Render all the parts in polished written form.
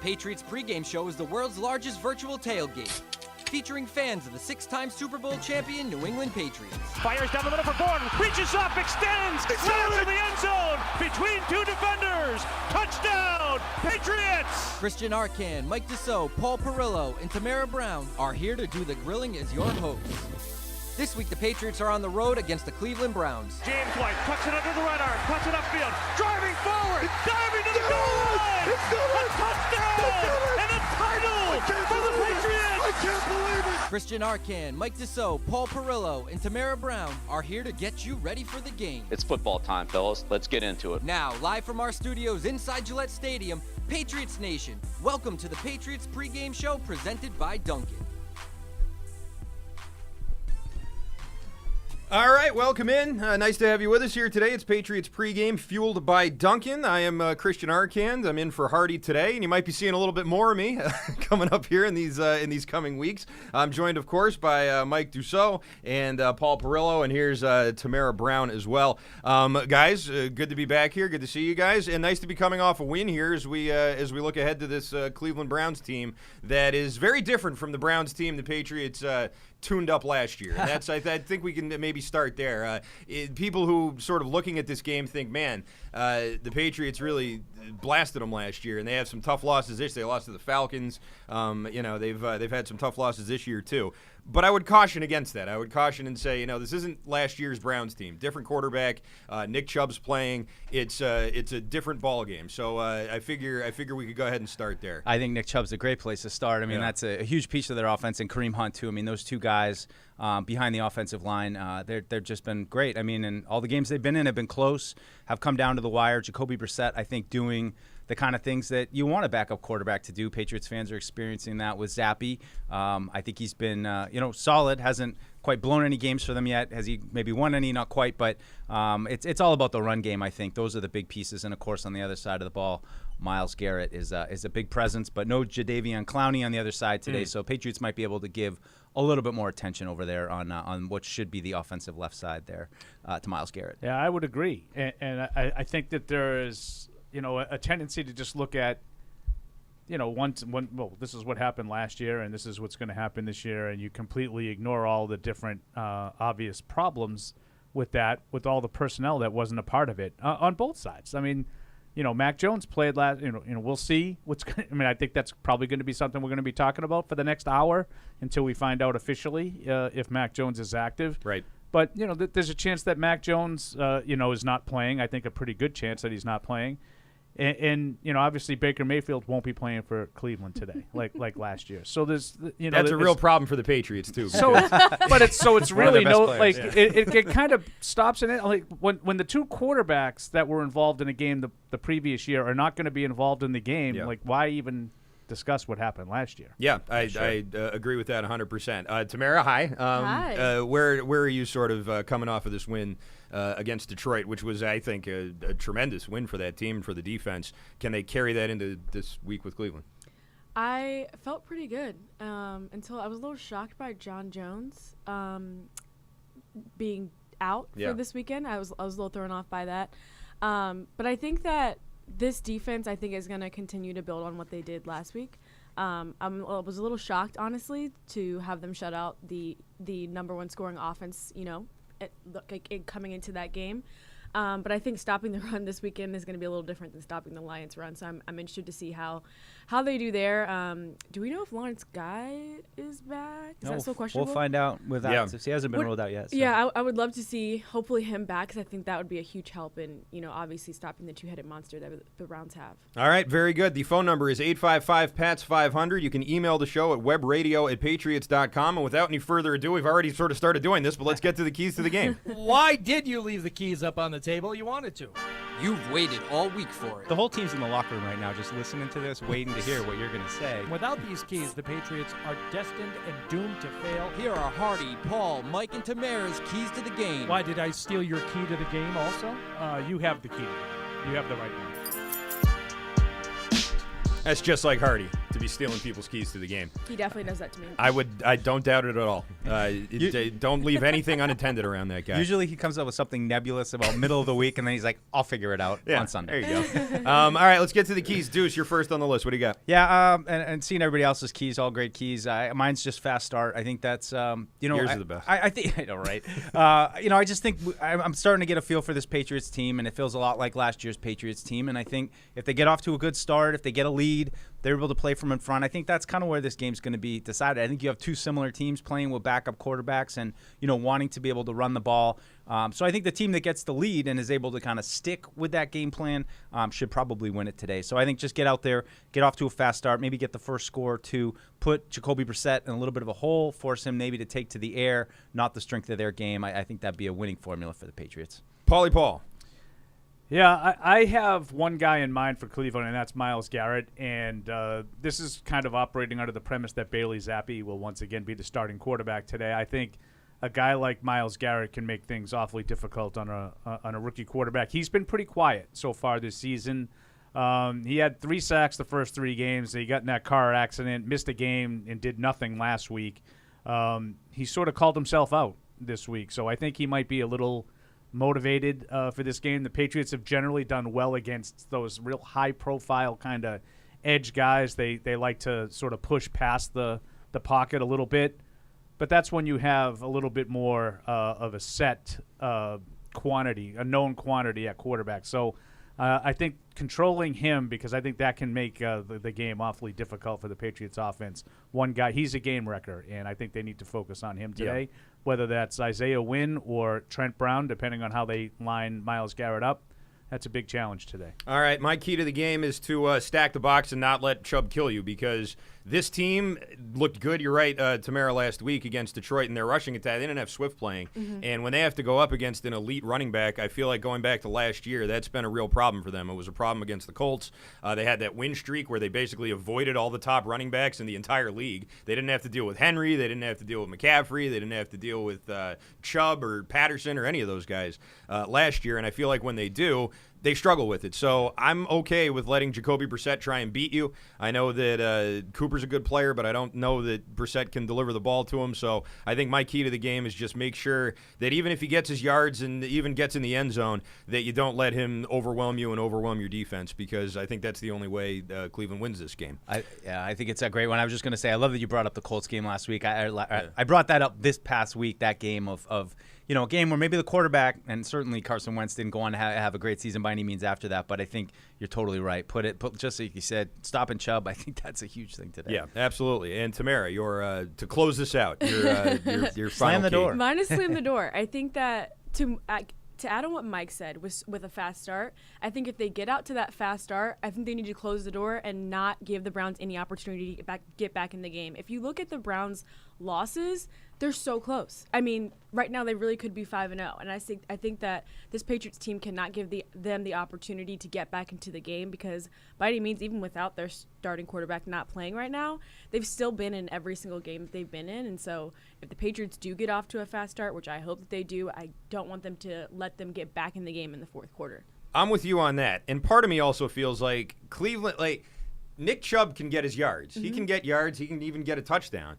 Patriots Pregame Show is the world's largest virtual tailgate, featuring fans of the six-time Super Bowl champion New England Patriots. Fires down the middle for Gordon, reaches up, extends, down to the end zone, between two defenders, touchdown, Patriots! Christian Arcan, Mike Dussault, Paul Perillo, and Tamara Brown are here to do the grilling as your hosts. This week, the Patriots are on the road against the Cleveland Browns. James White tucks it under the right arm, cuts it upfield, driving forward, diving to the goal line! A touchdown! And a title for the Patriots! I can't believe it! Christian Arcan, Mike Dussault, Paul Perillo, and Tamara Brown are here to get you ready for the game. It's football time, fellas. Let's get into it. Now, live from our studios inside Gillette Stadium, Patriots Nation, welcome to the Patriots Pregame Show presented by Dunkin. All right, welcome in. Nice to have you with us here today. It's Patriots Pregame, fueled by Dunkin. I am Christian Arcand. I'm in for Hardy today, and you might be seeing a little bit more of me coming up here in these coming weeks. I'm joined, of course, by Mike Dussault and Paul Perillo, and here's Tamara Brown as well. Guys, good to be back here. Good to see you guys, and nice to be coming off a win here as we look ahead to this Cleveland Browns team that is very different from the Browns team the Patriots tuned up last year. And that's I think we can maybe start there. People who sort of looking at this game think, man, the Patriots really blasted them last year, and they have some tough losses this year. They lost to the Falcons. They've had some tough losses this year too. But I would caution against that. I would caution and say, this isn't last year's Browns team. Different quarterback. Nick Chubb's playing. It's a different ball game. So I figure we could go ahead and start there. I think Nick Chubb's a great place to start. I mean, that's a huge piece of their offense, and Kareem Hunt too. I mean, those two guys behind the offensive line, they've just been great. I mean, and all the games they've been in have been close, have come down to the wire. Jacoby Brissett, I think, doing the kind of things that you want a backup quarterback to do. Patriots fans are experiencing that with Zappe. I think he's been, solid. Hasn't quite blown any games for them yet. Has he maybe won any? Not quite. But it's all about the run game, I think. Those are the big pieces. And, of course, on the other side of the ball, Myles Garrett is a big presence. But no Jadeveon Clowney on the other side today. So Patriots might be able to give a little bit more attention over there on what should be the offensive left side there to Myles Garrett. Yeah, I would agree. And I think that there is – a tendency to just look at, this is what happened last year and this is what's going to happen this year, and you completely ignore all the different obvious problems with that, with all the personnel that wasn't a part of it on both sides. I mean, Mac Jones played last. We'll see what's. I think that's probably going to be something we're going to be talking about for the next hour until we find out officially if Mac Jones is active. Right. But there's a chance that Mac Jones, is not playing. I think a pretty good chance that he's not playing. And obviously Baker Mayfield won't be playing for Cleveland today, like last year. So there's, that's a real problem for the Patriots too. So, it's really it kind of stops in it. Like when the two quarterbacks that were involved in a game the previous year are not going to be involved in the game, like why even discuss what happened last year? Yeah, I agree with that 100%. Tamara, hi. Hi. Where are you sort of coming off of this win against Detroit, which was, I think, a tremendous win for that team and for the defense? Can they carry that into this week with Cleveland? I felt pretty good until I was a little shocked by John Jones being out for this weekend. I was a little thrown off by that. But I think that this defense, is going to continue to build on what they did last week. I was a little shocked, honestly, to have them shut out the number one scoring offense, coming into that game. But I think stopping the run this weekend is going to be a little different than stopping the Lions' run. So I'm interested to see how they do there. Do we know if Lawrence Guy is back? Is that still questionable? We'll find out with that. Since he hasn't been ruled out yet. So. Yeah, I would love to see, hopefully, him back, because I think that would be a huge help in, obviously stopping the two-headed monster that the Browns have. All right, very good. The phone number is 855-PATS-500. You can email the show at webradio@patriots.com. And without any further ado, we've already sort of started doing this, but let's get to the keys to the game. Why did you leave the keys up on the table? You wanted to. You've waited all week for it. The whole team's in the locker room right now just listening to this, waiting to hear what you're going to say. Without these keys, the Patriots are destined and doomed to fail. Here are Hardy, Paul, Mike, and Tamara's keys to the game. Why did I steal your key to the game also? You have the key to the game. You have the right one. That's just like Hardy, to be stealing people's keys to the game. He definitely does that to me. I don't doubt it at all. Don't leave anything unattended around that guy. Usually he comes up with something nebulous about middle of the week, and then he's like, I'll figure it out on Sunday. There you go. All right, let's get to the keys. Deuce, you're first on the list. What do you got? Yeah, and seeing everybody else's keys, all great keys. Mine's just fast start. I think that's, Yours are the best. I think, I know, right? I just think I'm starting to get a feel for this Patriots team, and it feels a lot like last year's Patriots team. And I think if they get off to a good start, if they get a lead, they're able to play from in front. I think that's kind of where this game's going to be decided. I think you have two similar teams playing with backup quarterbacks and, wanting to be able to run the ball. So I think the team that gets the lead and is able to kind of stick with that game plan should probably win it today. So I think just get out there, get off to a fast start, maybe get the first score to put Jacoby Brissett in a little bit of a hole, force him maybe to take to the air, not the strength of their game. I think that'd be a winning formula for the Patriots. Paulie Paul. Yeah, I have one guy in mind for Cleveland, and that's Myles Garrett. And this is kind of operating under the premise that Bailey Zappi will once again be the starting quarterback today. I think a guy like Myles Garrett can make things awfully difficult on a rookie quarterback. He's been pretty quiet so far this season. He had 3 sacks the first 3 games. He got in that car accident, missed a game, and did nothing last week. He sort of called himself out this week, so I think he might be a little motivated for this game. The Patriots have generally done well against those real high-profile kind of edge guys. They like to sort of push past the pocket a little bit, but that's when you have a little bit more of a set quantity, a known quantity at quarterback. So I think controlling him, because I think that can make the game awfully difficult for the Patriots offense. One guy, he's a game wrecker, and I think they need to focus on him today, whether that's Isaiah Wynn or Trent Brown, depending on how they line Myles Garrett up. That's a big challenge today. All right, my key to the game is to stack the box and not let Chubb kill you, because this team looked good, you're right, Tamara, last week against Detroit in their rushing attack. They didn't have Swift playing. And when they have to go up against an elite running back, I feel like going back to last year, that's been a real problem for them. It was a problem against the Colts. They had that win streak where they basically avoided all the top running backs in the entire league. They didn't have to deal with Henry. They didn't have to deal with McCaffrey. They didn't have to deal with Chubb or Patterson or any of those guys last year. And I feel like when they do, they struggle with it. So I'm okay with letting Jacoby Brissett try and beat you. I know that Cooper's a good player, but I don't know that Brissett can deliver the ball to him. So I think my key to the game is just make sure that even if he gets his yards and even gets in the end zone, that you don't let him overwhelm you and overwhelm your defense, because I think that's the only way Cleveland wins this game. I think it's a great one. I was just going to say, I love that you brought up the Colts game last week. I brought that up this past week, that game of a game where maybe the quarterback, and certainly Carson Wentz didn't go on to have a great season by any means after that, but I think you're totally right. Put just like you said, stopping Chubb, I think that's a huge thing today. Yeah, absolutely. And Tamara, you're to close this out, your slam the door. Mine is slam the door. I think that to add on what Mike said with a fast start, I think if they get out to that fast start, I think they need to close the door and not give the Browns any opportunity to get back in the game. If you look at the Browns' losses, they're so close. I mean, right now they really could be 5-0, and I think that this Patriots team cannot give them the opportunity to get back into the game, because by any means, even without their starting quarterback not playing right now, they've still been in every single game they've been in. And so if the Patriots do get off to a fast start, which I hope that they do, I don't want them to let them get back in the game in the fourth quarter. I'm with you on that. And part of me also feels like Cleveland, like Nick Chubb can get his yards. He can get yards. He can even get a touchdown.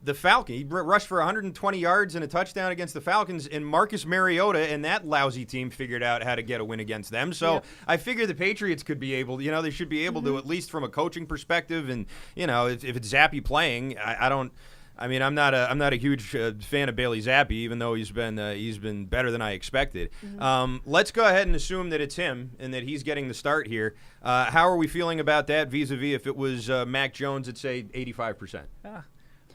The Falcons, he rushed for 120 yards and a touchdown against the Falcons, and Marcus Mariota and that lousy team figured out how to get a win against them. So I figure the Patriots could be able, they should be able to, at least from a coaching perspective. And, if it's Zappi playing, I'm not a huge fan of Bailey Zappi, even though he's been better than I expected. Let's go ahead and assume that it's him and that he's getting the start here. How are we feeling about that vis-a-vis if it was Mac Jones at, say, 85%?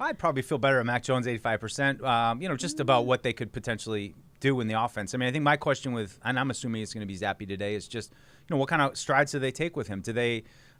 I'd probably feel better at Mac Jones 85%, just about what they could potentially do in the offense. I mean, I think my question and I'm assuming it's going to be Zappi today, is just, what kind of strides do they take with him?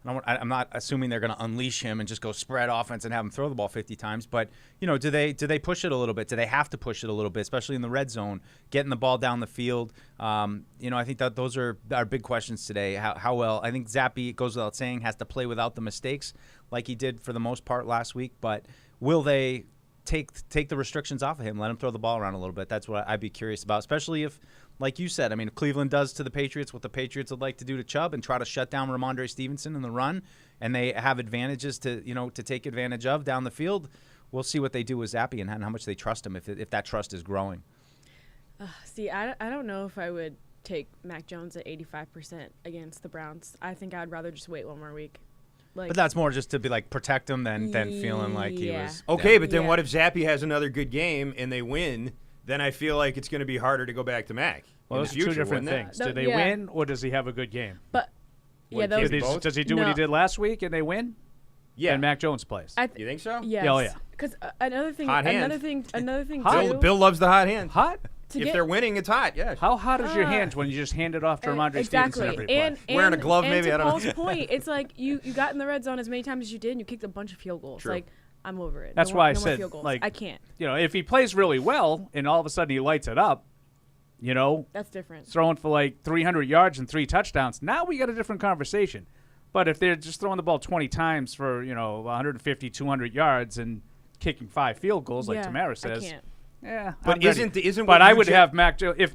I'm not assuming they're going to unleash him and just go spread offense and have him throw the ball 50 times, but, do they push it a little bit? Do they have to push it a little bit, especially in the red zone, getting the ball down the field? I think that those are our big questions today. How well, I think Zappi, it goes without saying, has to play without the mistakes like he did for the most part last week, but will they take the restrictions off of him, let him throw the ball around a little bit? That's what I'd be curious about, especially if, like you said, I mean, if Cleveland does to the Patriots what the Patriots would like to do to Chubb and try to shut down Ramondre Stevenson in the run, and they have advantages to take advantage of down the field, we'll see what they do with Zappe and how much they trust him if that trust is growing. See, I don't know if I would take Mac Jones at 85% against the Browns. I think I'd rather just wait one more week. Like, But that's more just to be like protect him than feeling like he was. Okay, but then what if Zappe has another good game and they win? Then I feel like it's going to be harder to go back to Mac. Well, those are two different things. Do they win, or does he have a good game? But does he do what he did last week and they win? Yeah, and Mac Jones plays. You think so? Yes. Oh yeah. Because another thing too. Bill loves the hot hand. Hot. If they're winning, it's hot. Yeah. How hot is your hand when you just hand it off to Ramondre Stevenson every play? And wearing a glove, maybe. I don't know. To Paul's point, it's like you got in the red zone as many times as you did, and you kicked a bunch of field goals. True. Like, I'm over it. That's why I said, like, I can't. If he plays really well and all of a sudden he lights it up, that's different. Throwing for like 300 yards and 3 touchdowns. Now we got a different conversation. But if they're just throwing the ball 20 times for 150, 200 yards and kicking 5 field goals, like Tamara says, I can't. Yeah, but isn't? But I would have Mac Jones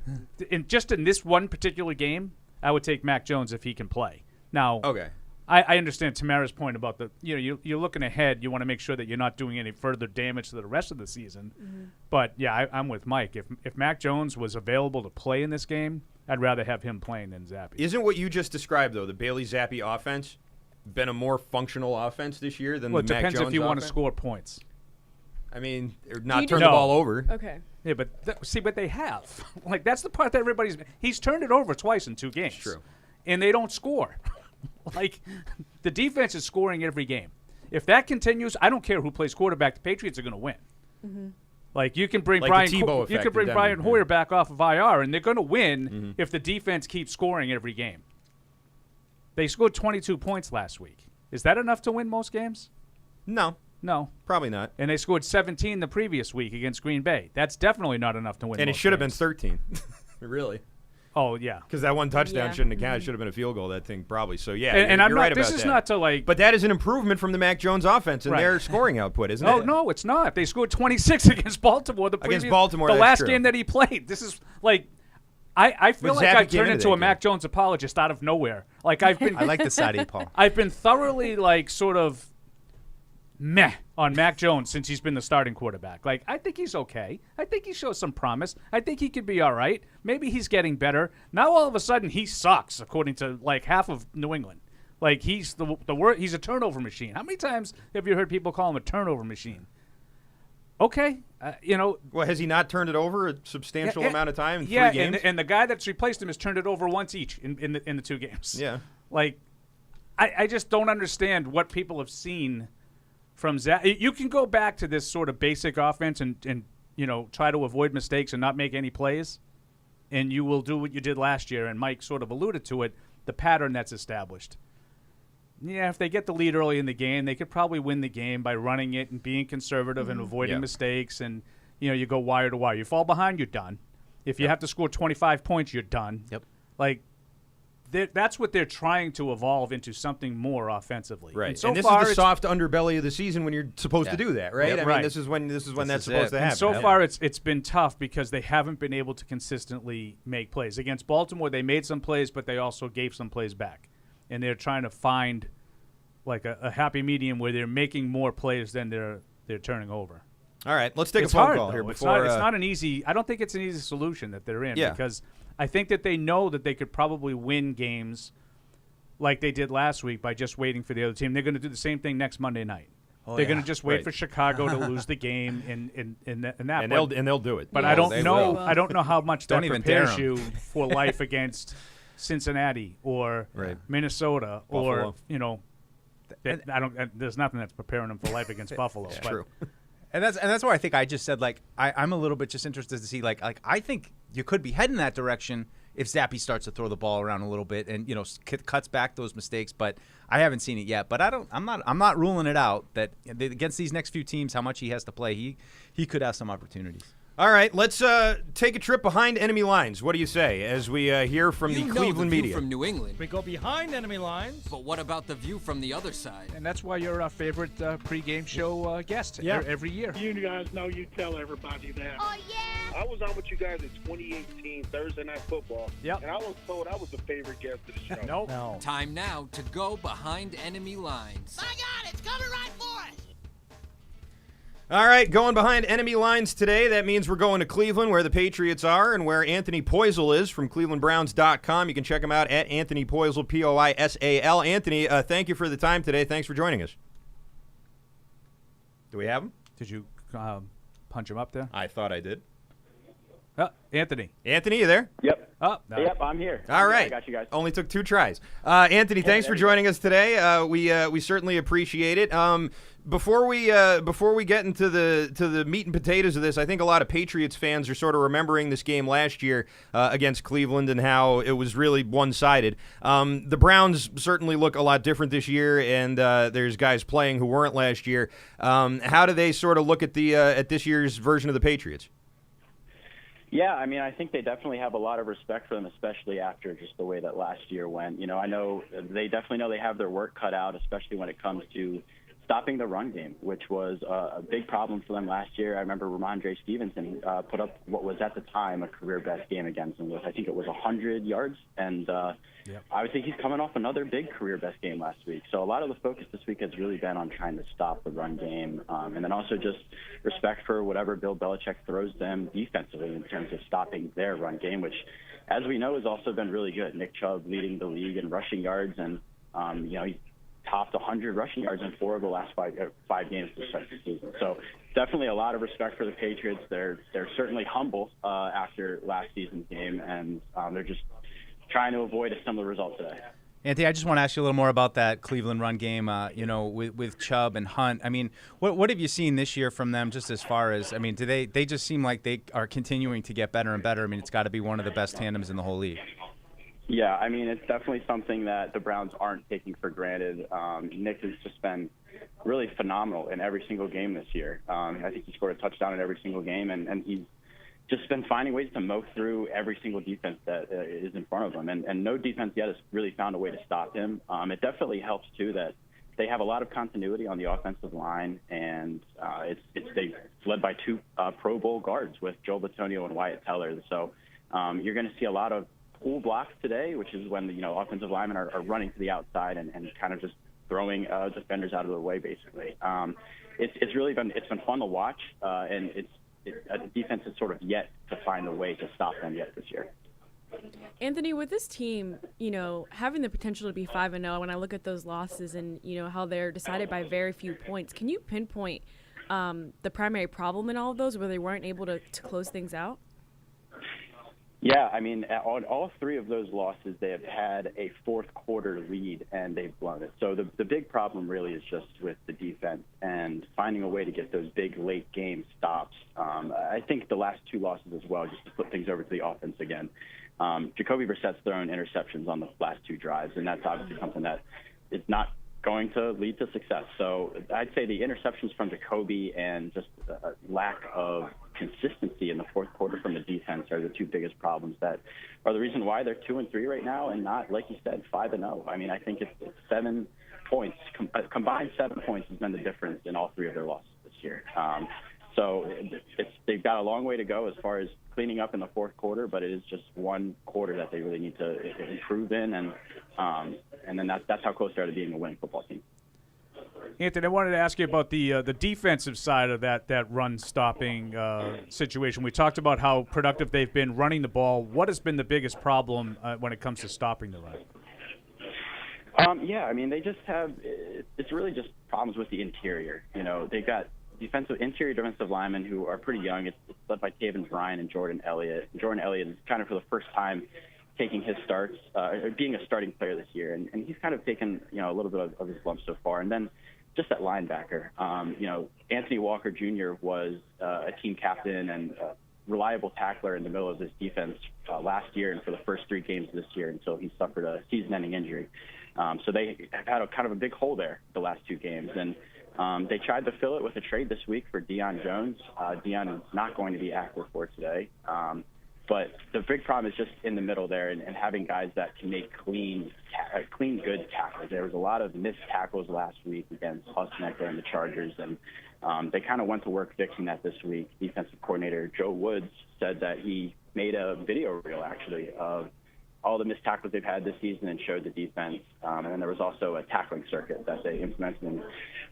just in this one particular game. I would take Mac Jones if he can play. Now, okay, I understand Tamara's point about you're looking ahead. You want to make sure that you're not doing any further damage to the rest of the season. Mm-hmm. But yeah, I'm with Mike. If Mac Jones was available to play in this game, I'd rather have him playing than Zappe. Isn't what you just described though the Bailey Zappe offense been a more functional offense this year than the Mac Jones offense? It depends if you want to score points. I mean, not turn the ball over. Okay. Yeah, but but they have. Like, that's the part that he's turned it over twice in 2 games. That's true. And they don't score. Like, the defense is scoring every game. If that continues, I don't care who plays quarterback. The Patriots are going to win. Mm-hmm. Like, you can bring Brian Hoyer back off of IR, and they're going to win if the defense keeps scoring every game. They scored 22 points last week. Is that enough to win most games? No, probably not. And they scored 17 the previous week against Green Bay. That's definitely not enough to win. And it should have been 13, really. Oh yeah, because that one touchdown shouldn't have counted. Should have been a field goal. That thing probably. So yeah, and you're right about that. This is not to like. But that is an improvement from the Mac Jones offense and their scoring output, isn't it? No, it's not. They scored 26 against Baltimore. The last game that he played. This is like. I feel like I turned into a Mac Jones apologist out of nowhere. Like I've been. I like the side, Paul. I've been thoroughly like sort of meh on Mac Jones since he's been the starting quarterback. Like, I think he's okay. I think he shows some promise. I think he could be all right. Maybe he's getting better. Now all of a sudden he sucks, according to like half of New England. Like he's he's a turnover machine. How many times have you heard people call him a turnover machine? Okay, Well, has he not turned it over a substantial amount of time in 3 games? and the guy that's replaced him has turned it over once each in the 2 games. Yeah. Like, I just don't understand what people have seen from Zach. You can go back to this sort of basic offense and try to avoid mistakes and not make any plays, and you will do what you did last year. And Mike sort of alluded to it, the pattern that's established. Yeah, if they get the lead early in the game, they could probably win the game by running it and being conservative and avoiding mistakes. And, you go wire to wire. You fall behind, you're done. If you have to score 25 points, you're done. Yep. Like, that's what they're trying to evolve into something more offensively. Right. And so and this far is the soft underbelly of the season when you're supposed to do that, right? Yep, I mean, this is when that's supposed to happen. And so far, it's been tough because they haven't been able to consistently make plays. Against Baltimore, they made some plays, but they also gave some plays back. And they're trying to find like a happy medium where they're making more plays than they're turning over. All right, let's take it's a phone hard, call though. here. It's Before, not an easy. I don't think it's an easy solution that they're in because I think that they know that they could probably win games like they did last week by just waiting for the other team. They're going to do the same thing next Monday night. They're going to just wait for Chicago to lose the game in that. And they'll do it. But I don't know. I don't know how much that prepares you for life against Cincinnati or Minnesota Buffalo. or there's nothing that's preparing them for life against Buffalo. But true. And that's why I think I just said like I'm a little bit just interested to see like I think you could be heading that direction if Zappe starts to throw the ball around a little bit and cuts back those mistakes, but I haven't seen it yet. But I'm not ruling it out that against these next few teams, how much he has to play, he could have some opportunities. All right, let's take a trip behind enemy lines. What do you say as we hear from the Cleveland the view media? from New England. We go behind enemy lines. But what about the view from the other side? And that's why you're our favorite pregame show guest every year. You guys know you tell everybody that. Oh, yeah? I was on with you guys in 2018, Thursday Night Football. Yep. And I was told I was the favorite guest of the show. Nope. No. Time now to go behind enemy lines. My God, it's coming right for us. All right, going behind enemy lines today. That means we're going to Cleveland, where the Patriots are, and where Anthony Poisal is from clevelandbrowns.com. You can check him out at Anthony Poisal, Poisal. Anthony, thank you for the time today. Thanks for joining us. Do we have him? Did you punch him up there? I thought I did. Anthony. Anthony, you there? Yep. Oh, no. Yep, I'm here. All right. I got you guys. Only took 2 tries. Anthony, thanks for joining us today. We certainly appreciate it. Before we get into the meat and potatoes of this, I think a lot of Patriots fans are sort of remembering this game last year against Cleveland and how it was really one-sided. The Browns certainly look a lot different this year, and there's guys playing who weren't last year. How do they sort of look at this year's version of the Patriots? Yeah, I mean, I think they definitely have a lot of respect for them, especially after just the way that last year went. You know, I know they definitely know they have their work cut out, especially when it comes to stopping the run game, which was a big problem for them last year. I remember Ramondre Stevenson put up what was at the time a career-best game against them. I think it was 100 yards, and I would think he's coming off another big career-best game last week. So a lot of the focus this week has really been on trying to stop the run game, and then also just respect for whatever Bill Belichick throws them defensively in terms of stopping their run game, which, as we know, has also been really good. Nick Chubb leading the league in rushing yards, and he topped 100 rushing yards in 4 of the last five games to start the season. So definitely a lot of respect for the Patriots. They're certainly humble after last season's game, and they're just trying to avoid a similar result today. Anthony, I just want to ask you a little more about that Cleveland run game, with Chubb and Hunt. I mean, what have you seen this year from them just as far as, I mean, do they just seem like they are continuing to get better and better? I mean, it's got to be one of the best tandems in the whole league. Yeah, I mean, it's definitely something that the Browns aren't taking for granted. Nick has just been really phenomenal in every single game this year. I think he scored a touchdown in every single game, and he's just been finding ways to mow through every single defense that is in front of him. And no defense yet has really found a way to stop him. It definitely helps, too, that they have a lot of continuity on the offensive line, and they've led by 2 Pro Bowl guards with Joe Bitonio and Wyatt Teller. So you're going to see a lot of pull blocks today, which is when the offensive linemen are running to the outside and kind of just throwing defenders out of the way, basically. It's really been fun to watch, and the defense has sort of yet to find a way to stop them yet this year. Anthony, with this team, having the potential to be 5-0, when I look at those losses and how they're decided by very few points, can you pinpoint the primary problem in all of those where they weren't able to close things out? Yeah, I mean, on all 3 of those losses, they have had a fourth quarter lead, and they've blown it. So the big problem really is just with the defense and finding a way to get those big late game stops. I think the last 2 losses as well, just to flip things over to the offense again. Jacoby Brissett's thrown interceptions on the last 2 drives, and that's obviously something that is not going to lead to success. So I'd say the interceptions from Jacoby and just a lack of consistency in the fourth quarter from the defense are the 2 biggest problems that are the reason why they're 2-3 right now and not, like you said, 5-0. I mean, I think it's 7 points. Combined 7 points has been the difference in all 3 of their losses this year. So they've got a long way to go as far as cleaning up in the fourth quarter, but it is just one quarter that they really need to improve in, and then that's how close they are to being a winning football team. Anthony, I wanted to ask you about the defensive side of that run-stopping situation. We talked about how productive they've been running the ball. What has been the biggest problem when it comes to stopping the run? Yeah, I mean, they just have – it's really just problems with the interior. They've got interior defensive linemen who are pretty young. It's led by Taven Bryan and Jordan Elliott. Jordan Elliott is kind of for the first time taking his starts, being a starting player this year, and he's kind of taken a little bit of his lumps so far. And then just at linebacker, Anthony Walker Jr. was a team captain and a reliable tackler in the middle of this defense last year and for the first 3 games this year until he suffered a season-ending injury. So they have had a kind of a big hole there the last 2 games, and They tried to fill it with a trade this week for Deion Jones. Deion is not going to be active for today. But the big problem is just in the middle there and having guys that can make clean, good tackles. There was a lot of missed tackles last week against Husnecker and the Chargers, and they kind of went to work fixing that this week. Defensive coordinator Joe Woods said that he made a video reel, actually, of all the missed tackles they've had this season and showed the defense. And then there was also a tackling circuit that they implemented in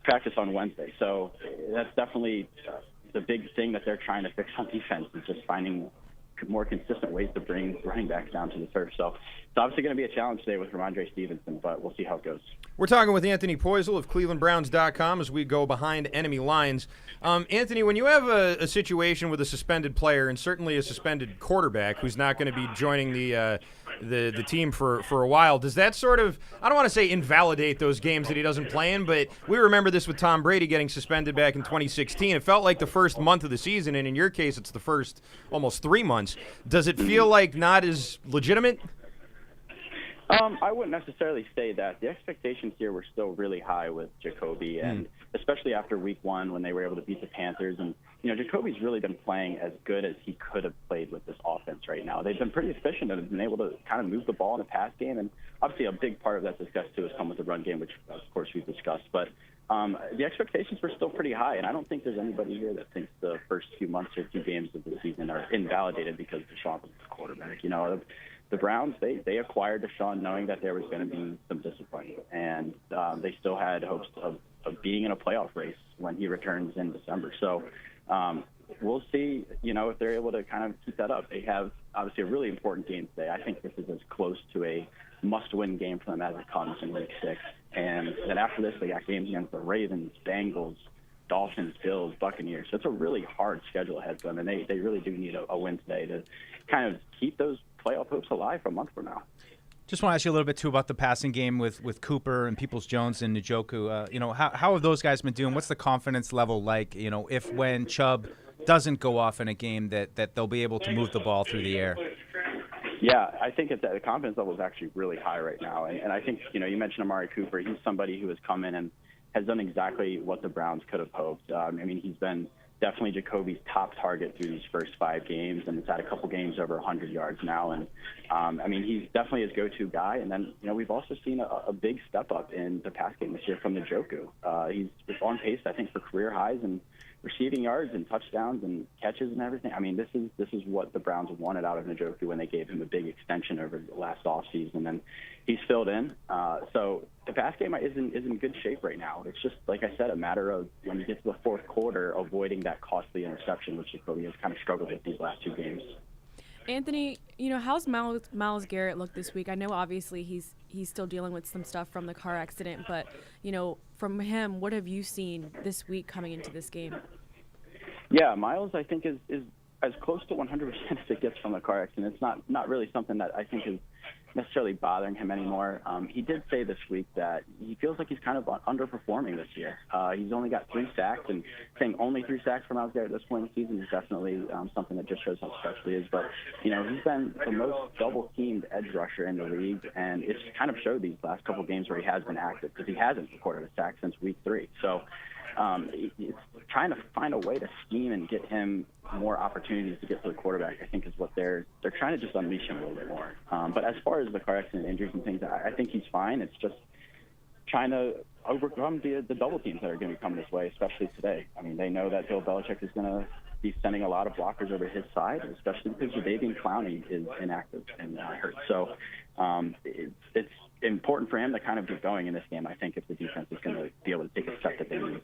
practice on Wednesday. So that's definitely the big thing that they're trying to fix on defense is just finding more consistent ways to bring running backs down to the turf. So it's obviously going to be a challenge today with Ramondre Stevenson, but we'll see how it goes. We're talking with Anthony Poisel of ClevelandBrowns.com as we go behind enemy lines. Anthony, when you have a situation with a suspended player and certainly a suspended quarterback who's not going to be joining the team for a while, does that sort of, I don't want to say invalidate those games that he doesn't play in, but we remember this with Tom Brady getting suspended back in 2016. It felt like the first month of the season, and in your case, it's the first almost 3 months. Does it feel like not as legitimate? I wouldn't necessarily say that. The expectations here were still really high with Jacoby, and especially after week one when they were able to beat the Panthers. And, Jacoby's really been playing as good as he could have played with this offense right now. They've been pretty efficient and have been able to kind of move the ball in the pass game. And obviously a big part of that success, too, has come with the run game, which, of course, we've discussed. But the expectations were still pretty high, and I don't think there's anybody here that thinks the first few months or 2 games of the season are invalidated because Deshaun was the quarterback. The Browns, they acquired Deshaun knowing that there was going to be some discipline, and they still had hopes of being in a playoff race when he returns in December. So we'll see, if they're able to kind of keep that up. They have, obviously, a really important game today. I think this is as close to a must-win game for them as it comes in Week 6. And then after this, they got games against the Ravens, Bengals, Dolphins, Bills, Buccaneers. So it's a really hard schedule ahead for them, and they really do need a win today to kind of keep those playoff hopes alive for a month from now. Just want to ask you a little bit, too, about the passing game with Cooper and Peoples-Jones and Njoku. How have those guys been doing? What's the confidence level like, if when Chubb doesn't go off in a game that they'll be able to move the ball through the air? Yeah, I think the confidence level is actually really high right now. And I think, you mentioned Amari Cooper. He's somebody who has come in and has done exactly what the Browns could have hoped. He's been definitely Jacoby's top target through these first 5 games, and he's had a couple games over 100 yards now. And, he's definitely his go-to guy. And then, we've also seen a big step up in the pass game this year from Njoku. He's on pace, I think, for career highs and receiving yards and touchdowns and catches and everything. This is what the Browns wanted out of Njoku when they gave him a big extension over the last offseason, and he's filled in. So the pass game is in good shape right now. It's just, like I said, a matter of when you get to the fourth quarter, avoiding that costly interception, which Jacoby has kind of struggled with these last 2 games. Anthony, how's Myles Garrett look this week? I know obviously he's still dealing with some stuff from the car accident, but from him, what have you seen this week coming into this game? Yeah, Myles, I think is as close to 100% as it gets from the car accident. It's not really something that I think is necessarily bothering him anymore. He did say this week that he feels like he's kind of underperforming this year. He's only got 3 sacks, and saying only 3 sacks from Myles Garrett at this point in the season is definitely something that just shows how special he is. But, he's been the most double-teamed edge rusher in the league, and it's kind of showed these last couple games where he has been active because he hasn't recorded a sack since week 3. So it's trying to find a way to scheme and get him more opportunities to get to the quarterback, I think, is what they're trying to just unleash him a little bit more. But as far as the car accident injuries and things, I think he's fine. It's just trying to overcome the double teams that are going to be coming this way, especially today. They know that Bill Belichick is going to be sending a lot of blockers over his side, especially because Jadeveon Clowney is inactive and hurt. So it's important for him to kind of get going in this game, I think, if the defense is going to be able to take a step that they need.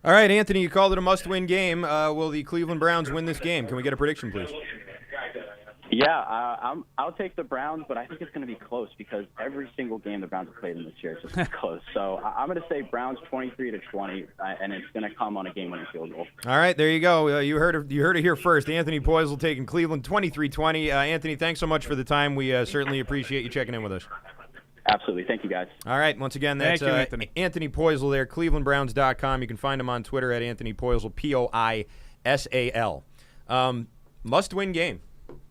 All right, Anthony, you called it a must-win game. Will the Cleveland Browns win this game? Can we get a prediction, please? Yeah, I'll take the Browns, but I think it's going to be close because every single game the Browns have played in this year is just close. So I'm going to say Browns 23-20, and it's going to come on a game-winning field goal. All right, there you go. You heard it here first. Anthony Poisel taking Cleveland 23-20. Anthony, thanks so much for the time. We certainly appreciate you checking in with us. Absolutely. Thank you, guys. All right. Once again, that's Anthony Poisel there, ClevelandBrowns.com. You can find him on Twitter at Anthony Poisel, Poisal. Must-win game.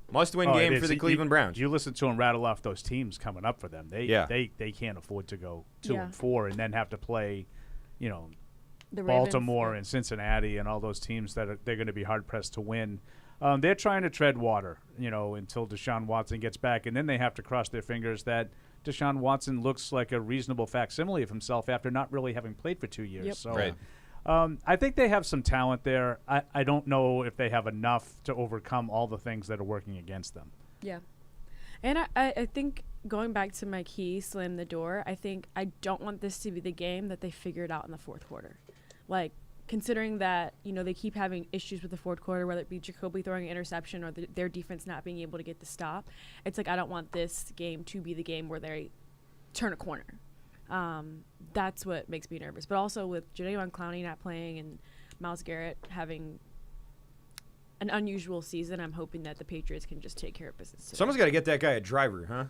Must-win game for the Cleveland Browns. You listen to him rattle off those teams coming up for them. They can't afford to go 2-4 and then have to play, Baltimore Ravens, and Cincinnati and all those teams that they're going to be hard-pressed to win. They're trying to tread water, until Deshaun Watson gets back, and then they have to cross their fingers that Deshaun Watson looks like a reasonable facsimile of himself after not really having played for 2 years. Yep. So, Right. I think they have some talent there. I don't know if they have enough to overcome all the things that are working against them. Yeah. And I think going back to my key, slam the door, I think I don't want this to be the game that they figure it out in the fourth quarter. Like, considering that, they keep having issues with the fourth quarter, whether it be Jacoby throwing an interception or their defense not being able to get the stop. It's like I don't want this game to be the game where they turn a corner. That's what makes me nervous. But also with Jadeveon Clowney not playing and Myles Garrett having an unusual season, I'm hoping that the Patriots can just take care of business today. Someone's got to get that guy a driver, huh?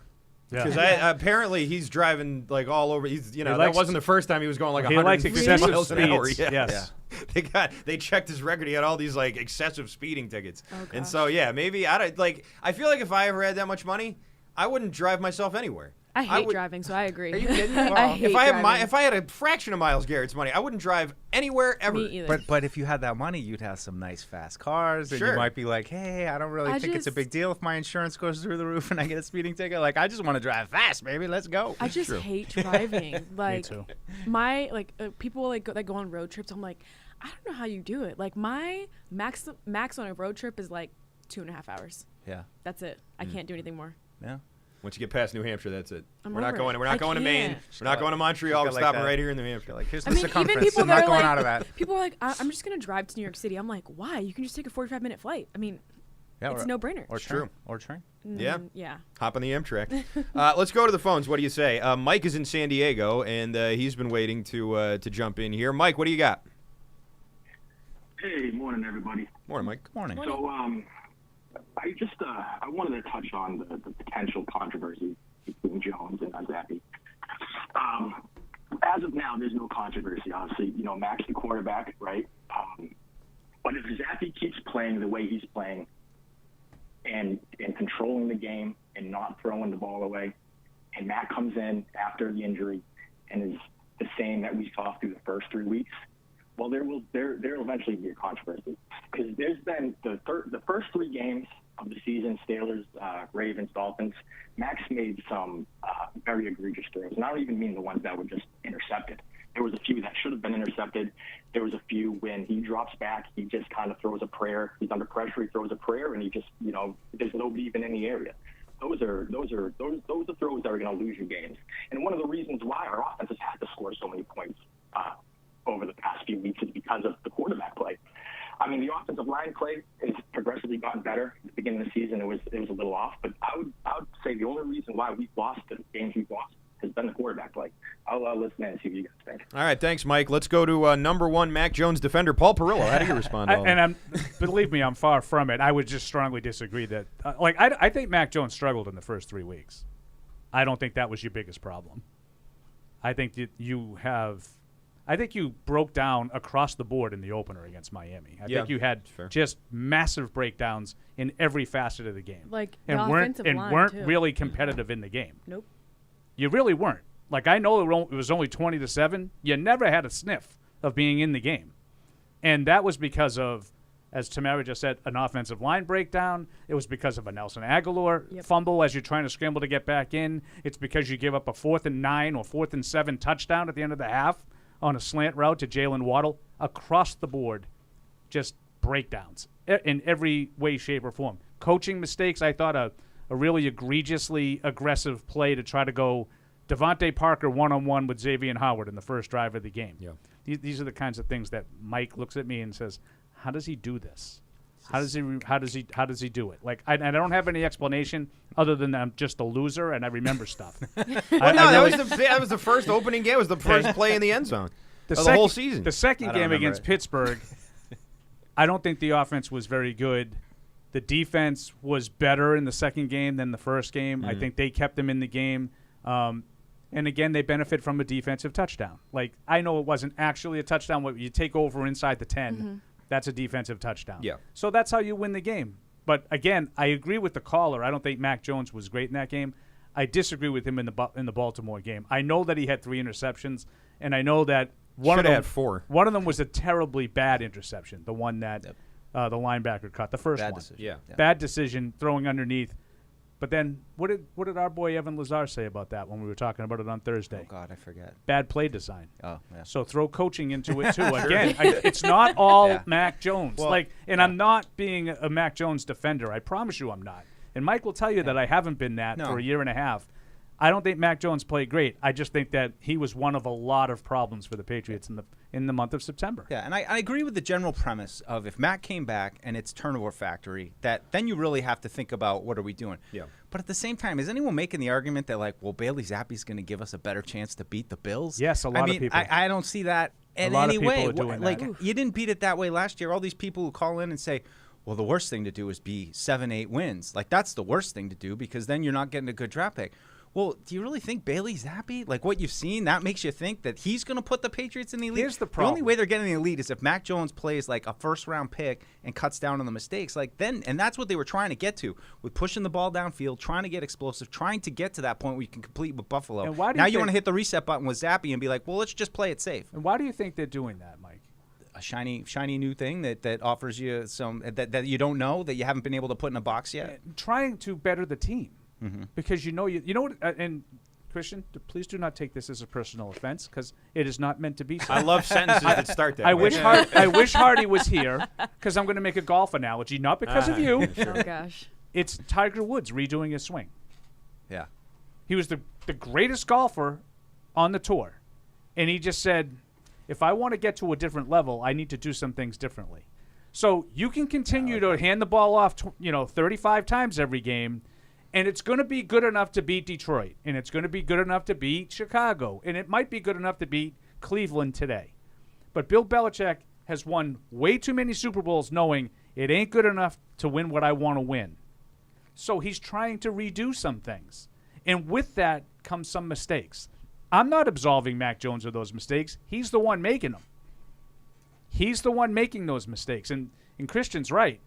Yeah. Because apparently he's driving like all over. He's that wasn't the first time he was going like he likes 150 excessive miles an hour. speeds. Yes. They checked his record. He had all these like excessive speeding tickets. Oh, and gosh. so maybe I feel like if I ever had that much money, I wouldn't drive myself anywhere. I hate driving, so I agree. Are you kidding me? I hate if I had a fraction of Myles Garrett's money, I wouldn't drive anywhere ever. Me either. But if you had that money, you'd have some nice fast cars, and Sure. you might be like, hey, I don't really think it's a big deal if my insurance goes through the roof and I get a speeding ticket. Like, I just want to drive fast, baby. Let's go. I just hate driving. Like, Me too. People that go on road trips. I'm like, I don't know how you do it. Like, my max on a road trip is like 2.5 hours. Yeah. That's it. I can't do anything more. Yeah. Once you get past New Hampshire, that's it. We're not going to Maine. can't. We're not going to Montreal. We're like stopping that. right here in New Hampshire. Like, here's I the mean, even circumference. people I'm that not are going like, out of that. people are like, I'm just gonna drive to New York City. I'm like, why? You can just take a 45-minute flight. I mean, Yeah, it's a no-brainer. Or True. train. Or train. Yeah. Yeah. Hop on the Amtrak. Let's go to the phones. What do you say? Mike is in San Diego, and he's been waiting to jump in here. Mike, what do you got? Hey, morning, everybody. Morning, Mike. Morning. So, I wanted to touch on the potential controversy between Jones and Zappy. As of now, there's no controversy. Obviously, Mac's the quarterback, right? But if Zappy keeps playing the way he's playing and controlling the game and not throwing the ball away, and Mac comes in after the injury and is the same that we saw through the first 3 weeks, well, there will eventually be a controversy because there's been the first 3 games of the season, Steelers, Ravens, Dolphins, Max made some very egregious throws. And I don't even mean the ones that were just intercepted. There was a few that should have been intercepted. There was a few when he drops back, he just kind of throws a prayer. He's under pressure, he throws a prayer, and he just, there's nobody even in the area. Those are throws that are going to lose you games. And one of the reasons why our offense has had to score so many points over the past few weeks is because of the quarterback play. I mean, the offensive line play has progressively gotten better. At the beginning of the season, it was a little off, but I would say the only reason why we've lost the games we've lost has been the quarterback play. I'll listen in and see what you guys think. All right, thanks, Mike. Let's go to number 1 Mac Jones defender, Paul Perillo. How do you respond to all that? Believe me, I'm far from it. I would just strongly disagree that, I think Mac Jones struggled in the first 3 weeks. I don't think that was your biggest problem. I think that I think you broke down across the board in the opener against Miami. I think you had just massive breakdowns in every facet of the game. The weren't too. really competitive in the game. Nope. You really weren't. I know it was only 20-7. You never had a sniff of being in the game. And that was because of, as Tamara just said, an offensive line breakdown. It was because of a Nelson Aguilar fumble as you're trying to scramble to get back in. It's because you give up a 4th and 9 or 4th and 7 touchdown at the end of the half on a slant route to Jalen Waddle. Across the board, just breakdowns in every way, shape, or form. Coaching mistakes, I thought a really egregiously aggressive play to try to go Devontae Parker one-on-one with Xavier Howard in the first drive of the game. Yeah. These are the kinds of things that Mike looks at me and says, how does he do this? How does he do it? I don't have any explanation other than I'm just a loser and I remember stuff. That was the first opening game. It was the first play in the end zone of the whole season. The second game against Pittsburgh, I don't think the offense was very good. The defense was better in the second game than the first game. I think they kept them in the game. And again, they benefit from a defensive touchdown. I know it wasn't actually a touchdown. When you take over inside the 10, that's a defensive touchdown. Yeah. So that's how you win the game. But again, I agree with the caller. I don't think Mac Jones was great in that game. I disagree with him in the Baltimore game. I know that he had 3 interceptions, and I know that Should have had 4. One of them was a terribly bad interception, the one that the linebacker caught, the first Bad one. decision. Yeah. Bad decision, throwing underneath. But then what did our boy Evan Lazar say about that when we were talking about it on Thursday? Oh, God, I forget. Bad play design. Oh, yeah. So throw coaching into it, too. Again, it's not all Mac Jones. Well, I'm not being a Mac Jones defender. I promise you I'm not. And Mike will tell you that I haven't been that for a year and a half. I don't think Mac Jones played great. I just think that he was one of a lot of problems for the Patriots in the month of September. Yeah, and I agree with the general premise of if Mac came back and it's turnover factory, then you really have to think about what are we doing. Yeah. But at the same time, is anyone making the argument that, like, well, Bailey Zappi's going to give us a better chance to beat the Bills? Yes, a lot of people. I don't see that in lot of any people way. are doing Like, that. you didn't beat it that way last year. All these people who call in and say, well, the worst thing to do is be 7-8 wins. Like, that's the worst thing to do because then you're not getting a good draft pick. Well, do you really think Bailey Zappi, like what you've seen, that makes you think that he's going to put the Patriots in the elite? Here's the problem. The only way they're getting the elite is if Mac Jones plays like a first-round pick and cuts down on the mistakes. Like then, and that's what they were trying to get to with pushing the ball downfield, trying to get explosive, trying to get to that point where you can complete with Buffalo. And why do now you you want to think- hit the reset button with Zappi and be like, well, let's just play it safe. And why do you think they're doing that, Mike? A shiny new thing that offers you some that you don't know, that you haven't been able to put in a box yet. Trying to better the team. Because you know what, and Christian, please do not take this as a personal offense because it is not meant to be so. I love sentences that start that I way. wish Hardy was here because I'm going to make a golf analogy, not because of you. Oh gosh. It's Tiger Woods redoing his swing. Yeah. He was the greatest golfer on the tour, and he just said, if I want to get to a different level, I need to do some things differently. So you can continue to hand the ball off, 35 times every game, and it's going to be good enough to beat Detroit, and it's going to be good enough to beat Chicago, and it might be good enough to beat Cleveland today. But Bill Belichick has won way too many Super Bowls knowing it ain't good enough to win what I want to win. So he's trying to redo some things. And with that comes some mistakes. I'm not absolving Mac Jones of those mistakes. He's the one making them. He's the one making those mistakes. And Christian's right.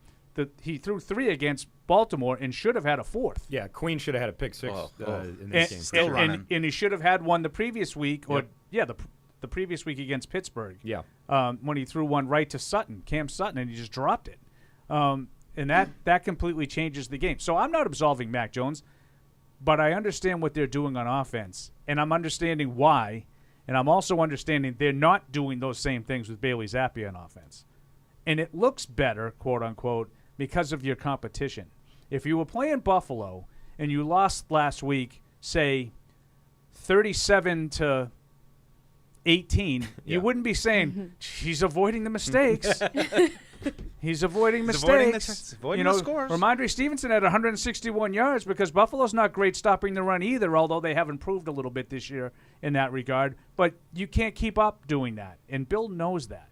He threw 3 against Baltimore and should have had a 4th. Yeah, Queen should have had a pick 6 in this And, game. and he should have had one the previous week, the previous week against Pittsburgh. Yeah. When he threw one right to Cam Sutton, and he just dropped it. And that completely changes the game. So I'm not absolving Mac Jones, but I understand what they're doing on offense, and I'm understanding why, and I'm also understanding they're not doing those same things with Bailey Zappi on offense. And it looks better, quote unquote, because of your competition. If you were playing Buffalo and you lost last week, say 37-18, you wouldn't be saying he's avoiding the mistakes. He's avoiding mistakes. Avoiding the scores. Ramondre Stevenson had 161 yards because Buffalo's not great stopping the run either, although they have improved a little bit this year in that regard. But you can't keep up doing that, and Bill knows that.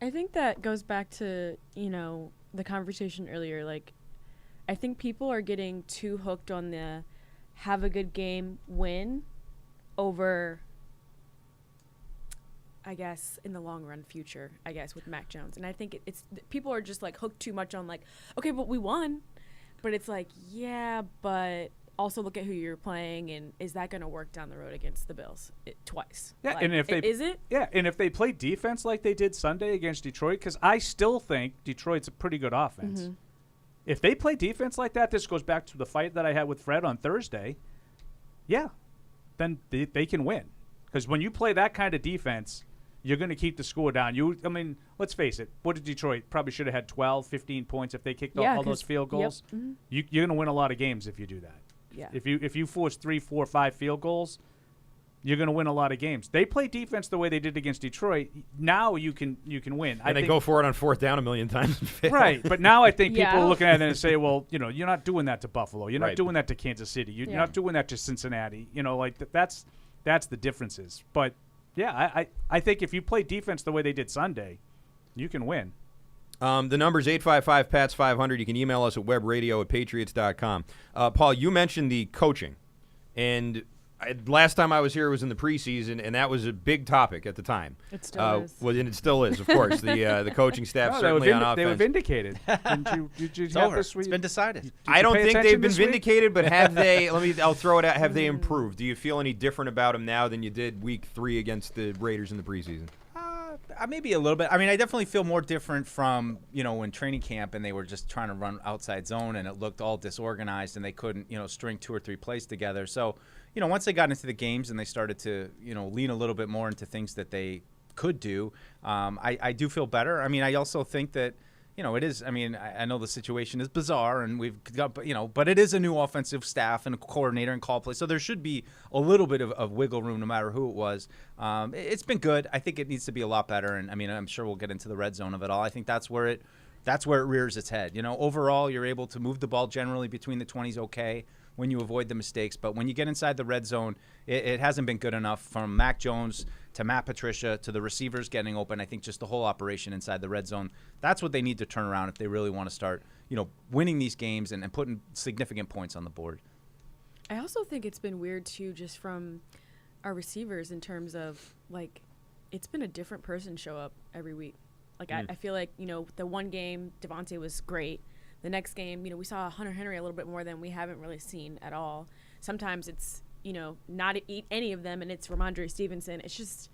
I think that goes back to, the conversation earlier. Like, I think people are getting too hooked on the have a good game, win, over, I guess, in the long run future, with Mac Jones. And I think it's people are just, like, hooked too much on, like, okay, but we won. But it's like, yeah, but also look at who you're playing, and is that going to work down the road against the Bills twice? Yeah, like, and if they is it? Yeah, and if they play defense like they did Sunday against Detroit, because I still think Detroit's a pretty good offense. Mm-hmm. If they play defense like that, this goes back to the fight that I had with Fred on Thursday. Yeah, then they can win, because when you play that kind of defense, you're going to keep the score down. Let's face it. What did Detroit probably should have had 12, 15 points if they kicked all those field goals? Yep. Mm-hmm. You're going to win a lot of games if you do that. Yeah. If you force 3, 4, 5 field goals, you're going to win a lot of games. They play defense the way they did against Detroit. Now you can win. And they go for it on 4th down a million times. Right, but now I think people Yeah. are looking at it and say, well, you're not doing that to Buffalo. You're not Right. doing that to Kansas City. You're not doing that to Cincinnati. That's the differences. But yeah, I think if you play defense the way they did Sunday, you can win. The number's 855-PATS-500. You can email us at webradio@patriots.com. Paul, you mentioned the coaching, and last time I was here was in the preseason, and that was a big topic at the time. It still is. Well, and it still is, of course. The coaching staff certainly on offense. They were vindicated. Did you have this week? It's been decided. I don't think they've been vindicated, but have they? I'll throw it out. Have they improved? Do you feel any different about them now than you did Week 3 against the Raiders in the preseason? Maybe a little bit. I mean, I definitely feel more different from, in training camp and they were just trying to run outside zone and it looked all disorganized and they couldn't, string 2 or 3 plays together. So, once they got into the games and they started to, lean a little bit more into things that they could do, I do feel better. I mean, I also think that, it is, I know the situation is bizarre and we've got, but it is a new offensive staff and a coordinator and call play. So there should be a little bit of wiggle room no matter who it was. It's been good. I think it needs to be a lot better. And I'm sure we'll get into the red zone of it all. I think that's where it rears its head. Overall, you're able to move the ball generally between the 20s okay when you avoid the mistakes. But when you get inside the red zone, it hasn't been good enough from Mac Jones to Matt Patricia to the receivers getting open. I think just the whole operation inside the red zone, that's what they need to turn around if they really want to start, winning these games and putting significant points on the board. I also think it's been weird, too, just from our receivers in terms of, it's been a different person show up every week. I feel like, the one game, Devontae was great. The next game, we saw Hunter Henry a little bit more than we haven't really seen at all. Sometimes it's, not any of them, and it's Ramondre Stevenson. It's just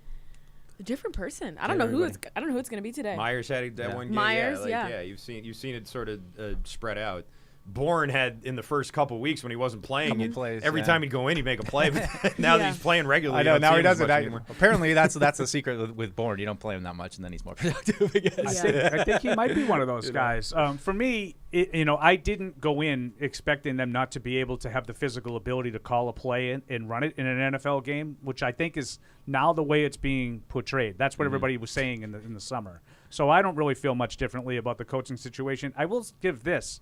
a different person. I don't know who it's going to be today. Myers had that one game. Myers, yeah. You've seen it sort of spread out. Bourne had in the first couple of weeks when he wasn't playing. Every time he'd go in, he'd make a play. But now that he's playing regularly, I know now he doesn't anymore. Apparently, that's the secret with Bourne. You don't play him that much, and then he's more productive. I think he might be one of those guys. For me, I didn't go in expecting them not to be able to have the physical ability to call a play and run it in an NFL game, which I think is now the way it's being portrayed. That's what everybody was saying in the summer. So I don't really feel much differently about the coaching situation. I will give this.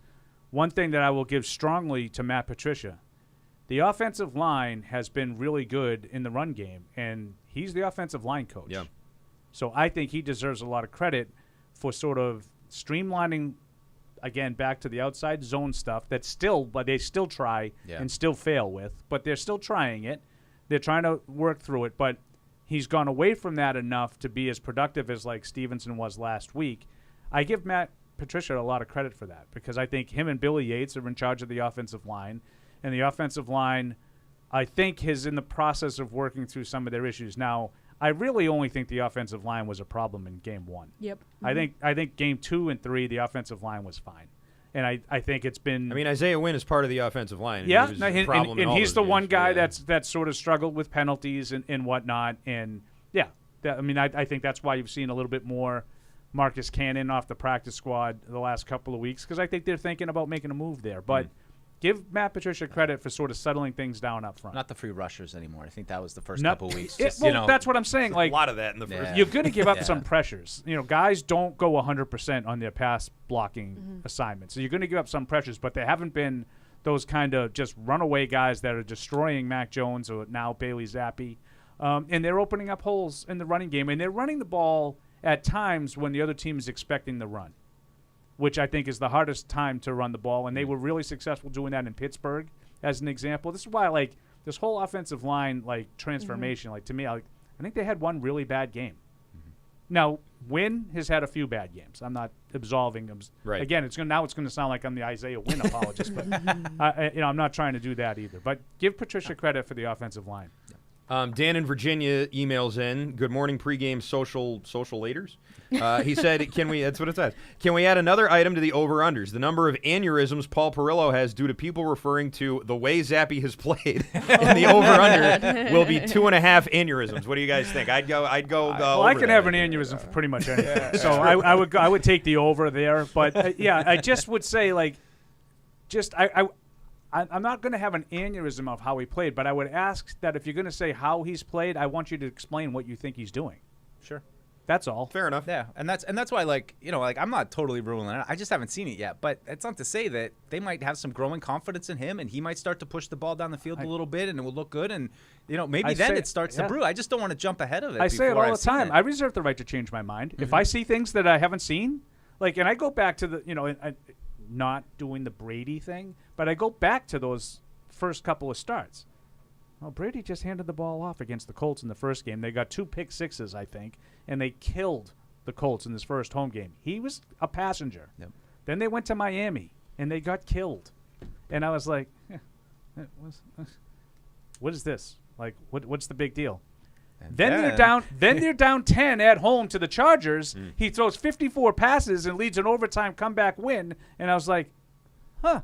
One thing that I will give strongly to Matt Patricia, the offensive line has been really good in the run game, and he's the offensive line coach. Yeah. So I think he deserves a lot of credit for sort of streamlining, again, back to the outside zone stuff but they still try and still fail with, but they're still trying it. They're trying to work through it, but he's gone away from that enough to be as productive as Stevenson was last week. I give Matt Patricia a lot of credit for that because I think him and Billy Yates are in charge of the offensive line, and the offensive line, I think, is in the process of working through some of their issues. Now, I really only think the offensive line was a problem in Game 1. Yep. I think Game 2 and 3, the offensive line was fine. And I think it's been... Isaiah Wynn is part of the offensive line. Yeah, and he's the one guy that's sort of struggled with penalties and whatnot. And, I think that's why you've seen a little bit more Marcus Cannon off the practice squad the last couple of weeks because I think they're thinking about making a move there. But give Matt Patricia credit for sort of settling things down up front. Not the free rushers anymore. I think that was the first couple of weeks. That's what I'm saying. A lot of that in the first. You're going to give up some pressures. Guys don't go 100% on their pass blocking assignments. So you're going to give up some pressures, but they haven't been those kind of just runaway guys that are destroying Mac Jones or now Bailey Zappi. And they're opening up holes in the running game, and they're running the ball at times when the other team is expecting the run, which I think is the hardest time to run the ball. And they were really successful doing that in Pittsburgh, as an example. This is why, this whole offensive line, transformation, to me, I think they had one really bad game. Now, Wynn has had a few bad games. I'm not absolving him. Right. Again, it's going to sound like I'm the Isaiah Wynn apologist, but I'm not trying to do that either. But give Patricia credit for the offensive line. Dan in Virginia emails in, good morning, pregame social laters. He said, that's what it says. Can we add another item to the over-unders? The number of aneurysms Paul Perillo has due to people referring to the way Zappi has played. And the over-under will be 2.5 aneurysms. What do you guys think? I'd go I can have an aneurysm for pretty much anything. So I would take the over there. But, I just would say, I'm not going to have an aneurysm of how he played, but I would ask that if you're going to say how he's played, I want you to explain what you think he's doing. Sure. That's all. Fair enough. Yeah, and that's why, I'm not totally ruling it. I just haven't seen it yet. But it's not to say that they might have some growing confidence in him, and he might start to push the ball down the field a little bit, and it will look good. And maybe it starts to brew. I just don't want to jump ahead of it. I say it all the time. I reserve the right to change my mind if I see things that I haven't seen. And I go back to the not doing the Brady thing, but I go back to those first couple of starts. Well, Brady just handed the ball off against the Colts in the first game. They got 2 pick sixes, I think, and they killed the Colts in this first home game. He was a passenger. Yep. Then they went to Miami, and they got killed. And I was like, what is this? Like, what's the big deal? And then they're down. Then they're down 10 at home to the Chargers. He throws 54 passes and leads an overtime comeback win. And I was like, huh.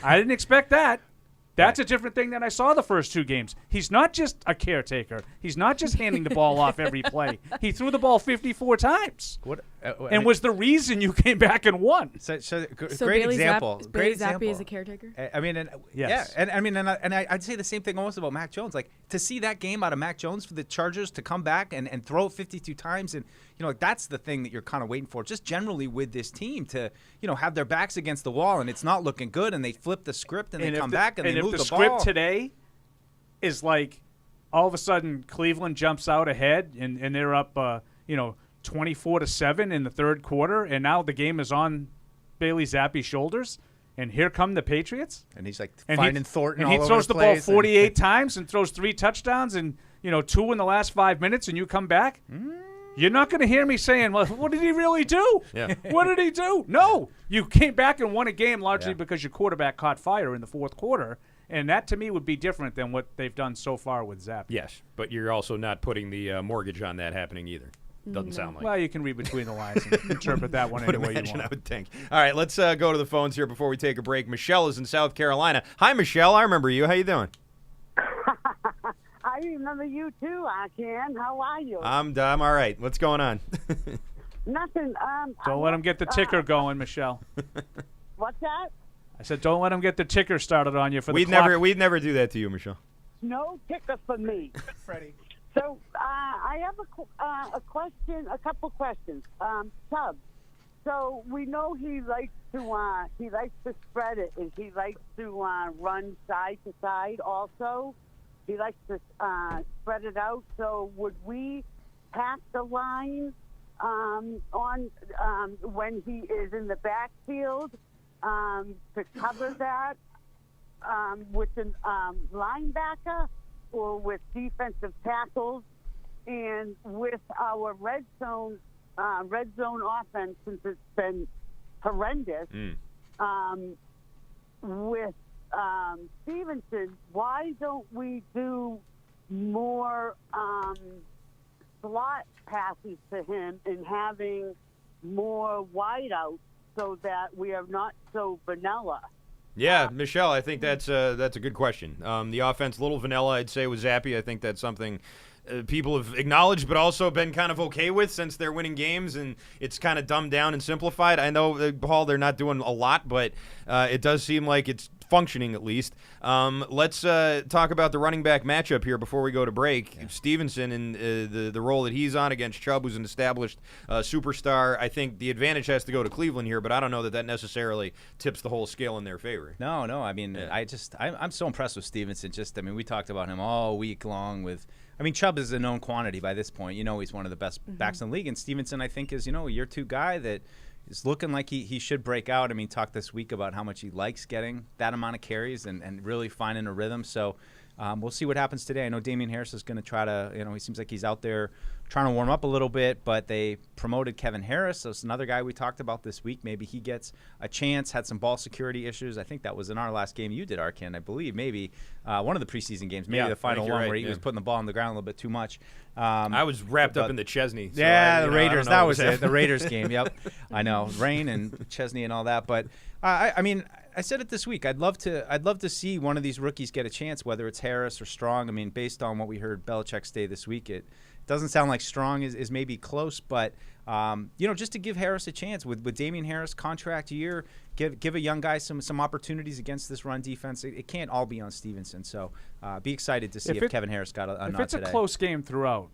I didn't expect that. That's a different thing than I saw the first 2 games. He's not just a caretaker. He's not just handing the ball off every play. He threw the ball 54 times. And was the reason you came back and won. So great Bailey example. Bailey Great example. Zappi is a caretaker? I mean, yes. Yeah. And I mean, I'd say the same thing almost about Mac Jones. Like, to see that game out of Mac Jones for the Chargers to come back and throw it 52 times, and, like, that's the thing that you're kind of waiting for. Just generally with this team to, have their backs against the wall, and it's not looking good, and they flip the script, and they come back, and they move the ball. And if the script today is like, all of a sudden Cleveland jumps out ahead, and they're up, 24-7 in the third quarter, and now the game is on Bailey Zappi's shoulders, and here come the Patriots. And he's like finding Thornton all over the place. And he throws the ball 48 times and throws 3 touchdowns and, 2 in the last 5 minutes, and you come back. You're not going to hear me saying, well, what did he really do? Yeah. What did he do? No. You came back and won a game largely because your quarterback caught fire in the fourth quarter, and that to me would be different than what they've done so far with Zapp. Yes, but you're also not putting the mortgage on that happening either. Doesn't sound like. Well, you can read between the lines and interpret that one any way you want. I would think. All right, let's go to the phones here before we take a break. Michelle is in South Carolina. Hi, Michelle. I remember you. How you doing? I remember you too, Ken. How are you? I'm all right. What's going on? Nothing. Don't let him get the ticker going, Michelle. What's that? I said, don't let him get the ticker started on you for the We'd clock. We'd never do that to you, Michelle. No ticker for me. Freddie. So I have a question, a couple questions. Tubbs. So we know he likes to spread it, and he likes to run side to side. Also, he likes to spread it out. So would we pass the line on when he is in the backfield to cover that with a linebacker? Or with defensive tackles, and with our red zone offense, since it's been horrendous, with Stevenson, why don't we do more slot passes to him and having more wideouts so that we are not so vanilla? Yeah, Michelle, I think that's a good question. The offense, a little vanilla, I'd say, with Zappi. I think that's something people have acknowledged but also been kind of okay with since they're winning games, and it's kind of dumbed down and simplified. I know, Paul, they're not doing a lot, but it does seem like it's functioning at least. Let's talk about the running back matchup here before we go to break. Yeah. Stevenson and the role that he's on against Chubb, who's an established superstar. I think the advantage has to go to Cleveland here, but I don't know that necessarily tips the whole scale in their favor. No. I mean, I'm so impressed with Stevenson. We talked about him all week long with. I mean, Chubb is a known quantity by this point. He's one of the best backs in the league. And Stevenson, I think, is, a year 2 guy that is looking like he should break out. I mean, talked this week about how much he likes getting that amount of carries and really finding a rhythm. So we'll see what happens today. I know Damian Harris is going to try to, he seems like he's out there trying to warm up a little bit, but they promoted Kevin Harris. So it's another guy we talked about this week. Maybe he gets a chance, had some ball security issues. I think that was in our last game you did, Arkin, I believe. Maybe one of the preseason games, maybe the final one where he was putting the ball on the ground a little bit too much. I was wrapped up in the Chesney. So the Raiders. That was it. The Raiders game. Yep. I know. Rain and Chesney and all that. But, I mean, I said it this week. I'd love to see one of these rookies get a chance, whether it's Harris or Strong. I mean, based on what we heard Belichick say this week, it doesn't sound like Strong is maybe close, but just to give Harris a chance with Damian Harris contract year, give a young guy some opportunities against this run defense. It can't all be on Stevenson. So be excited to see if Kevin Harris got a nod today. If it's a close game throughout,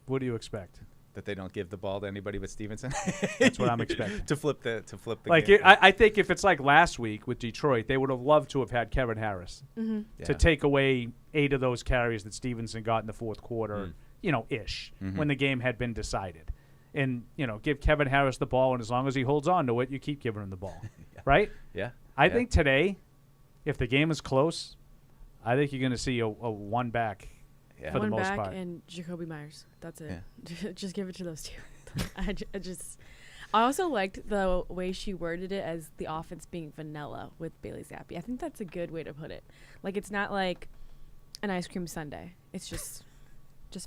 what do you expect? That they don't give the ball to anybody but Stevenson. That's what I'm expecting. to flip the game. I think if it's like last week with Detroit, they would have loved to have had Kevin Harris to take away 8 of those carries that Stevenson got in the fourth quarter, when the game had been decided. And, give Kevin Harris the ball, and as long as he holds on to it, you keep giving him the ball. Right? Yeah. I think today, if the game is close, I think you're going to see a one back for the one most back part. and Jacoby Myers. That's it. Just give it to those two. I also liked the way she worded it as the offense being vanilla with Bailey Zappi. I think that's a good way to put it. Like, it's not like an ice cream sundae. It's just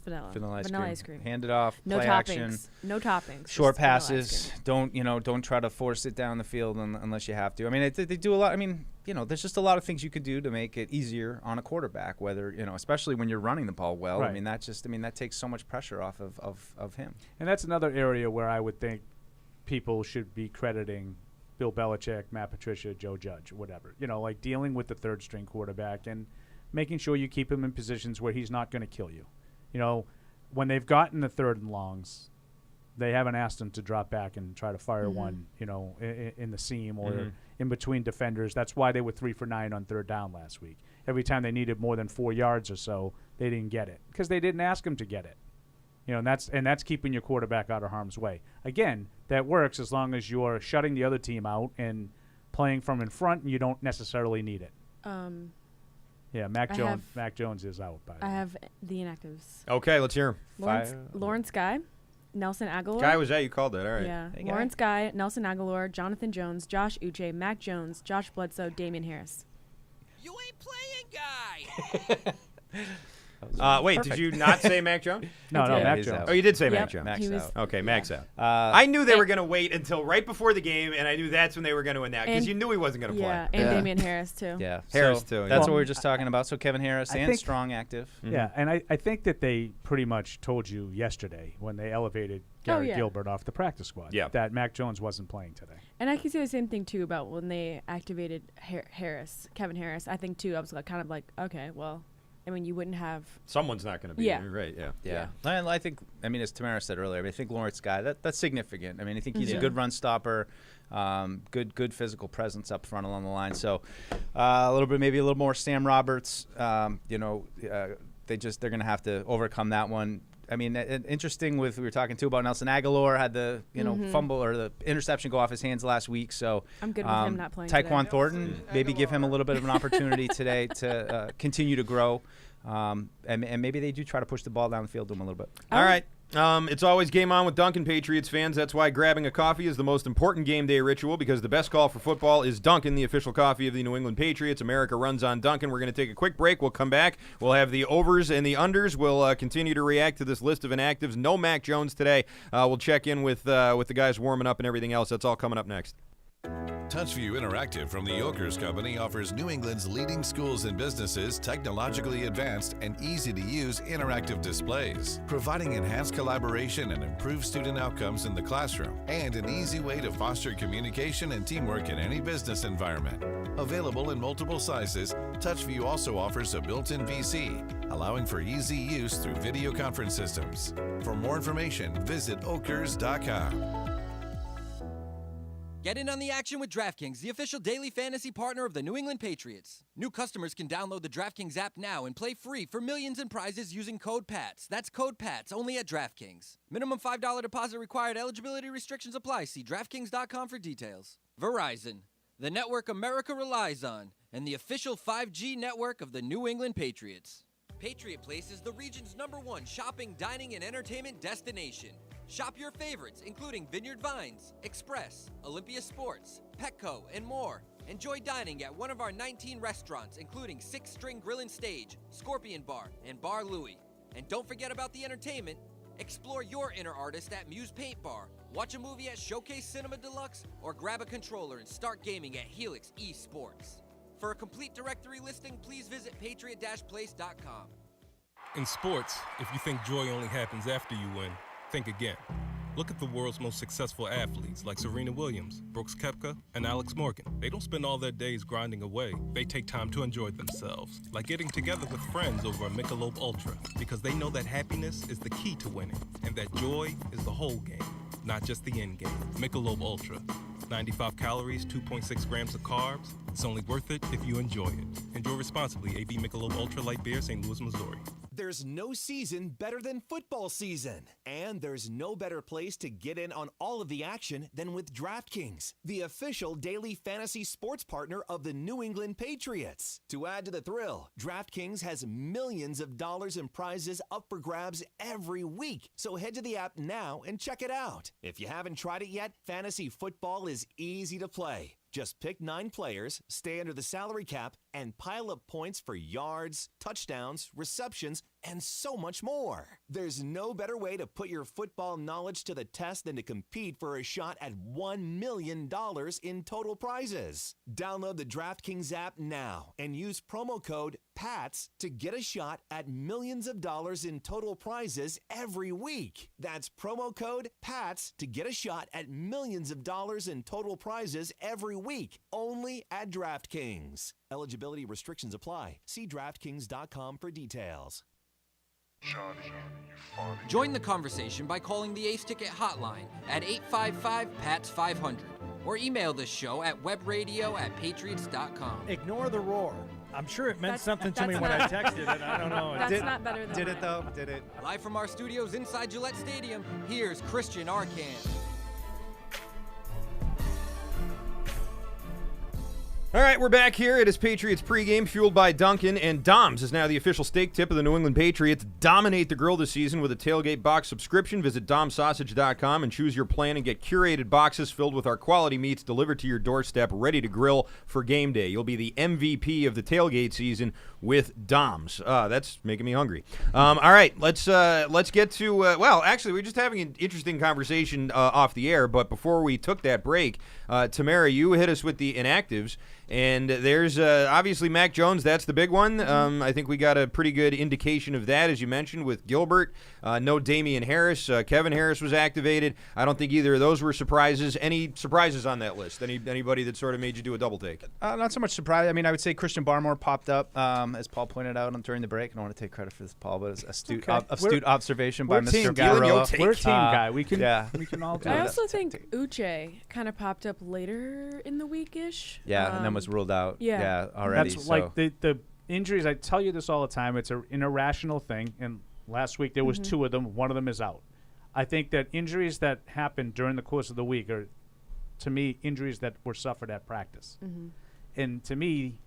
vanilla. Vanilla ice cream. Hand it off. No play toppings. action. No toppings. Short just vanilla ice passes. cream. Don't try to force it down the field unless you have to. I mean, they do a lot. I mean, there's just a lot of things you could do to make it easier on a quarterback. Whether especially when you're running the ball well. Right. I mean, that takes so much pressure off of him. And that's another area where I would think people should be crediting Bill Belichick, Matt Patricia, Joe Judge, whatever. Like dealing with the third string quarterback and making sure you keep him in positions where he's not going to kill you. When they've gotten the 3rd and longs, they haven't asked him to drop back and try to fire one, in the seam or in between defenders. That's why they were 3 for 9 on 3rd down last week. Every time they needed more than 4 yards or so, they didn't get it because they didn't ask him to get it. And that's keeping your quarterback out of harm's way. Again, that works as long as you're shutting the other team out and playing from in front, and you don't necessarily need it. Yeah, Mac Jones is out. By the way. I have the inactives. Okay, let's hear him. Lawrence Guy, Nelson Aguilar. Guy was that? You called that. All right. Yeah. Hey, Lawrence Guy, Nelson Aguilar, Jonathan Jones, Josh Uche, Mac Jones, Josh Bledsoe, Damian Harris. You ain't playing, guy. Wait, Perfect. did you not say Mac Jones? No, Yeah, Mac he's Jones. out. Oh, you did say Yep. Mac Jones. Mac's out. Okay, Mac's out. Uh, I knew they were going to wait until right before the game, and I knew that's when they were going to announce because And- you knew he wasn't going to play. Yeah, and Damian Harris, too. Yeah, Harris so too, That's yeah. what we were just talking about. So Kevin Harris I and think- Strong active. Yeah, and I think that they pretty much told you yesterday when they elevated Gary yeah. Gilbert off the practice squad that Mac Jones wasn't playing today. And I can say the same thing, too, about when they activated Kevin Harris. I think, too, I was kind of like, okay, well, I mean, you wouldn't have. Someone's not going to be there, right? Yeah. And I think, as Tamara said earlier, I think Lawrence Guy, that's significant. I mean, I think he's a good run stopper, good physical presence up front along the line. So maybe a little more Sam Roberts. They're going to have to overcome that one. I mean, interesting we were talking too about Nelson Aguilar had the fumble or the interception go off his hands last week. So I'm good with him not playing Taekwon today. Thornton, maybe give him a little bit of an opportunity today to continue to grow. And maybe they do try to push the ball down the field to him a little bit. All right. It's always game on with Dunkin, Patriots fans. That's why grabbing a coffee is the most important game day ritual, because the best call for football is Dunkin, the official coffee of the New England Patriots. America runs on Dunkin. We're going to take a quick break. We'll come back. We'll have the overs and the unders. We'll continue to react to this list of inactives. No Mac Jones today. We'll check in with the guys warming up and everything else. That's all coming up next. TouchView Interactive from the Yokers Company offers New England's leading schools and businesses technologically advanced and easy-to-use interactive displays, providing enhanced collaboration and improved student outcomes in the classroom, and an easy way to foster communication and teamwork in any business environment. Available in multiple sizes, TouchView also offers a built-in VC, allowing for easy use through video conference systems. For more information, visit okers.com. Get in on the action with DraftKings, the official daily fantasy partner of the New England Patriots. New customers can download the DraftKings app now and play free for millions in prizes using code PATS. That's code PATS only at DraftKings. Minimum $5 deposit required. Eligibility restrictions apply. See DraftKings.com for details. Verizon, the network America relies on, and the official 5G network of the New England Patriots. Patriot Place is the region's #1 shopping, dining, and entertainment destination. Shop your favorites, including Vineyard Vines, Express, Olympia Sports, Petco, and more. Enjoy dining at one of our 19 restaurants, including 6 String Grill and Stage, Scorpion Bar, and Bar Louie. And don't forget about the entertainment. Explore your inner artist at Muse Paint Bar, watch a movie at Showcase Cinema Deluxe, or grab a controller and start gaming at Helix eSports. For a complete directory listing, please visit patriot-place.com. In sports, if you think joy only happens after you win, think again. Look at the world's most successful athletes like Serena Williams, Brooks Koepka, and Alex Morgan. They don't spend all their days grinding away. They take time to enjoy themselves, like getting together with friends over a Michelob Ultra, because they know that happiness is the key to winning, and that joy is the whole game, not just the end game. Michelob Ultra. 95 calories, 2.6 grams of carbs. It's only worth it if you enjoy it. Enjoy responsibly. AB Michelob Ultra Light Beer, St. Louis, Missouri. There's no season better than football season. And there's no better place to get in on all of the action than with DraftKings, the official daily fantasy sports partner of the New England Patriots. To add to the thrill, DraftKings has millions of dollars in prizes up for grabs every week. So head to the app now and check it out. If you haven't tried it yet, fantasy football is easy to play. Just pick 9 players, stay under the salary cap, and pile up points for yards, touchdowns, receptions, and so much more. There's no better way to put your football knowledge to the test than to compete for a shot at $1 million in total prizes. Download the DraftKings app now and use promo code PATS to get a shot at millions of dollars in total prizes every week. That's promo code PATS to get a shot at millions of dollars in total prizes every week, only at DraftKings. Eligibility restrictions apply. See DraftKings.com for details. Join the conversation by calling the Ace Ticket hotline at 855-PATS-500 or email the show at webradio@patriots.com. Ignore the roar. I'm sure it meant something to me when I texted it. I don't know. That's not better than Did mine. it, though? Did it? Live from our studios inside Gillette Stadium, here's Christian Arcand. All right, we're back here. It is Patriots pregame, fueled by Dunkin, and Dom's is now the official steak tip of the New England Patriots. Dominate the grill this season with a tailgate box subscription. Visit domsausage.com and choose your plan and get curated boxes filled with our quality meats delivered to your doorstep, ready to grill for game day. You'll be the MVP of the tailgate season with Dom's. That's making me hungry. All right, let's get to well, actually, we're just having an interesting conversation off the air. But before we took that break, Tamara, you hit us with the inactives. And there's obviously Mac Jones. That's the big one. I think we got a pretty good indication of that, as you mentioned, with Gilbert. No Damian Harris. Kevin Harris was activated. I don't think either of those were surprises. Any surprises on that list? Anybody that sort of made you do a double take? Not so much surprise. I mean, I would say Christian Barmore popped up, as Paul pointed out during the break. I don't want to take credit for this, Paul, but it's astute observation by Mr. Gavarilla. We're a team guy. We can all do it. I also think Uche kind of popped up later in the week-ish. Yeah, and then was ruled out. Yeah, already. That's like the injuries. I tell you this all the time. It's an irrational thing. And last week there was 2 of them. One of them is out. I think that injuries that happened during the course of the week are, to me, injuries that were suffered at practice. And to me,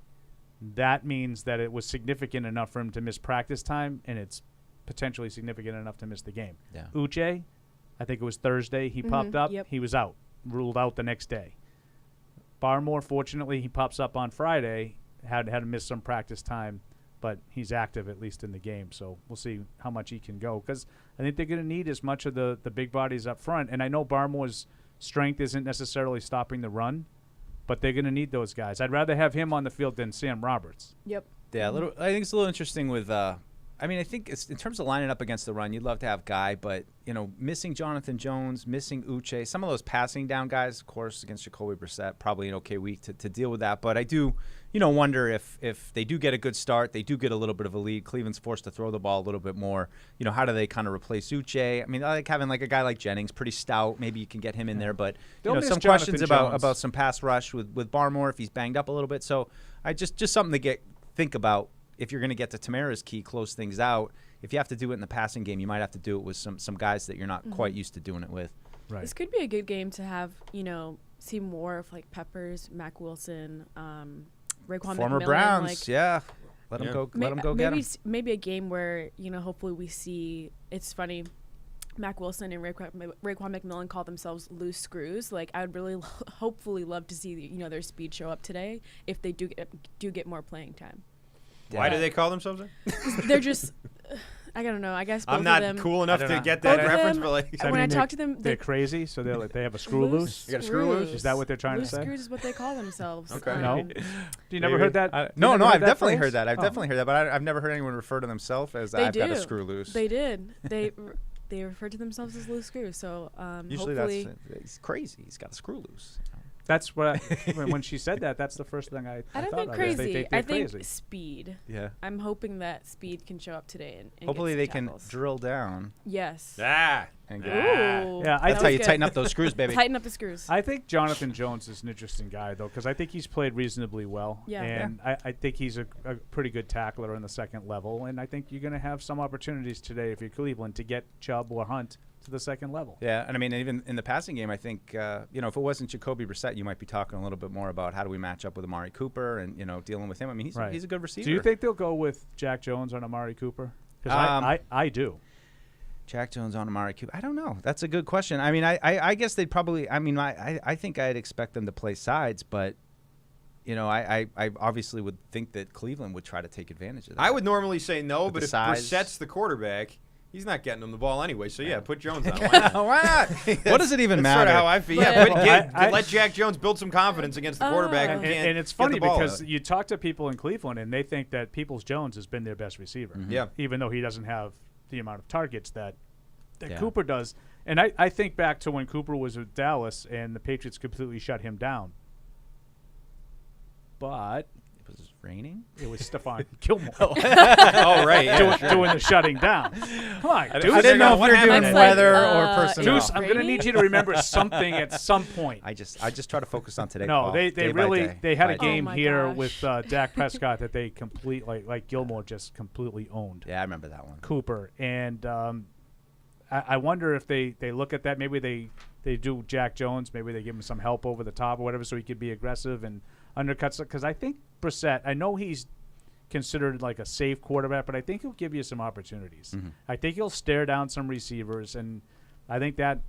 that means that it was significant enough for him to miss practice time, and it's potentially significant enough to miss the game. Yeah. Uche, I think it was Thursday, he popped up. He was out, ruled out the next day. Barmore, fortunately, he pops up on Friday, had to miss some practice time, but he's active at least in the game. So we'll see how much he can go, because I think they're going to need as much of the big bodies up front. And I know Barmore's strength isn't necessarily stopping the run, but they're going to need those guys. I'd rather have him on the field than Sam Roberts. Yep. Yeah, I think it's a little interesting with I mean, I think it's, in terms of lining up against the run, you'd love to have Guy, but, missing Jonathan Jones, missing Uche, some of those passing down guys, of course, against Jacoby Brissett, probably an okay week to deal with that. But I do, wonder if they do get a good start, they do get a little bit of a lead, Cleveland's forced to throw the ball a little bit more. How do they kind of replace Uche? I mean, I like having like a guy like Jennings, pretty stout. Maybe you can get him in there. But, some questions about some pass rush with Barmore if he's banged up a little bit. So I just something to think about. If you're going to get to Tamara's key, close things out, if you have to do it in the passing game, you might have to do it with some guys that you're not quite used to doing it with. Right. This could be a good game to have, see more of like Peppers, Mac Wilson, Raekwon Former McMillan, Browns, Let them go. Let them go get him. Maybe a game where hopefully we see. It's funny. Mac Wilson and Raekwon McMillan call themselves loose screws. Like, I would really hopefully love to see their speed show up today if they do get more playing time. Why do they call themselves that? They're just, I don't know. I guess both I'm not of them, cool enough to get that reference, but like, when I talk to them, they're crazy. So they have a screw loose. You got a screw loose? Is that what they're trying loose to say? Screws is what they call themselves. Okay. No. You never heard that? No, I've definitely heard that. I've definitely heard that, but I've never heard anyone refer to themselves as I've got a screw loose. They did. They refer to themselves as loose screws. So usually he's crazy. He's got a screw loose. That's what when she said that. That's the first thing I don't thought think of. crazy. I think crazy. speed. Yeah. I'm hoping that speed can show up today and Hopefully they get some can tackles. drill down. Yes. And Ooh. Yeah, that's how you tighten up those screws, baby. Tighten up the screws. I think Jonathan Jones is an interesting guy, though, because I think he's played reasonably well. Yeah. And I think he's a pretty good tackler on the second level. And I think you're going to have some opportunities today if you're Cleveland to get Chubb or Hunt to the second level. Yeah, and I mean, even in the passing game, I think, if it wasn't Jacoby Brissett, you might be talking a little bit more about how do we match up with Amari Cooper and, dealing with him. I mean, he's a good receiver. Do you think they'll go with Jack Jones on Amari Cooper? Because I do. Jack Jones on Amari Cooper. I don't know. That's a good question. I mean, I guess they'd probably – I mean, I think I'd expect them to play sides, but – I obviously would think that Cleveland would try to take advantage of that. I would normally say no, but if size. Brissett's the quarterback, he's not getting him the ball anyway. So, yeah, put Jones on. Why not? What does it even that's matter? That's sort of how I feel. Yeah, let Jack Jones build some confidence against the quarterback. And it's funny because you talk to people in Cleveland, and they think that Peoples-Jones has been their best receiver. Mm-hmm. Yeah. Even though he doesn't have the amount of targets that Cooper does. And I think back to when Cooper was with Dallas and the Patriots completely shut him down. But it was raining. It was Stephon Gilmore. Oh, right. Yeah, doing the shutting down. Come on, Deuce. I didn't know if we were doing weather or personnel. Deuce, I'm going to need you to remember something at some point. I just try to focus on today. No, Paul, they really had a game here with Dak Prescott that they like Gilmore just completely owned. Yeah, I remember that one. Cooper. And I wonder if they look at that. Maybe they do Jack Jones. Maybe they give him some help over the top or whatever so he could be aggressive and undercuts it. Because I think Brissett, I know he's considered like a safe quarterback, but I think he'll give you some opportunities. Mm-hmm. I think he'll stare down some receivers, and I think that,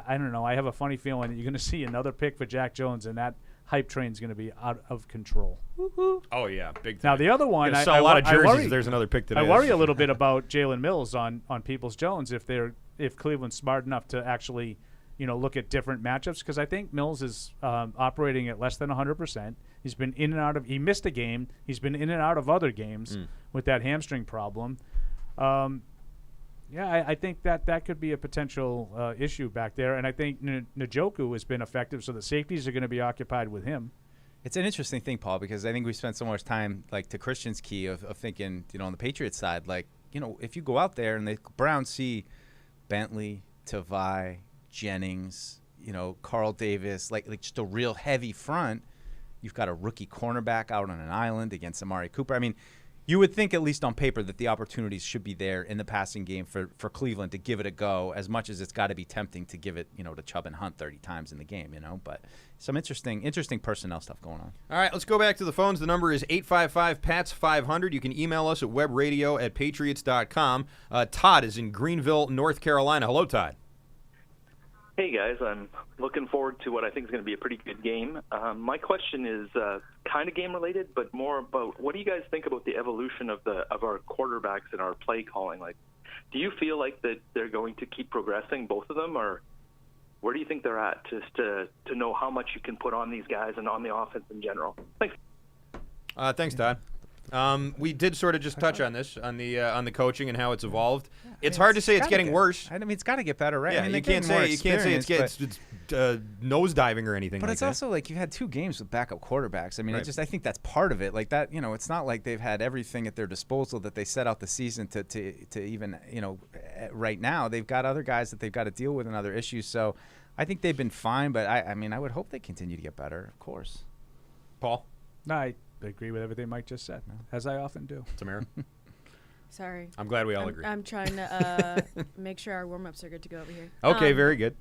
I don't know, I have a funny feeling that you're going to see another pick for Jack Jones, and that hype train's going to be out of control. Woo-hoo. Oh, yeah, big time. Now, the other one, I saw a lot of jerseys if there's another pick today. I worry a little bit about Jalen Mills on Peoples-Jones if Cleveland's smart enough to actually look at different matchups, because I think Mills is operating at less than 100%. He's been in and out of – he missed a game. He's been in and out of other games with that hamstring problem. I think that could be a potential issue back there. And I think Njoku has been effective, so the safeties are going to be occupied with him. It's an interesting thing, Paul, because I think we spent so much time, like, to Christian's key of thinking, on the Patriots side, like, if you go out there and the Browns see Bentley, Tavai, Jennings, Carl Davis, like just a real heavy front. You've got a rookie cornerback out on an island against Amari Cooper. I mean, you would think, at least on paper, that the opportunities should be there in the passing game for Cleveland to give it a go, as much as it's got to be tempting to give it, to Chubb and Hunt 30 times in the game, But some interesting personnel stuff going on. All right, let's go back to the phones. The number is 855-PATS-500. You can email us at webradio@patriots.com. Todd is in Greenville, North Carolina. Hello, Todd. Hey, guys. I'm looking forward to what I think is going to be a pretty good game. My question is kind of game-related, but more about what do you guys think about the evolution of our quarterbacks and our play calling? Like, do you feel like that they're going to keep progressing, both of them, or where do you think they're at just to know how much you can put on these guys and on the offense in general? Thanks. Thanks, Todd. We did sort of just touch on this, on the coaching and how it's evolved. It's hard to say it's getting worse. I mean, it's got to get better, right? Yeah, I mean, you can't say it's nosediving or anything. But like it's that. also like you've had 2 games with backup quarterbacks. I mean, I think that's part of it. Like that, it's not like they've had everything at their disposal that they set out the season to even, right now they've got other guys that they've got to deal with and other issues. So I think they've been fine, but I mean, I would hope they continue to get better, of course. Paul? No, I agree with everything Mike just said, as I often do. Tamara? Sorry. I'm glad we all agree. I'm trying to make sure our warm-ups are good to go over here. Okay, very good.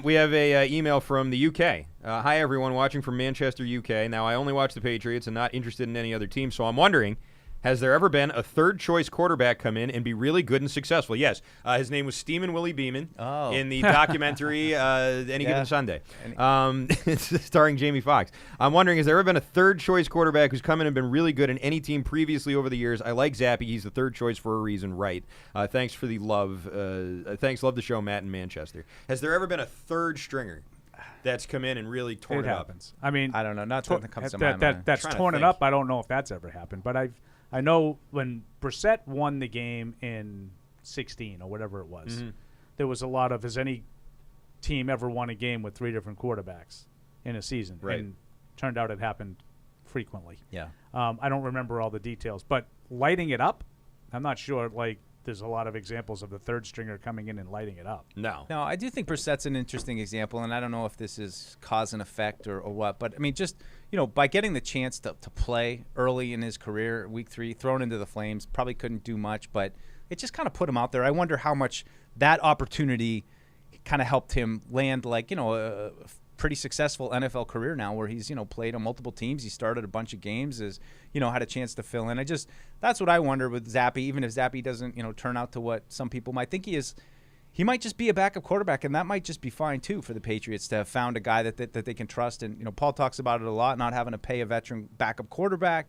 We have a email from the UK. Hi, everyone watching from Manchester, UK. Now, I only watch the Patriots and not interested in any other team, so I'm wondering, has there ever been a third-choice quarterback come in and be really good and successful? Yes. His name was Steamin' Willie Beeman in the documentary Any Given Sunday, starring Jamie Foxx. I'm wondering, has there ever been a third-choice quarterback who's come in and been really good in any team previously over the years? I like Zappy. He's the third choice for a reason, right? Thanks for the love. Love the show, Matt in Manchester. Has there ever been a third stringer that's come in and really torn it up? Happens. I mean, I don't know. Not something that comes to my mind. That's torn it up. I don't know if that's ever happened, but I know when Brissett won the game in 16 or whatever it was, there was a lot of, has any team ever won a game with 3 different quarterbacks? in a season. Right. And turned out it happened frequently. Yeah. I don't remember all the details, but lighting it up, I'm not sure, like, there's a lot of examples of the third stringer coming in and lighting it up. No, I do think Brissett's an interesting example, and I don't know if this is cause and effect or what, but I mean, just, by getting the chance to play early in his career, week 3, thrown into the flames, probably couldn't do much, but it just kind of put him out there. I wonder how much that opportunity kind of helped him land, like, a pretty successful NFL career now, where he's played on multiple teams. He started a bunch of games, had a chance to fill in. That's what I wonder with Zappe. Even if Zappe doesn't turn out to what some people might think he is, he might just be a backup quarterback, and that might just be fine too for the Patriots to have found a guy that they can trust. And Paul talks about it a lot, not having to pay a veteran backup quarterback.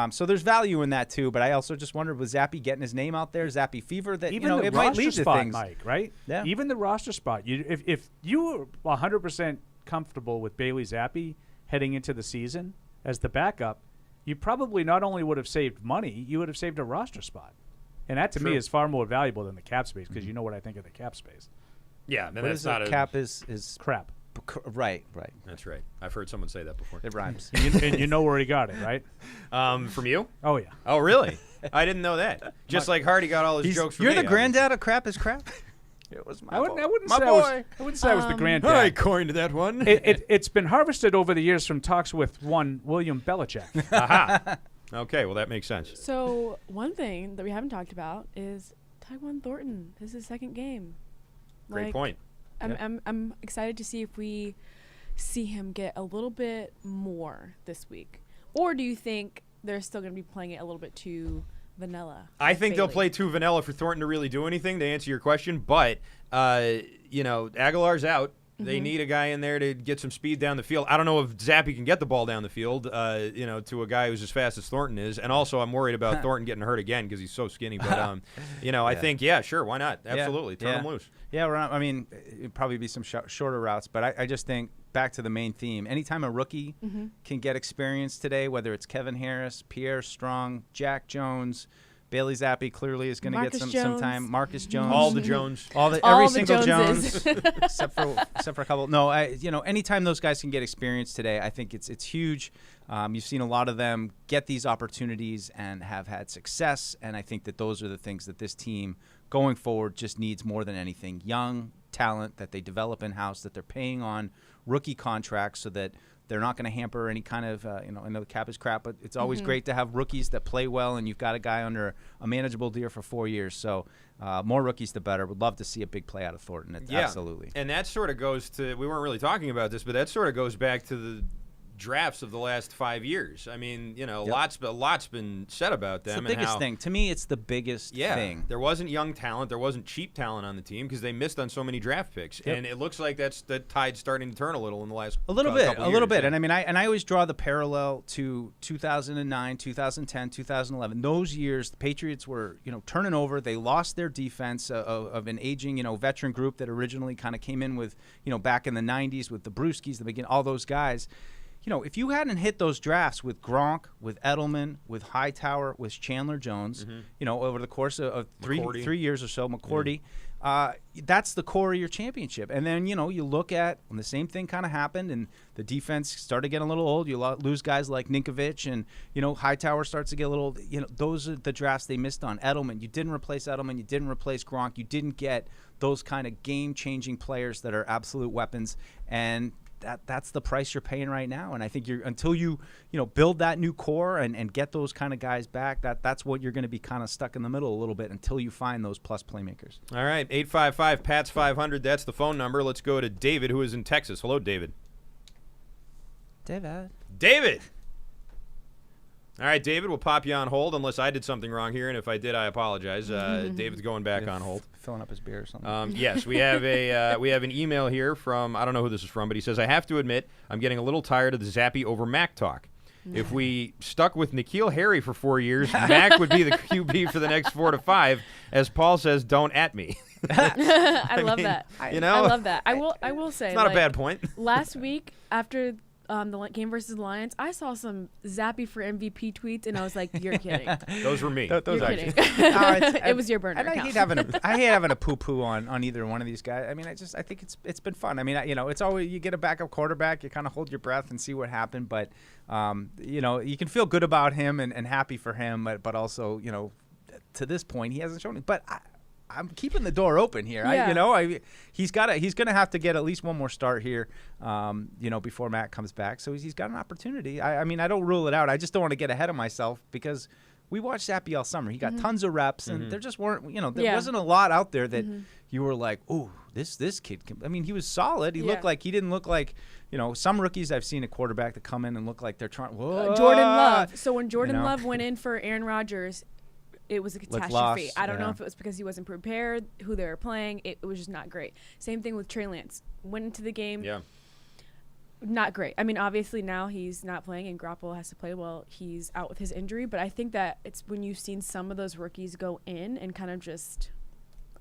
So there's value in that too. But I also just wondered, was Zappe getting his name out there, Zappe fever, that even the it roster might lead spot, to things. Mike, right? Yeah. Even the roster spot. If you were 100% comfortable with Bailey Zappe heading into the season as the backup, you probably not only would have saved money, you would have saved a roster spot. And that to me is far more valuable than the cap space, because you know what I think of the cap space. Yeah, what that's not cap is crap. Right. That's right. I've heard someone say that before. It rhymes. and you know where he got it, right? From you? Oh, yeah. Oh, really? I didn't know that. Just like Hardy got all his jokes from You're me. the granddad of crap is crap? It was I wouldn't my say boy. I wouldn't say I was the granddad. I coined that one. It's been harvested over the years from talks with one William Belichick. Aha. Okay, well, that makes sense. So one thing that we haven't talked about is Tyquan Thornton. This is his second game. Great point. I'm excited to see if we see him get a little bit more this week. Or do you think they're still going to be playing it a little bit too vanilla? I think they'll Bailey? play too vanilla for Thornton to really do anything, to answer your question. But, Aguilar's out. They need a guy in there to get some speed down the field. I don't know if Zappe can get the ball down the field, to a guy who's as fast as Thornton is. And also, I'm worried about Thornton getting hurt again because he's so skinny. But, I think, sure, why not? Absolutely. Turn him loose. Yeah, it'd probably be some shorter routes. But I just think, back to the main theme, anytime a rookie can get experience today, whether it's Kevin Harris, Pierre Strong, Jack Jones, Bailey Zappe clearly is going to get some time. Marcus Jones, all the Jones, every single Jones, except for a couple. No, anytime those guys can get experience today, I think it's huge. You've seen a lot of them get these opportunities and have had success, and I think that those are the things that this team going forward just needs more than anything. Young talent that they develop in-house, that they're paying on rookie contracts so that they're not going to hamper any kind of, I know the cap is crap, but it's always great to have rookies that play well, and you've got a guy under a manageable deal for 4 years. So more rookies, the better. Would love to see a big play out of Thornton. Absolutely. And that sort of goes to, we weren't really talking about this, but that sort of goes back to the drafts of the last 5 years. I mean, lots been said about them. It's the biggest thing. To me, it's the biggest thing. There wasn't young talent. There wasn't cheap talent on the team because they missed on so many draft picks. Yep. And it looks like the tide's starting to turn a little in the last couple bit. years. And I mean, I always draw the parallel to 2009, 2010, 2011. Those years, the Patriots were, turning over. They lost their defense of an aging, veteran group that originally kind of came in with, back in the 90s with the Brewskis, all those guys. If you hadn't hit those drafts with Gronk, with Edelman, with Hightower, with Chandler Jones, over the course of 3 years or so, McCourty, that's the core of your championship. And then, you look at when the same thing kind of happened and the defense started getting a little old. You lose guys like Ninkovich and, Hightower starts to get a little, those are the drafts they missed on. Edelman, you didn't replace Edelman. You didn't replace Gronk. You didn't get those kind of game-changing players that are absolute weapons. And that's the price you're paying right now. And I think until you build that new core and get those kind of guys back, that's what you're going to be kind of stuck in the middle a little bit until you find those plus playmakers. All right, 855-PATS-500, that's the phone number. Let's go to David, who is in Texas. Hello, David. David! All right, David, we'll pop you on hold unless I did something wrong here, and if I did, I apologize. David's going back on hold. Filling up his beer or something. Yes, we have an email here from, I don't know who this is from, but he says, I have to admit, I'm getting a little tired of the Zappe over Mac talk. If we stuck with N'Keal Harry for 4 years, Mac would be the QB for the next 4 to 5. As Paul says, don't at me. I love that. I love that. I will say, it's not a bad point. Last week, after the game versus the Lions, I saw some Zappy for MVP tweets, and I was like, "You're kidding." Those were me. You're kidding. It was your burner And account. I hate having a poo-poo on either one of these guys. I mean, I think it's been fun. I mean, it's always you get a backup quarterback, you kind of hold your breath and see what happened. But you can feel good about him and happy for him, but also to this point he hasn't shown it. But I'm keeping the door open here. Yeah. He's gonna have to get at least one more start here, before Matt comes back. So he's got an opportunity. I mean, I don't rule it out. I just don't want to get ahead of myself because we watched Zappy all summer. He got tons of reps, and there just weren't, there wasn't a lot out there that you were like, oh, this kid can. I mean, he was solid. He didn't look like, some rookies I've seen a quarterback that come in and look like they're trying. Jordan Love. So when Jordan Love went in for Aaron Rodgers, it was a catastrophe. Lost, I don't know if it was because he wasn't prepared, who they were playing. It was just not great. Same thing with Trey Lance. Went into the game. Yeah. Not great. I mean, obviously now he's not playing and Garoppolo has to play while he's out with his injury. But I think that it's when you've seen some of those rookies go in and kind of just,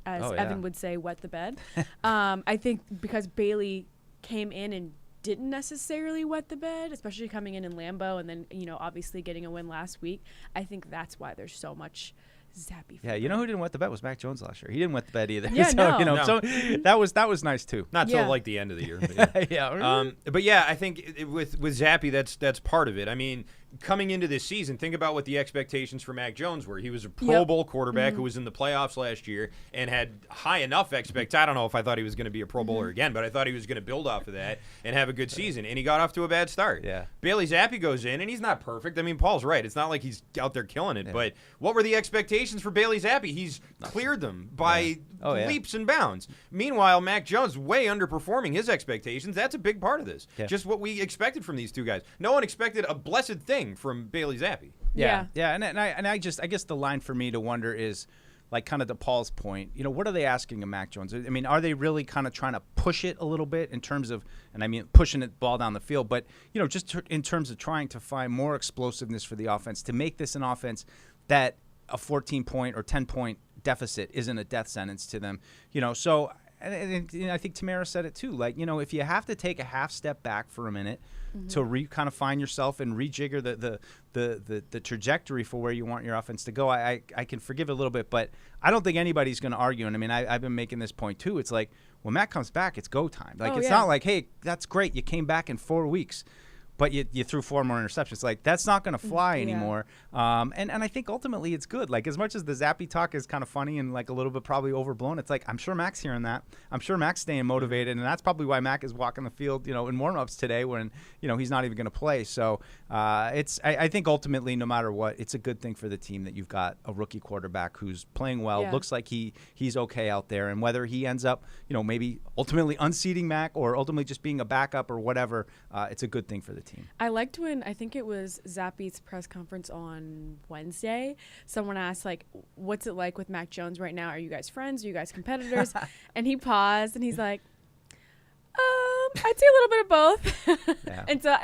as Evan would say, wet the bed. I think because Bailey came in and didn't necessarily wet the bed, especially coming in Lambeau and then, obviously getting a win last week. I think that's why there's so much Zappy. Yeah, who didn't wet the bed was Mac Jones last year. He didn't wet the bed either. Yeah, so, so that was nice too. Not till like the end of the year. But yeah. But yeah, I think with Zappy, that's part of it. I mean, coming into this season, think about what the expectations for Mac Jones were. He was a Pro Bowl quarterback who was in the playoffs last year and had high enough expectations. I don't know if I thought he was going to be a Pro Bowler again, but I thought he was going to build off of that and have a good season. And he got off to a bad start. Yeah. Bailey Zappy goes in, and he's not perfect. I mean, Paul's right. It's not like he's out there killing it. But what were the expectations for Bailey Zappy? He's cleared them by leaps and bounds. Meanwhile, Mac Jones way underperforming his expectations. That's a big part of this. Yeah. Just what we expected from these two guys. No one expected a blessed thing from Bailey Zappy. Yeah. And I guess the line for me to wonder is, like, kind of to Paul's point, what are they asking of Mac Jones? I mean, are they really kind of trying to push it a little bit in terms of, and I mean pushing the ball down the field, but just in terms of trying to find more explosiveness for the offense to make this an offense that a 14-point or 10-point deficit isn't a death sentence to them. So and I think Tamara said it too. Like, if you have to take a half step back for a minute to kind of find yourself and rejigger the trajectory for where you want your offense to go, I can forgive it a little bit, but I don't think anybody's going to argue. And I mean, I've been making this point too. It's like when Matt comes back, it's go time. Like it's not like, hey, that's great, you came back in 4 weeks, but you threw 4 more interceptions. Like, that's not going to fly anymore. And I think ultimately it's good. Like, as much as the Zappy talk is kind of funny and like a little bit probably overblown, it's like I'm sure Mac's hearing that. I'm sure Mac's staying motivated, and that's probably why Mac is walking the field, in warmups today when he's not even going to play. So I think ultimately, no matter what, it's a good thing for the team that you've got a rookie quarterback who's playing well. Looks like he's okay out there, and whether he ends up maybe ultimately unseating Mac or ultimately just being a backup or whatever, it's a good thing for the team. I liked when, I think it was Zappy's press conference on Wednesday, someone asked, like, what's it like with Mac Jones right now? Are you guys friends? Are you guys competitors? And he paused, and he's like, I'd say a little bit of both. And so,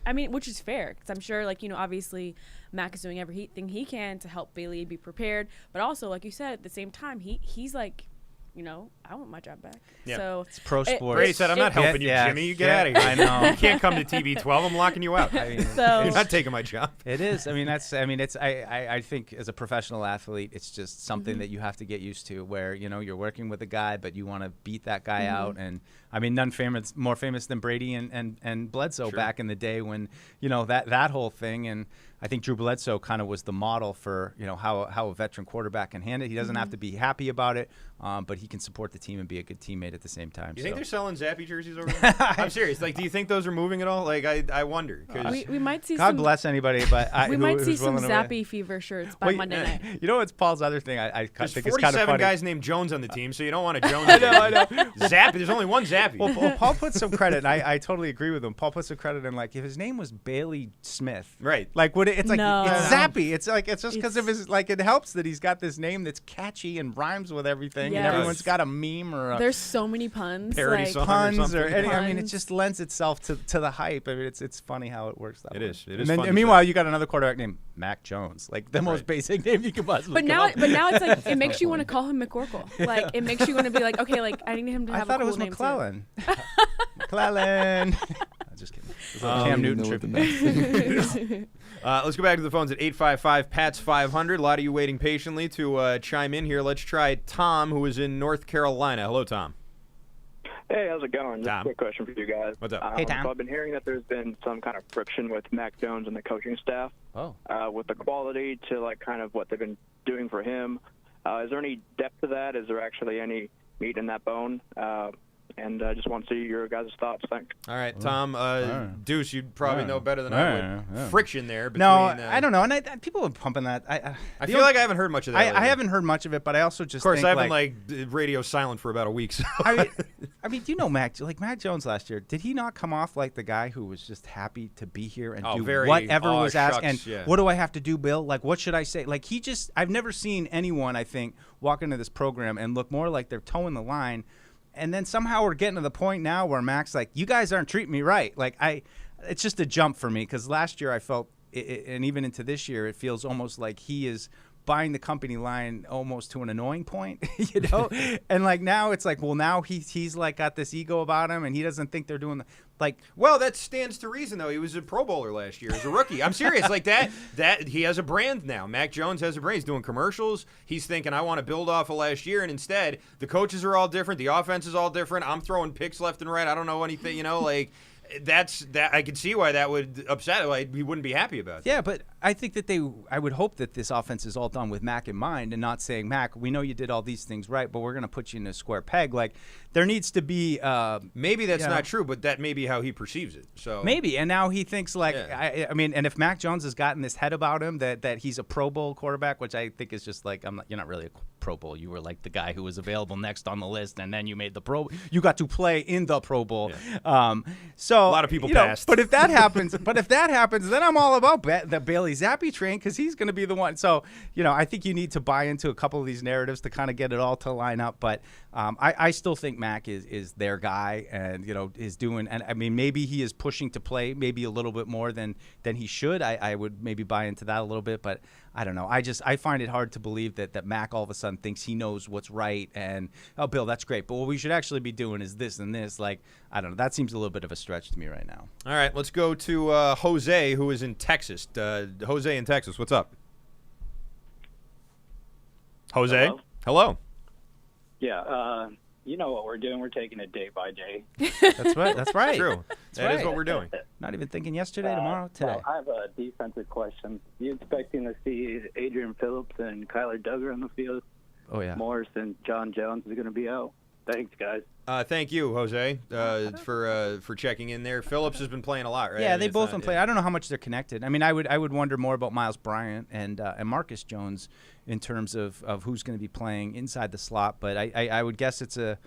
I mean, which is fair, because I'm sure, like, obviously Mac is doing everything he can to help Bailey be prepared. But also, like you said, at the same time, he's like, I want my job back. Yeah. So it's pro sports. Brady said, I'm not helping you, Jimmy. You get out of here. I know. You can't come to TB12. I'm locking you out. I mean, you're not taking my job. It is. I mean, I think as a professional athlete, it's just something that you have to get used to where, you're working with a guy, but you want to beat that guy out. And I mean, none more famous than Brady and Bledsoe back in the day when, that whole thing. And I think Drew Bledsoe kind of was the model for, how a veteran quarterback can handle it. He doesn't have to be happy about it, but he can support the team and be a good teammate at the same time. Do you think they're selling Zappy jerseys over there? I'm serious. Like, do you think those are moving at all? Like, I wonder. We might see God bless anybody, but we might see some Zappy fever shirts by Monday night. You know what's Paul's other thing? I think it's kind of funny. There's 47 guys named Jones on the team, so you don't want a Jones. I know. Zappy. There's only one Zappy. Well, Paul put some credit, and I totally agree with him. Paul put some credit in, like, if his name was Bailey Smith, right? Like, it's like it's Zappy. It's like it's just because of his, like, it helps that he's got this name that's catchy and rhymes with everything, and everyone's got a meme or there's so many puns, parody song puns or anything. I mean, it just lends itself to the hype. I mean, it's funny how it works that way. It is. And then, meanwhile, you got another quarterback named Mac Jones, like the most basic name you could possibly. But now it's like it makes you want to call him McCorkle. Like, it makes you want to be like, okay, like I need him to have. I thought a cool it was name McClellan. McClellan. Just kidding. Cam Newton tribute. Let's go back to the phones at 855-PATS-500. A lot of you waiting patiently to chime in here. Let's try Tom, who is in North Carolina. Hello, Tom. Hey, how's it going? Just Tom. a quick question for you guys. What's up? Hey, Tom. So I've been hearing that there's been some kind of friction with Mac Jones and the coaching staff. With the quality to like kind of what they've been doing for him. Is there any depth to that? Is there actually any meat in that bone? And I just want to see your guys' thoughts. Thanks. All right, Tom. Deuce, you'd probably know better than I would. Yeah. Friction there between. No, I don't know. And people are pumping that. I feel like I haven't heard much of that. I haven't heard much of it, but I also just of course, think, I've been like radio silent for about a week. So. I mean, do you know Mac Jones last year? Did he not come off like the guy who was just happy to be here and do whatever was asked? And what do I have to do, Bill? Like, what should I say? Like, I've never seen anyone, I think, walk into this program and look more like they're towing the line. And then somehow we're getting to the point now where Mac's like, you guys aren't treating me right. Like, it's just a jump for me because last year I felt, and even into this year, it feels almost like he is buying the company line almost to an annoying point, you know? And like now it's like, well, now he's like got this ego about him and he doesn't think they're doing well, that stands to reason though. He was a Pro Bowler last year as a rookie. I'm serious. Like that he has a brand now. Mac Jones has a brand. He's doing commercials. He's thinking, I want to build off of last year, and instead the coaches are all different, the offense is all different. I'm throwing picks left and right. I don't know anything, you know, like that I can see why that would upset him. Like, he wouldn't be happy about that. Yeah, but I think that I would hope that this offense is all done with Mac in mind and not saying, Mac, we know you did all these things right, but we're going to put you in a square peg. Like, there needs to be maybe that's not true, but that may be how he perceives it. So maybe, and now he thinks like I mean, and if Mac Jones has gotten this head about him that he's a Pro Bowl quarterback, which I think is just like you're not really a Pro Bowl. You were like the guy who was available next on the list, and then you made the Pro. You got to play in the Pro Bowl. Yeah. So a lot of people passed. But if that happens, then I'm all about the Bailey Zappi train because he's going to be the one. So I think you need to buy into a couple of these narratives to kind of get it all to line up. But I still think Mac is their guy, and is doing. And I mean, maybe he is pushing to play maybe a little bit more than he should. I would maybe buy into that a little bit, but I don't know. I find it hard to believe that Mac all of a sudden thinks he knows what's right. And Bill, that's great, but what we should actually be doing is this and this. Like, I don't know. That seems a little bit of a stretch to me right now. All right, let's go to Jose, who is in Texas. Jose in Texas, what's up? Jose? Hello. Yeah, you know what we're doing. We're taking it day by day. That's right. That's right. True. That is what we're doing. Not even thinking yesterday, tomorrow, today. Well, I have a defensive question. You expecting to see Adrian Phillips and Kyler Duggar on the field? Oh, yeah. More since John Jones is going to be out. Thanks, guys. Thank you, Jose, for checking in there. Phillips has been playing a lot, right? Yeah, they both been playing. I don't know how much they're connected. I mean, I would wonder more about Miles Bryant and Marcus Jones in terms of who's going to be playing inside the slot. But I would guess it's a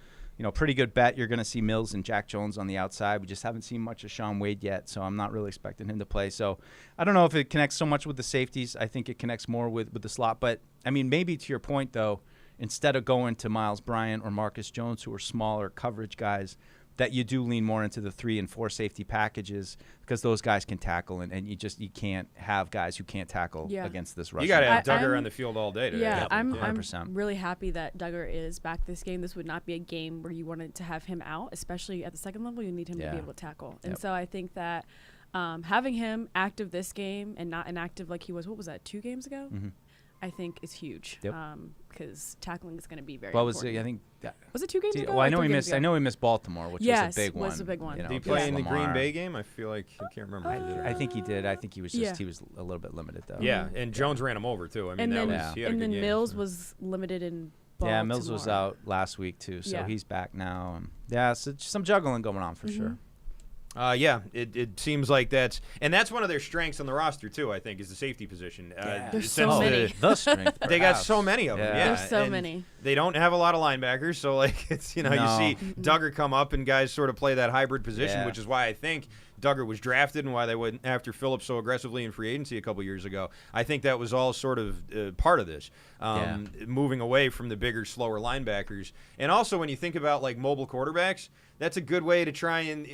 pretty good bet. You're going to see Mills and Jack Jones on the outside. We just haven't seen much of Sean Wade yet, so I'm not really expecting him to play. So I don't know if it connects so much with the safeties. I think it connects more with the slot. But, I mean, maybe to your point, though, instead of going to Miles Bryant or Marcus Jones, who are smaller coverage guys, that you do lean more into the 3 and 4 safety packages because those guys can tackle, and you can't have guys who can't tackle against this rush. You got to have Duggar on the field all day today. Yeah, I'm really happy that Duggar is back this game. This would not be a game where you wanted to have him out, especially at the second level. You need him to be able to tackle. And so I think that having him active this game and not inactive like he was, what was that, 2 games ago? Mm-hmm. I think is huge because tackling is going to be very important. I think was it 2 games ago? Well, I know he missed. I know he missed Baltimore, which was a big one. Was a big one. Did he play in the Green Bay game? I feel like I can't remember. I think he did. I think he was he was a little bit limited though. Yeah, and Jones ran him over too. I mean, he had a good game. Mills was limited in Baltimore. Yeah, Mills was out last week too, so he's back now. So some juggling going on for sure. It seems like that's one of their strengths on the roster too. I think is the safety position. There's so many. The strength. They got so many of them. Yeah, there's so many. They don't have a lot of linebackers, so like it's you see Duggar come up and guys sort of play that hybrid position, which is why I think Duggar was drafted and why they went after Phillips so aggressively in free agency a couple years ago. I think that was all sort of part of this, moving away from the bigger, slower linebackers. And also when you think about like mobile quarterbacks, that's a good way to try and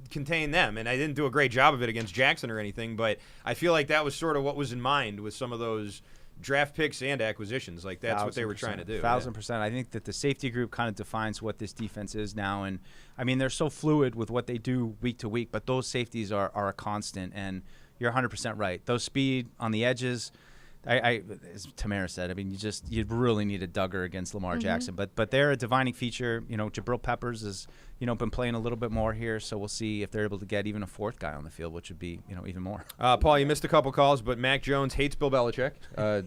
contain them. And I didn't do a great job of it against Jackson or anything, but I feel like that was sort of what was in mind with some of those draft picks and acquisitions. Like, that's what they were trying to do. 1,000%. I think that the safety group kind of defines what this defense is now. And, I mean, they're so fluid with what they do week to week, but those safeties are a constant. And you're 100% right. Those speed on the edges, as Tamara said, I mean, you really need a Duggar against Lamar Jackson. But they're a defining feature. You know, Jabril Peppers has, been playing a little bit more here, so we'll see if they're able to get even a fourth guy on the field, which would be, even more. Paul, you missed a couple calls, but Mac Jones hates Bill Belichick.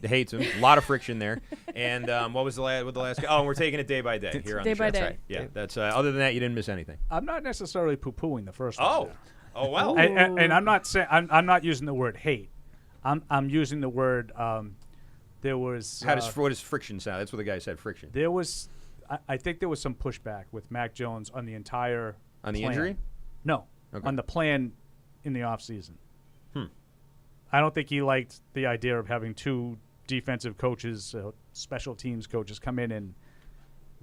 Hates him. A lot of friction there. And what was the last guy? Oh, and we're taking it day by day here on the show. Day by day. That's right. Yeah, that's other than that, you didn't miss anything. I'm not necessarily poo-pooing the first one. Oh, well. And I'm not saying I'm not using the word hate. I'm using the word. There was. What does friction sound? That's what the guy said. Friction. There was. I think there was some pushback with Mac Jones on the entire. On the plan. injury? No. Okay. On the plan in the offseason. I don't think he liked the idea of having two defensive coaches, special teams coaches, come in and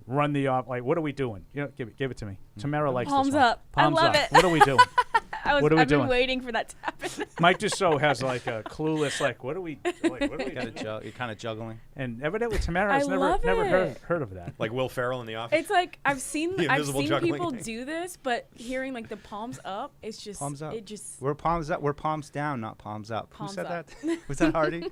run the off. Like, what are we doing? Give it to me. Tamara likes Palms this one. up. Palms I love up. it. What are we doing? I've been waiting for that to happen. Mike Dussault has like a clueless, like, what are we doing? You're kind of juggling. And evidently Tamara has never heard of that. Like Will Ferrell in The Office? It's like I've seen juggling people thing. do this, but hearing like the palms up, it's just Palms up. It just We're palms up. We're palms down, not palms up. Palms Who said up. that? Was that Hardy?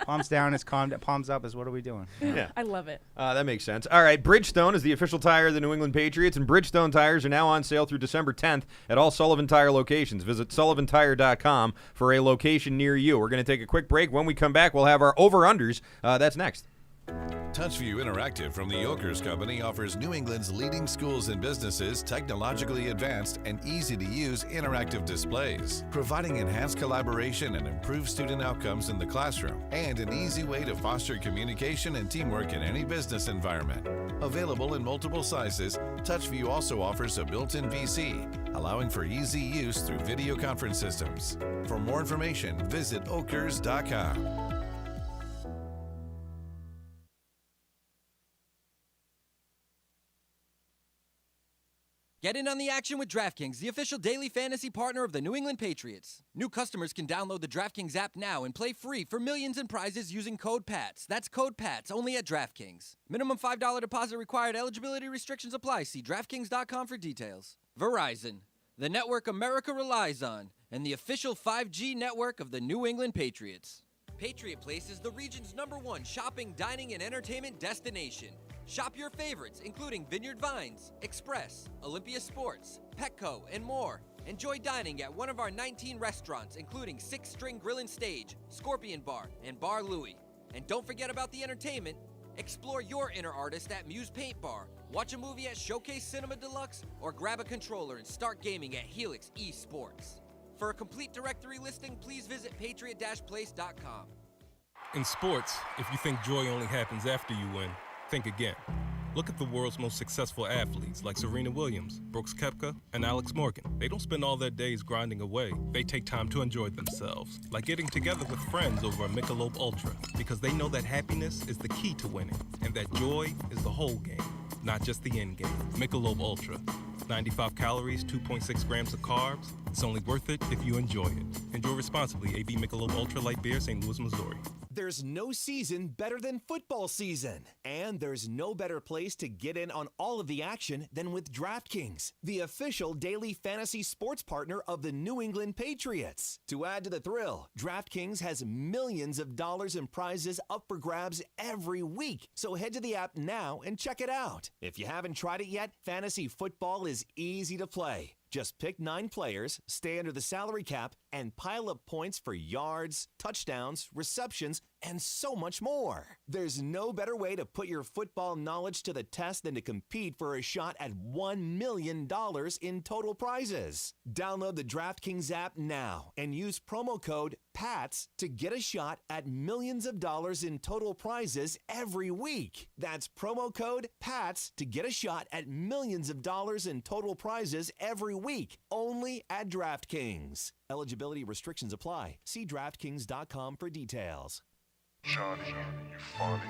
Palms down is calm. Palms up is what are we doing? Yeah. I love it. That makes sense. All right, Bridgestone is the official tire of the New England Patriots, and Bridgestone tires are now on sale through December 10th at all Sullivan Tire locations. Visit sullivantire.com for a location near you. We're going to take a quick break. When we come back, we'll have our over-unders. That's next. TouchView Interactive from the Yokers Company offers New England's leading schools and businesses technologically advanced and easy-to-use interactive displays, providing enhanced collaboration and improved student outcomes in the classroom, and an easy way to foster communication and teamwork in any business environment. Available in multiple sizes, TouchView also offers a built-in VC, allowing for easy use through video conference systems. For more information, visit okers.com. Get in on the action with DraftKings, the official daily fantasy partner of the New England Patriots. New customers can download the DraftKings app now and play free for millions in prizes using code PATS. That's code PATS, only at DraftKings. Minimum $5 deposit required. Eligibility restrictions apply. See DraftKings.com for details. Verizon, the network America relies on, and the official 5G network of the New England Patriots. Patriot Place is the region's #1 shopping, dining, and entertainment destination. Shop your favorites, including Vineyard Vines, Express, Olympia Sports, Petco, and more. Enjoy dining at one of our 19 restaurants, including 6 String Grill and Stage, Scorpion Bar, and Bar Louie. And don't forget about the entertainment. Explore your inner artist at Muse Paint Bar, watch a movie at Showcase Cinema Deluxe, or grab a controller and start gaming at Helix Esports. For a complete directory listing, please visit patriot-place.com. In sports, if you think joy only happens after you win, think again. Look at the world's most successful athletes like Serena Williams, Brooks Koepka, and Alex Morgan. They don't spend all their days grinding away. They take time to enjoy themselves, like getting together with friends over a Michelob Ultra, because they know that happiness is the key to winning, and that joy is the whole game, not just the end game. Michelob Ultra. 95 calories, 2.6 grams of carbs. It's only worth it if you enjoy it. Enjoy responsibly. AB Michelob Ultra Light Beer, St. Louis, Missouri. There's no season better than football season. And there's no better place to get in on all of the action than with DraftKings, the official daily fantasy sports partner of the New England Patriots. To add to the thrill, DraftKings has millions of dollars in prizes up for grabs every week. So head to the app now and check it out. If you haven't tried it yet, fantasy football is easy to play. Just pick 9 players, stay under the salary cap, and pile up points for yards, touchdowns, receptions, and so much more. There's no better way to put your football knowledge to the test than to compete for a shot at $1 million in total prizes. Download the DraftKings app now and use promo code PATS to get a shot at millions of dollars in total prizes every week. That's promo code PATS to get a shot at millions of dollars in total prizes every week, only at DraftKings. Eligibility restrictions apply. See DraftKings.com for details. Johnny, you funny.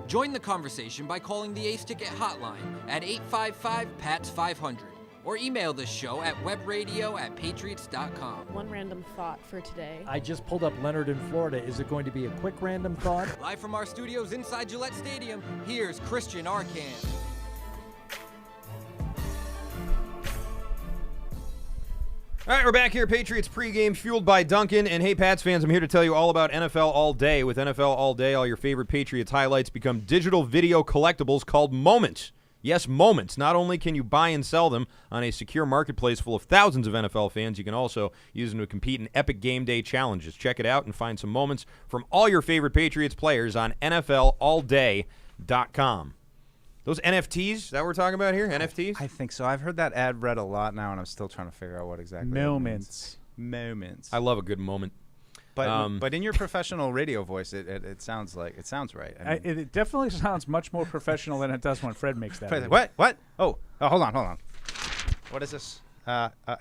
Join the conversation by calling the Ace Ticket hotline at 855-PATS-500. or email the show at webradio@patriots.com. One random thought for today. I just pulled up Leonard in Florida. Is it going to be a quick random thought? Live from our studios inside Gillette Stadium, here's Christian Arcan. All right, we're back here, Patriots pregame, fueled by Dunkin. And hey, Pats fans, I'm here to tell you all about NFL All Day. With NFL All Day, all your favorite Patriots highlights become digital video collectibles called Moments. Yes, Moments. Not only can you buy and sell them on a secure marketplace full of thousands of NFL fans, you can also use them to compete in epic game day challenges. Check it out and find some moments from all your favorite Patriots players on NFLAllDay.com. Those NFTs that we're talking about here, NFTs? I think so. I've heard that ad read a lot now, and I'm still trying to figure out what exactly Moments. Moments. I love a good moment. But in your professional radio voice, it sounds right. I mean, It definitely sounds much more professional than it does when Fred makes that. What? Oh, hold on. What is this?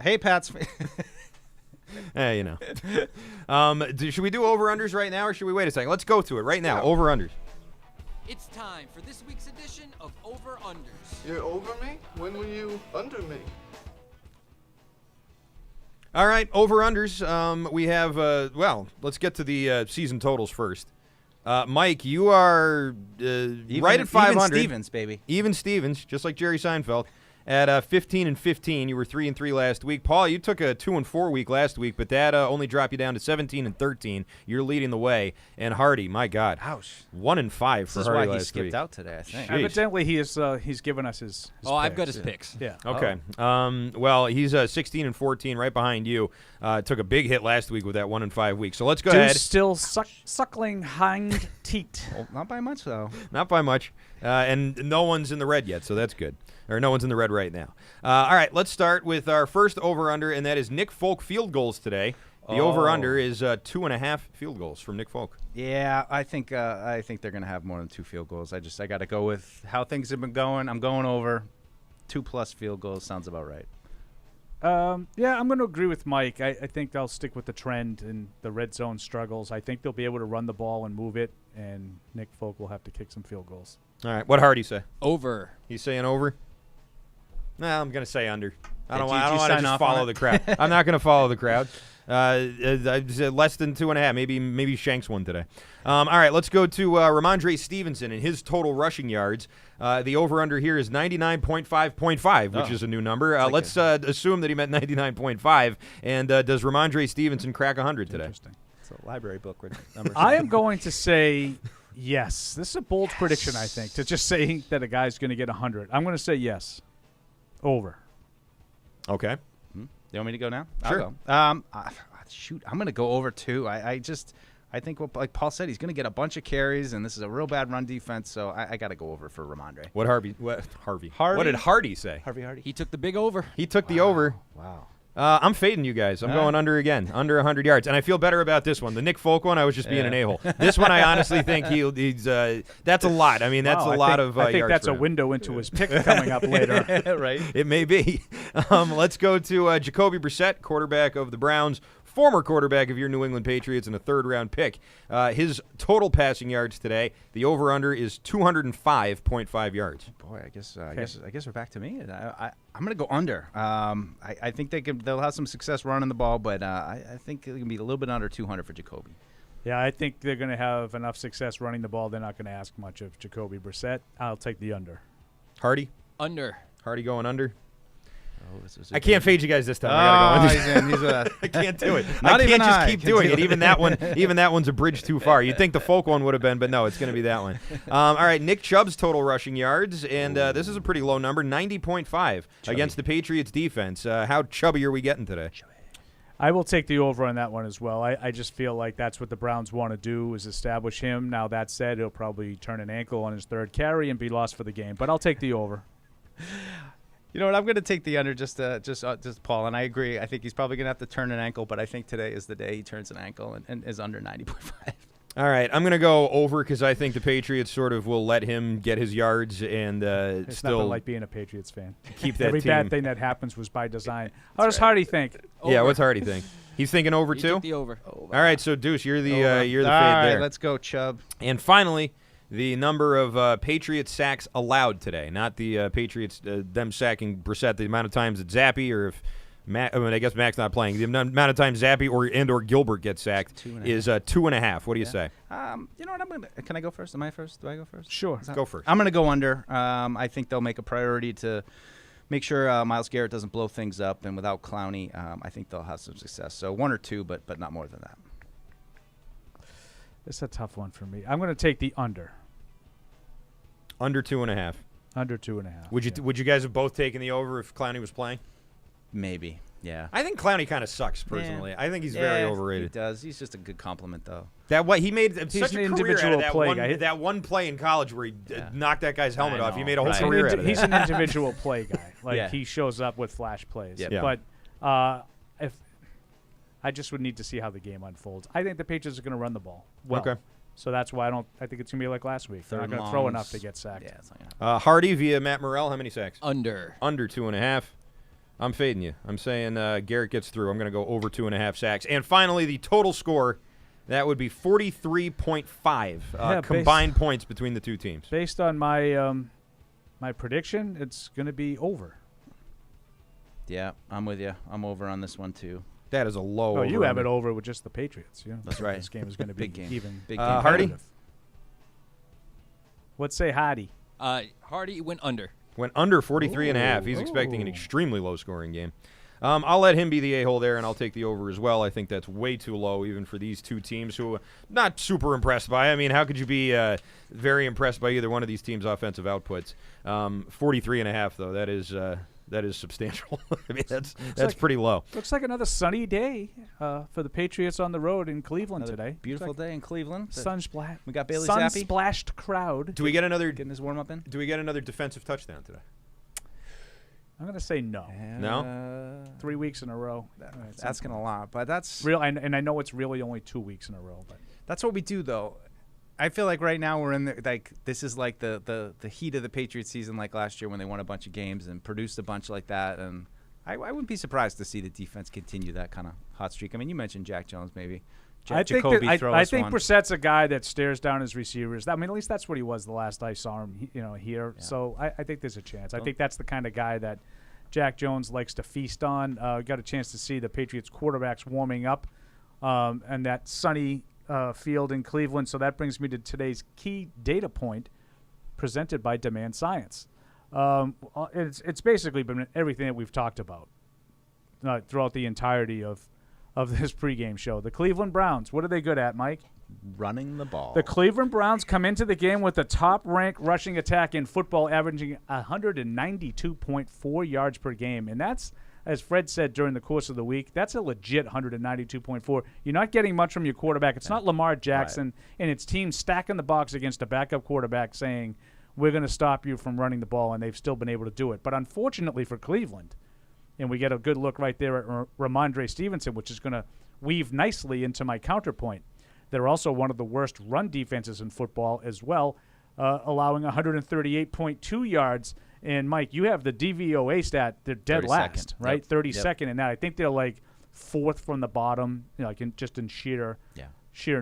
Hey, Pats. Hey, should we do over-unders right now, or should we wait a second? Let's go through it right now. Over-unders. It's time for this week's edition of Over-Unders. You're over me? When were you under me? All right, over-unders. We have, let's get to the season totals first. Mike, you are right at 500. Even Stevens, baby. Even Stevens, just like Jerry Seinfeld. At 15-15, you were 3-3 last week. Paul, you took a 2-4 week last week, but that only dropped you down to 17-13. You're leading the way. And Hardy, my God, ouch, 1-5 for this Hardy is why last he skipped week. out today, I think. Jeez. Evidently, he's given us his I've picks. got his picks. Yeah. Okay. Well, he's 16-14, right behind you. Took a big hit last week with that 1-5 week. So let's go ahead. Still suckling hind teat. Well, not by much, though. Not by much. And no one's in the red yet, so that's good. Or no one's in the red right now. All right, let's start with our first over-under, and that is Nick Folk field goals today. The over-under is 2.5 field goals from Nick Folk. Yeah, I think they're going to have more than 2 field goals. I got to go with how things have been going. I'm going over 2+ field goals. Sounds about right. Yeah, I'm going to agree with Mike. I think they'll stick with the trend and the red zone struggles. I think they'll be able to run the ball and move it, and Nick Folk will have to kick some field goals. All right, what Hardy say? Over. He's saying over? No, I'm going to say under. I don't want to just follow the crowd. I'm not going to follow the crowd. I said less than 2.5. Maybe Shanks one today. All right, let's go to Ramondre Stevenson and his total rushing yards. The over-under here is 99.5.5, which is a new number. Let's assume that he meant 99.5. And does Ramondre Stevenson crack 100 today? Interesting. It's a library book number. I am going to say yes. This is a bold prediction, I think, to just say that a guy's going to get 100. I'm going to say yes. Over. Okay. You want me to go now? Sure. I'll go. Shoot, I'm going to go over 2. I think, like Paul said, he's going to get a bunch of carries, and this is a real bad run defense, so I got to go over for Ramondre. Harvey? What did Hardy say? Hardy. He took the big over. He took the over. Wow. I'm fading you guys. I'm going under again, under 100 yards. And I feel better about this one. The Nick Folk one, I was just being an a-hole. This one, I honestly think he's that's a lot. I mean, that's a lot of yards. I think that's a window into his pick coming up later. Right? It may be. Let's go to Jacoby Brissett, quarterback of the Browns, former quarterback of your New England Patriots, and a third-round pick. His total passing yards today, the over/under is 205.5 yards. Boy, I guess we're back to me. I'm going to go under. I think they'll have some success running the ball, but I think it can be a little bit under 200 for Jacoby. Yeah, I think they're going to have enough success running the ball. They're not going to ask much of Jacoby Brissett. I'll take the under. Hardy? Under. Hardy going under? I can't fade you guys this time. I gotta go. I can't do it. I can't just keep doing it. Even that one's a bridge too far. You'd think the Folk one would have been, but no, it's going to be that one. All right, Nick Chubb's total rushing yards, and this is a pretty low number, 90.5 against the Patriots defense. How chubby are we getting today? I will take the over on that one as well. I just feel like that's what the Browns want to do is establish him. Now, that said, he'll probably turn an ankle on his third carry and be lost for the game, but I'll take the over. You know what? I'm going to take the under just Paul, and I agree. I think he's probably going to have to turn an ankle, but I think today is the day he turns an ankle and is under 90.5. All right, I'm going to go over because I think the Patriots sort of will let him get his yards and it's still nothing like being a Patriots fan. Keep that Every team. bad thing that happens was by design. How does Hardy think? Over. Yeah, what's Hardy think? He's thinking over He too. Took the over. All right, so Deuce, you're the fade All right, there. let's go, Chubb. And finally, the number of Patriots sacks allowed today, not the Patriots them sacking Brissett. The amount of times that Zappe or if I guess Mac's not playing. The amount of times Zappe or Gilbert gets sacked is 2.5. What do you say? You know what? Can I go first? Am I first? Do I go first? Sure. Go first. I'm going to go under. I think they'll make a priority to make sure Myles Garrett doesn't blow things up, and without Clowney, I think they'll have some success. So 1 or 2, but not more than that. It's a tough one for me. I'm going to take the under. Under 2.5. Under 2.5. Would you guys have both taken the over if Clowney was playing? Maybe, yeah. I think Clowney kind of sucks personally. Yeah. I think he's very overrated. He does. He's just a good compliment, though. He made such a career out of that one play in college where he knocked that guy's helmet off. He made a whole career out of that. He's an individual play guy. He shows up with flash plays. Yeah. But if I just would need to see how the game unfolds. I think the Patriots are going to run the ball well. Okay. So that's why I think it's going to be like last week. They're not going to throw enough to get sacked. Yeah, it's not gonna happen. Hardy via Matt Morrell, how many sacks? Under 2.5. I'm fading you. I'm saying Garrett gets through. I'm going to go over 2.5 sacks. And finally, the total score, that would be 43.5 combined points between the two teams. Based on my my prediction, it's going to be over. Yeah, I'm with you. I'm over on this one, too. That is a low over. Oh, you have it over with just the Patriots. Yeah, that's right. This game is going to be big game. Even. Big game. Hardy? Let's say Hardy. Hardy went under. Went under 43.5. He's expecting an extremely low-scoring game. I'll let him be the a-hole there, and I'll take the over as well. I think that's way too low, even for these two teams who are not super impressed by. I mean, how could you be very impressed by either one of these teams' offensive outputs? 43.5, though, that is substantial. I mean, that's pretty low. Looks like another sunny day for the Patriots on the road in Cleveland today. Beautiful day in Cleveland. We got Bailey Zappe. Sun-splashed crowd. Do we get another getting his warm-up in? Do we get another defensive touchdown today? I'm going to say no. No? 3 weeks in a row. That's asking a lot, but that's real. And I know it's really only 2 weeks in a row, but that's what we do, though. I feel like right now we're in this is like the heat of the Patriots season, like last year when they won a bunch of games and produced a bunch like that. And I wouldn't be surprised to see the defense continue that kind of hot streak. I mean, you mentioned Jack Jones, maybe. I think Brissett's a guy that stares down his receivers. I mean, at least that's what he was the last I saw him. Here. Yeah. So I think there's a chance. I think that's the kind of guy that Jack Jones likes to feast on. Got a chance to see the Patriots quarterbacks warming up, and that sunny field in Cleveland. So that brings me to today's key data point presented by Demand Science. It's basically been everything that we've talked about throughout the entirety of this pregame show. The Cleveland Browns, what are they good at, Mike? Running the ball. The Cleveland Browns come into the game with the top-ranked rushing attack in football, averaging 192.4 yards per game. And that's, as Fred said during the course of the week, that's a legit 192.4. You're not getting much from your quarterback. It's not Lamar Jackson and its team stacking the box against a backup quarterback saying, we're going to stop you from running the ball, and they've still been able to do it. But unfortunately for Cleveland, and we get a good look right there at Ramondre Stevenson, which is going to weave nicely into my counterpoint. They're also one of the worst run defenses in football as well, allowing 138.2 yards. And, Mike, you have the DVOA stat. They're dead last, right? Yep. 32nd in that. I think they're like fourth from the bottom, in sheer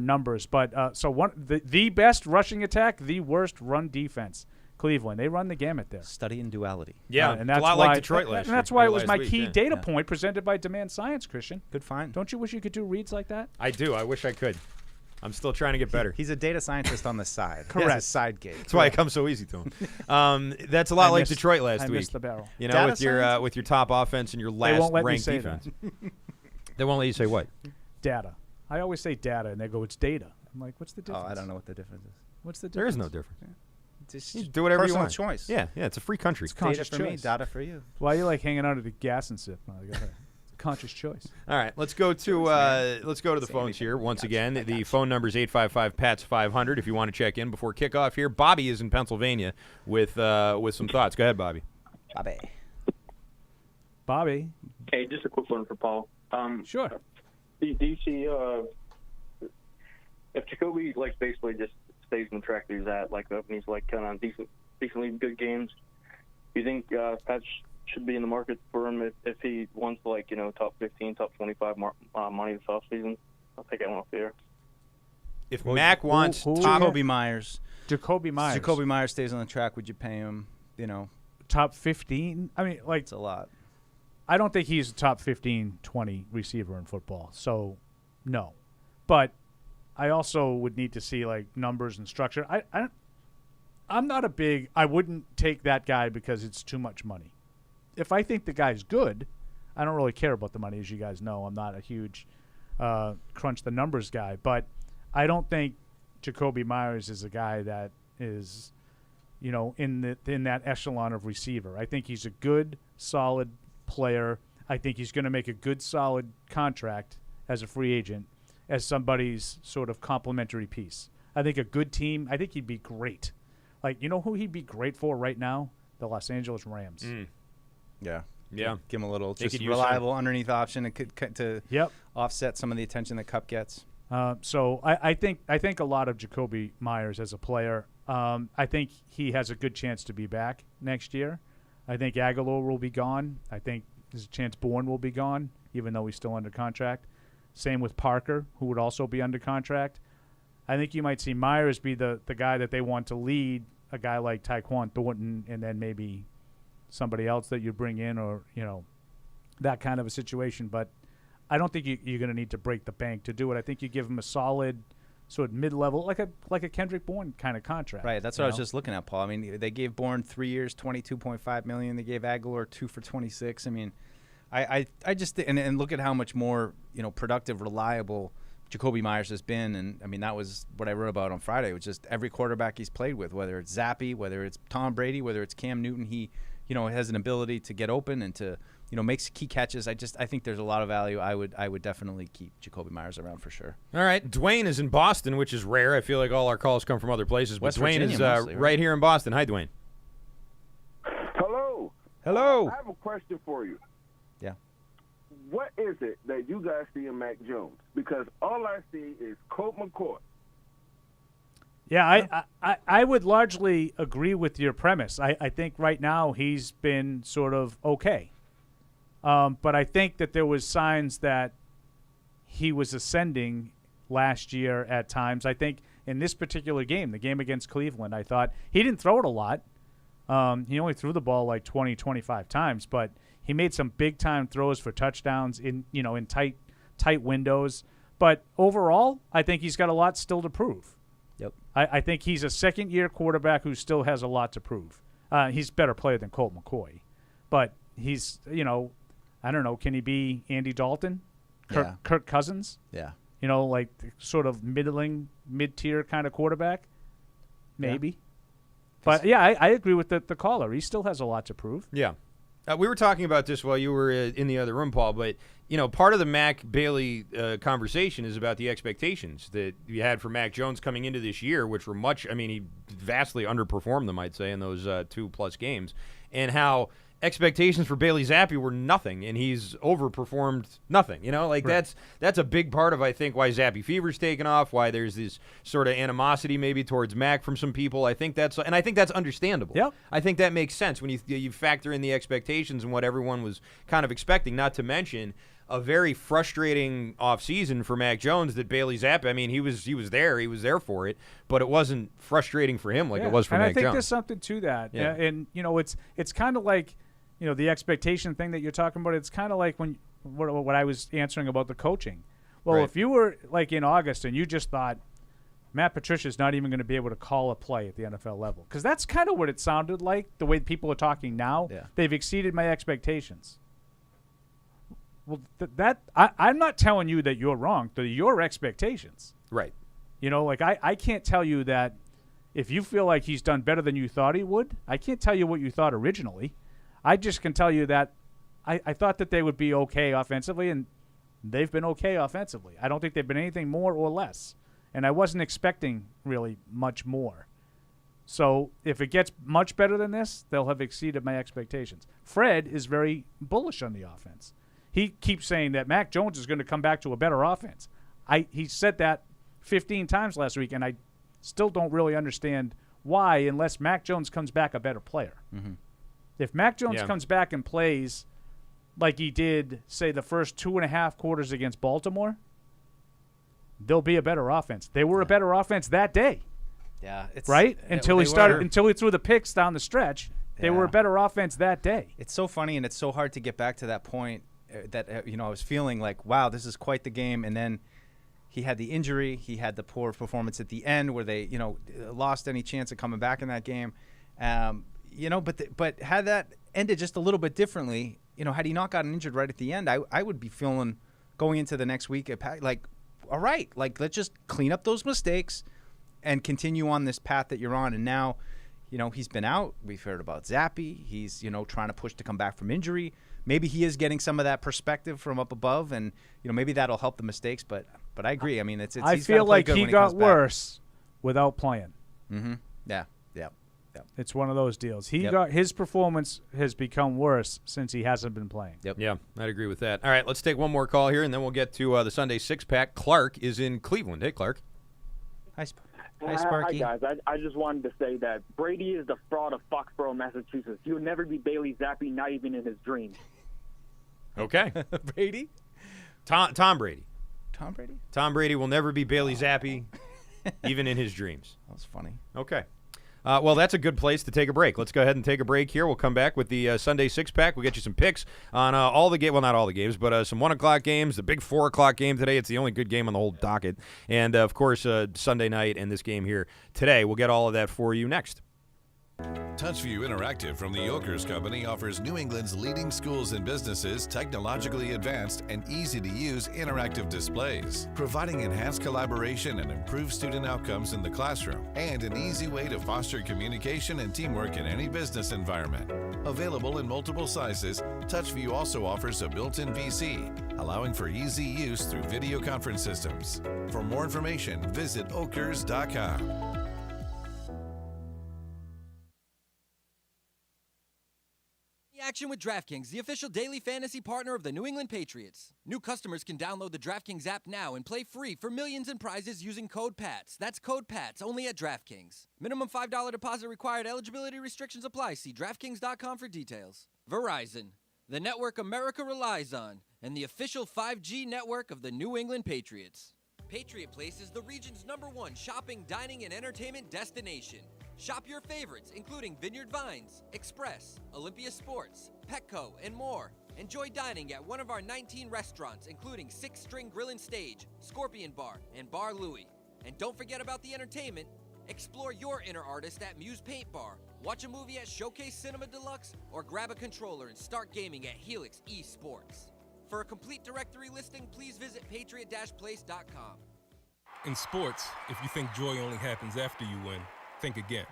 numbers. But the best rushing attack, the worst run defense. Cleveland, they run the gamut there. Study in duality. Yeah, and that's a lot why, like Detroit last year. And that's why it was my week, key data point presented by Demand Science, Christian. Good find. Don't you wish you could do reads like that? I do. I wish I could. I'm still trying to get better. He's a data scientist on the side. Correct. He has a side gig. That's why it comes so easy to him. That's a lot like Detroit last week. I missed the barrel. With your top offense and your last ranked defense. They won't let you say what? Data. I always say data, and they go, it's data. I'm like, what's the difference? Oh, I don't know what the difference is. What's the difference? There is no difference. Yeah. Just you do whatever you want. Choice. Yeah, it's a free country. It's conscious data for choice. me, data for you. Why are you hanging out at the gas and sip? It's a conscious choice. All right, let's go to the phones here once again. The phone number is 855-PATS-500 if you want to check in before kickoff here. Bobby is in Pennsylvania with some thoughts. Go ahead, Bobby. Bobby. Hey, just a quick one for Paul. Sure. Do you see if Jacoby basically just stays on the track that he's at, and he's kind of decently good games, do you think Pats should be in the market for him if he wants top 15, top 25 money this offseason? I'll take that one off the air. if Mac wants Jacoby Myers. Jacoby Myers. Jacoby Myers stays on the track. Would you pay him? Top 15? I mean, like, it's a lot. I don't think he's a top 15, 20 receiver in football. So, no. But I also would need to see, like, numbers and structure. I'm not a big – I wouldn't take that guy because it's too much money. If I think the guy's good, I don't really care about the money, as you guys know. I'm not a huge crunch the numbers guy. But I don't think Jacoby Myers is a guy that is – in that echelon of receiver. I think he's a good, solid player. I think he's going to make a good, solid contract as a free agent, as somebody's sort of complimentary piece. I think a good team, I think he'd be great. Like, you know who he'd be great for right now? The Los Angeles Rams. Yeah. Yeah. Give him a little They just could use reliable underneath option to offset some of the attention that Kupp gets. So I think a lot of Jacoby Myers as a player. I think he has a good chance to be back next year. I think Aguilar will be gone. I think there's a chance Bourne will be gone, even though he's still under contract. Same with Parker, who would also be under contract. I think you might see Myers be the guy that they want to lead, a guy like Tyquan Thornton, and then maybe somebody else that you bring in, or that kind of a situation. But I don't think you're going to need to break the bank to do it. I think you give him a solid sort of mid-level, like a Kendrick Bourne kind of contract. Right, that's what I was just looking at, Paul. I mean, they gave Bourne 3 years, $22.5 million. They gave Aguilar 2 for $26. I mean, I just and look at how much more productive, reliable Jacoby Myers has been. And I mean, that was what I wrote about on Friday. It was just every quarterback he's played with, whether it's Zappy, whether it's Tom Brady, whether it's Cam Newton, he has an ability to get open and to makes key catches. I think there's a lot of value. I would definitely keep Jacoby Myers around for sure. All right, Dwayne is in Boston, which is rare. I feel like all our calls come from other places, but West Dwayne Virginia is mostly, right here in Boston. Hi, Dwayne. Hello. Hello. I have a question for you. Yeah. What is it that you guys see in Mac Jones? Because all I see is Colt McCoy. Yeah, I would largely agree with your premise. I think right now he's been sort of okay. But I think that there was signs that he was ascending last year at times. I think in this particular game, the game against Cleveland, I thought he didn't throw it a lot. He only threw the ball like 20, 25 times, but he made some big-time throws for touchdowns in tight windows. But overall, I think he's got a lot still to prove. Yep. I think he's a second-year quarterback who still has a lot to prove. He's a better player than Colt McCoy. But he's, I don't know, can he be Andy Dalton? Kirk Cousins? Yeah. Like sort of mid-tier kind of quarterback? Maybe. Yeah. But, yeah, I agree with the caller. He still has a lot to prove. Yeah. We were talking about this while you were in the other room, Paul, but, part of the Mac Bailey conversation is about the expectations that you had for Mac Jones coming into this year, which were he vastly underperformed them, I'd say, in those 2+ games, and how expectations for Bailey Zappi were nothing, and he's overperformed nothing. Right. That's a big part of, I think, why Zappi Fever's taken off, why there's this sort of animosity maybe towards Mac from some people. I think that's understandable. Yep. I think that makes sense when you factor in the expectations and what everyone was kind of expecting, not to mention a very frustrating offseason for Mac Jones that Bailey Zappi, he was there for it, but it wasn't frustrating for him like it was for Mac Jones. And I think there's something to that. Yeah. And, it's kind of like, the expectation thing that you're talking about, it's kind of like what I was answering about the coaching. Well, if you were like in August and you just thought Matt Patricia's not even going to be able to call a play at the NFL level, because that's kind of what it sounded like, the way people are talking now. Yeah. They've exceeded my expectations. Well, I'm not telling you that you're wrong. They're your expectations. Right. I can't tell you that if you feel like he's done better than you thought he would. I can't tell you what you thought originally. I just can tell you that I thought that they would be okay offensively, and they've been okay offensively. I don't think they've been anything more or less, and I wasn't expecting really much more. So if it gets much better than this, they'll have exceeded my expectations. Fred is very bullish on the offense. He keeps saying that Mac Jones is going to come back to a better offense. He said that 15 times last week, and I still don't really understand why, unless Mac Jones comes back a better player. Mm-hmm. If Mac Jones comes back and plays like he did, say, the first 2.5 quarters against Baltimore, they'll be a better offense. They were a better offense that day. Yeah, it's right until we threw the picks down the stretch. They were a better offense that day. It's so funny, and it's so hard to get back to that point that I was feeling like, wow, this is quite the game, and then he had the injury, he had the poor performance at the end where they lost any chance of coming back in that game, but had that ended just a little bit differently, had he not gotten injured right at the end, I would be feeling going into the next week like, all right, like let's just clean up those mistakes and continue on this path that you're on. And now, he's been out. We've heard about Zappe. He's, trying to push to come back from injury. Maybe he is getting some of that perspective from up above, and, maybe that'll help the mistakes. But I agree. I mean, I feel like he got worse without playing. Mm-hmm. Yeah. It's one of those deals. His performance has become worse since he hasn't been playing. Yep. Yeah, I'd agree with that. All right, let's take one more call here, and then we'll get to the Sunday six-pack. Clark is in Cleveland. Hey, Clark. Hi, Sparky. Hi, guys. I just wanted to say that Brady is the fraud of Foxborough, Massachusetts. He will never be Bailey Zappi, not even in his dreams. Okay. Brady? Tom Brady. Tom Brady? Tom Brady will never be Bailey Zappi, even in his dreams. That's funny. Okay. Well, that's a good place to take a break. Let's go ahead and take a break here. We'll come back with the Sunday six-pack. We'll get you some picks on all the games. Well, not all the games, but some 1 o'clock games, the big 4 o'clock game today. It's the only good game on the whole docket. And, of course, Sunday night and this game here today. We'll get all of that for you next. TouchView Interactive from the Yokers Company offers New England's leading schools and businesses technologically advanced and easy-to-use interactive displays, providing enhanced collaboration and improved student outcomes in the classroom, and an easy way to foster communication and teamwork in any business environment. Available in multiple sizes, TouchView also offers a built-in VC, allowing for easy use through video conference systems. For more information, visit okers.com. Action with DraftKings, the official daily fantasy partner of the New England Patriots. New customers can download the DraftKings app now and play free for millions in prizes using code PATS. That's code PATS only at DraftKings. Minimum $5 deposit required. Eligibility restrictions apply. See DraftKings.com for details. Verizon, the network America relies on, and the official 5G network of the New England Patriots. Patriot Place is the region's #1 shopping, dining, and entertainment destination. Shop your favorites, including Vineyard Vines, Express, Olympia Sports, Petco, and more. Enjoy dining at one of our 19 restaurants, including 6 String Grill and Stage, Scorpion Bar, and Bar Louie. And don't forget about the entertainment. Explore your inner artist at Muse Paint Bar, watch a movie at Showcase Cinema Deluxe, or grab a controller and start gaming at Helix eSports. For a complete directory listing, please visit patriot-place.com. In sports, if you think joy only happens after you win, think again.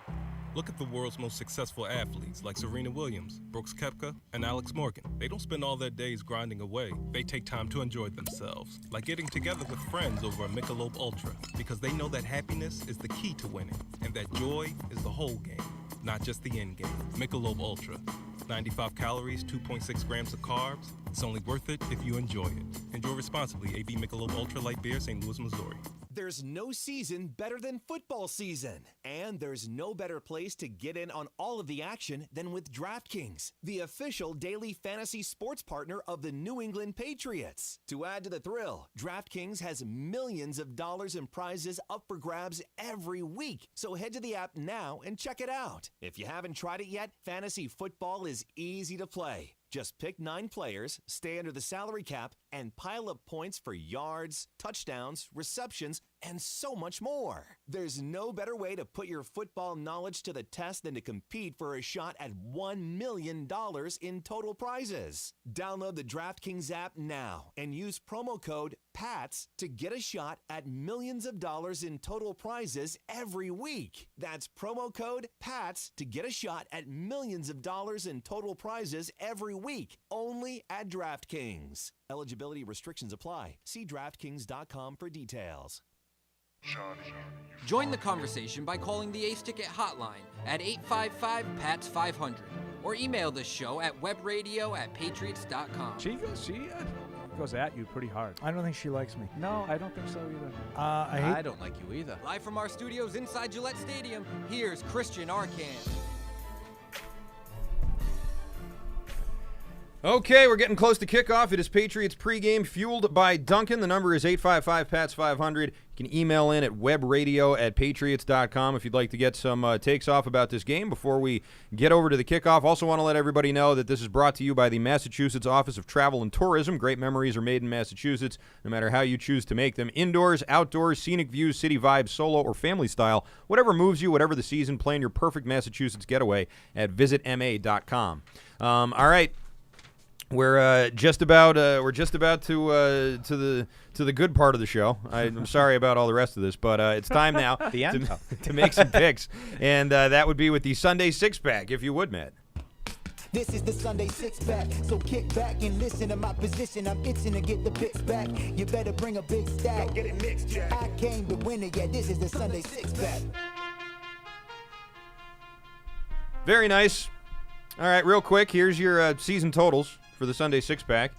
Look at the world's most successful athletes like Serena Williams, Brooks Koepka, and Alex Morgan. They don't spend all their days grinding away. They take time to enjoy themselves, like getting together with friends over a Michelob Ultra, because they know that happiness is the key to winning, and that joy is the whole game, not just the end game. Michelob Ultra. 95 calories, 2.6 grams of carbs. It's only worth it if you enjoy it. Enjoy responsibly. AB Michelob Ultra Light Beer, St. Louis, Missouri. There's no season better than football season. And there's no better place to get in on all of the action than with DraftKings, the official daily fantasy sports partner of the New England Patriots. To add to the thrill, DraftKings has millions of dollars in prizes up for grabs every week. So head to the app now and check it out. If you haven't tried it yet, fantasy football is easy to play. Just pick 9 players, stay under the salary cap, and pile up points for yards, touchdowns, receptions, and so much more. There's no better way to put your football knowledge to the test than to compete for a shot at $1 million in total prizes. Download the DraftKings app now and use promo code PATS to get a shot at millions of dollars in total prizes every week. That's promo code PATS to get a shot at millions of dollars in total prizes every week, only at DraftKings. Eligibility restrictions apply. See DraftKings.com for details. Join the conversation by calling the Ace Ticket hotline at 855-PATS-500 or email the show at webradio@patriots.com. She goes at you pretty hard. I don't think she likes me. No, I don't think so either. I don't like you either. Live from our studios inside Gillette Stadium, here's Christian Arcand. Okay, we're getting close to kickoff. It is Patriots Pregame, fueled by Dunkin. The number is 855-PATS-500. You can email in at webradio@patriots.com if you'd like to get some takes off about this game before we get over to the kickoff. Also want to let everybody know that this is brought to you by the Massachusetts Office of Travel and Tourism. Great memories are made in Massachusetts, no matter how you choose to make them. Indoors, outdoors, scenic views, city vibes, solo or family style. Whatever moves you, whatever the season, plan your perfect Massachusetts getaway at visitma.com. All right. We're just about to the good part of the show. I'm sorry about all the rest of this, but it's time now to make some picks, and that would be with the Sunday six-pack, if you would, Matt. This is the Sunday six-pack, so kick back and listen to my position. I'm itching to get the picks back. You better bring a big stack. Get it mixed, Jack. I came to win it, yeah. This is the Sunday six-pack. Very nice. All right, real quick, here's your season totals for the Sunday six-pack.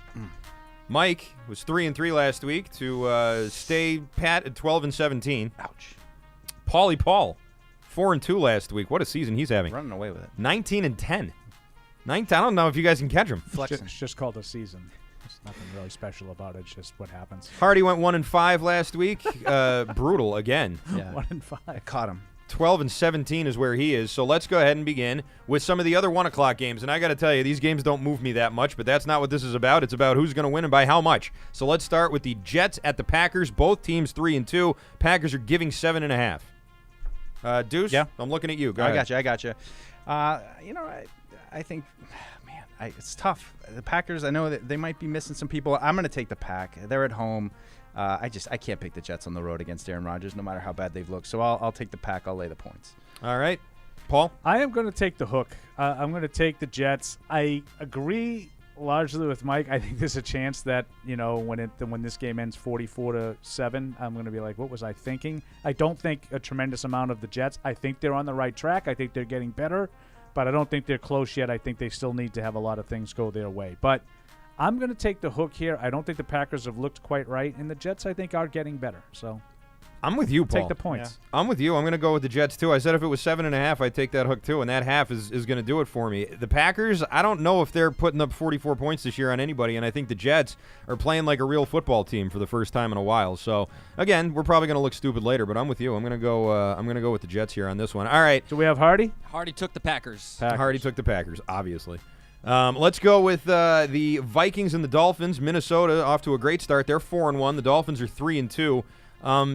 Mike was 3-3 last week to stay pat at 12-17. Ouch. Paulie Paul, 4-2 last week. What a season he's having. Running away with it. 19-10. I don't know if you guys can catch him. It's just called a season. There's nothing really special about it. It's just what happens. Hardy went 1-5 last week. Brutal again. Yeah. 1-5. I caught him. 12-17 is where he is. So let's go ahead and begin with some of the other 1 o'clock games. And I got to tell you, these games don't move me that much, but that's not what this is about. It's about who's going to win and by how much. So let's start with the Jets at the Packers. Both teams 3-2. Packers are giving 7.5. Deuce, yeah. I'm looking at you. Go ahead. I got you. I think, man, it's tough. The Packers, I know that they might be missing some people. I'm going to take the Pack. They're at home. I can't pick the Jets on the road against Aaron Rodgers, no matter how bad they've looked. So I'll take the Pack. I'll lay the points. All right. Paul? I am going to take the hook. I'm going to take the Jets. I agree largely with Mike. I think there's a chance that, when this game ends 44-7, I'm going to be like, what was I thinking? I don't think a tremendous amount of the Jets. I think they're on the right track. I think they're getting better, but I don't think they're close yet. I think they still need to have a lot of things go their way. But I'm going to take the hook here. I don't think the Packers have looked quite right, and the Jets, I think, are getting better. So I'm with you, Paul. Take the points. Yeah. I'm with you. I'm going to go with the Jets, too. I said if it was 7.5, I'd take that hook, too, and that half is going to do it for me. The Packers, I don't know if they're putting up 44 points this year on anybody, and I think the Jets are playing like a real football team for the first time in a while. So, again, we're probably going to look stupid later, but I'm with you. I'm going to go with the Jets here on this one. All right. Do we have Hardy? Hardy took the Packers. Hardy took the Packers, obviously. Let's go with the Vikings and the Dolphins. Minnesota off to a great start. They're 4-1. The Dolphins are 3-2.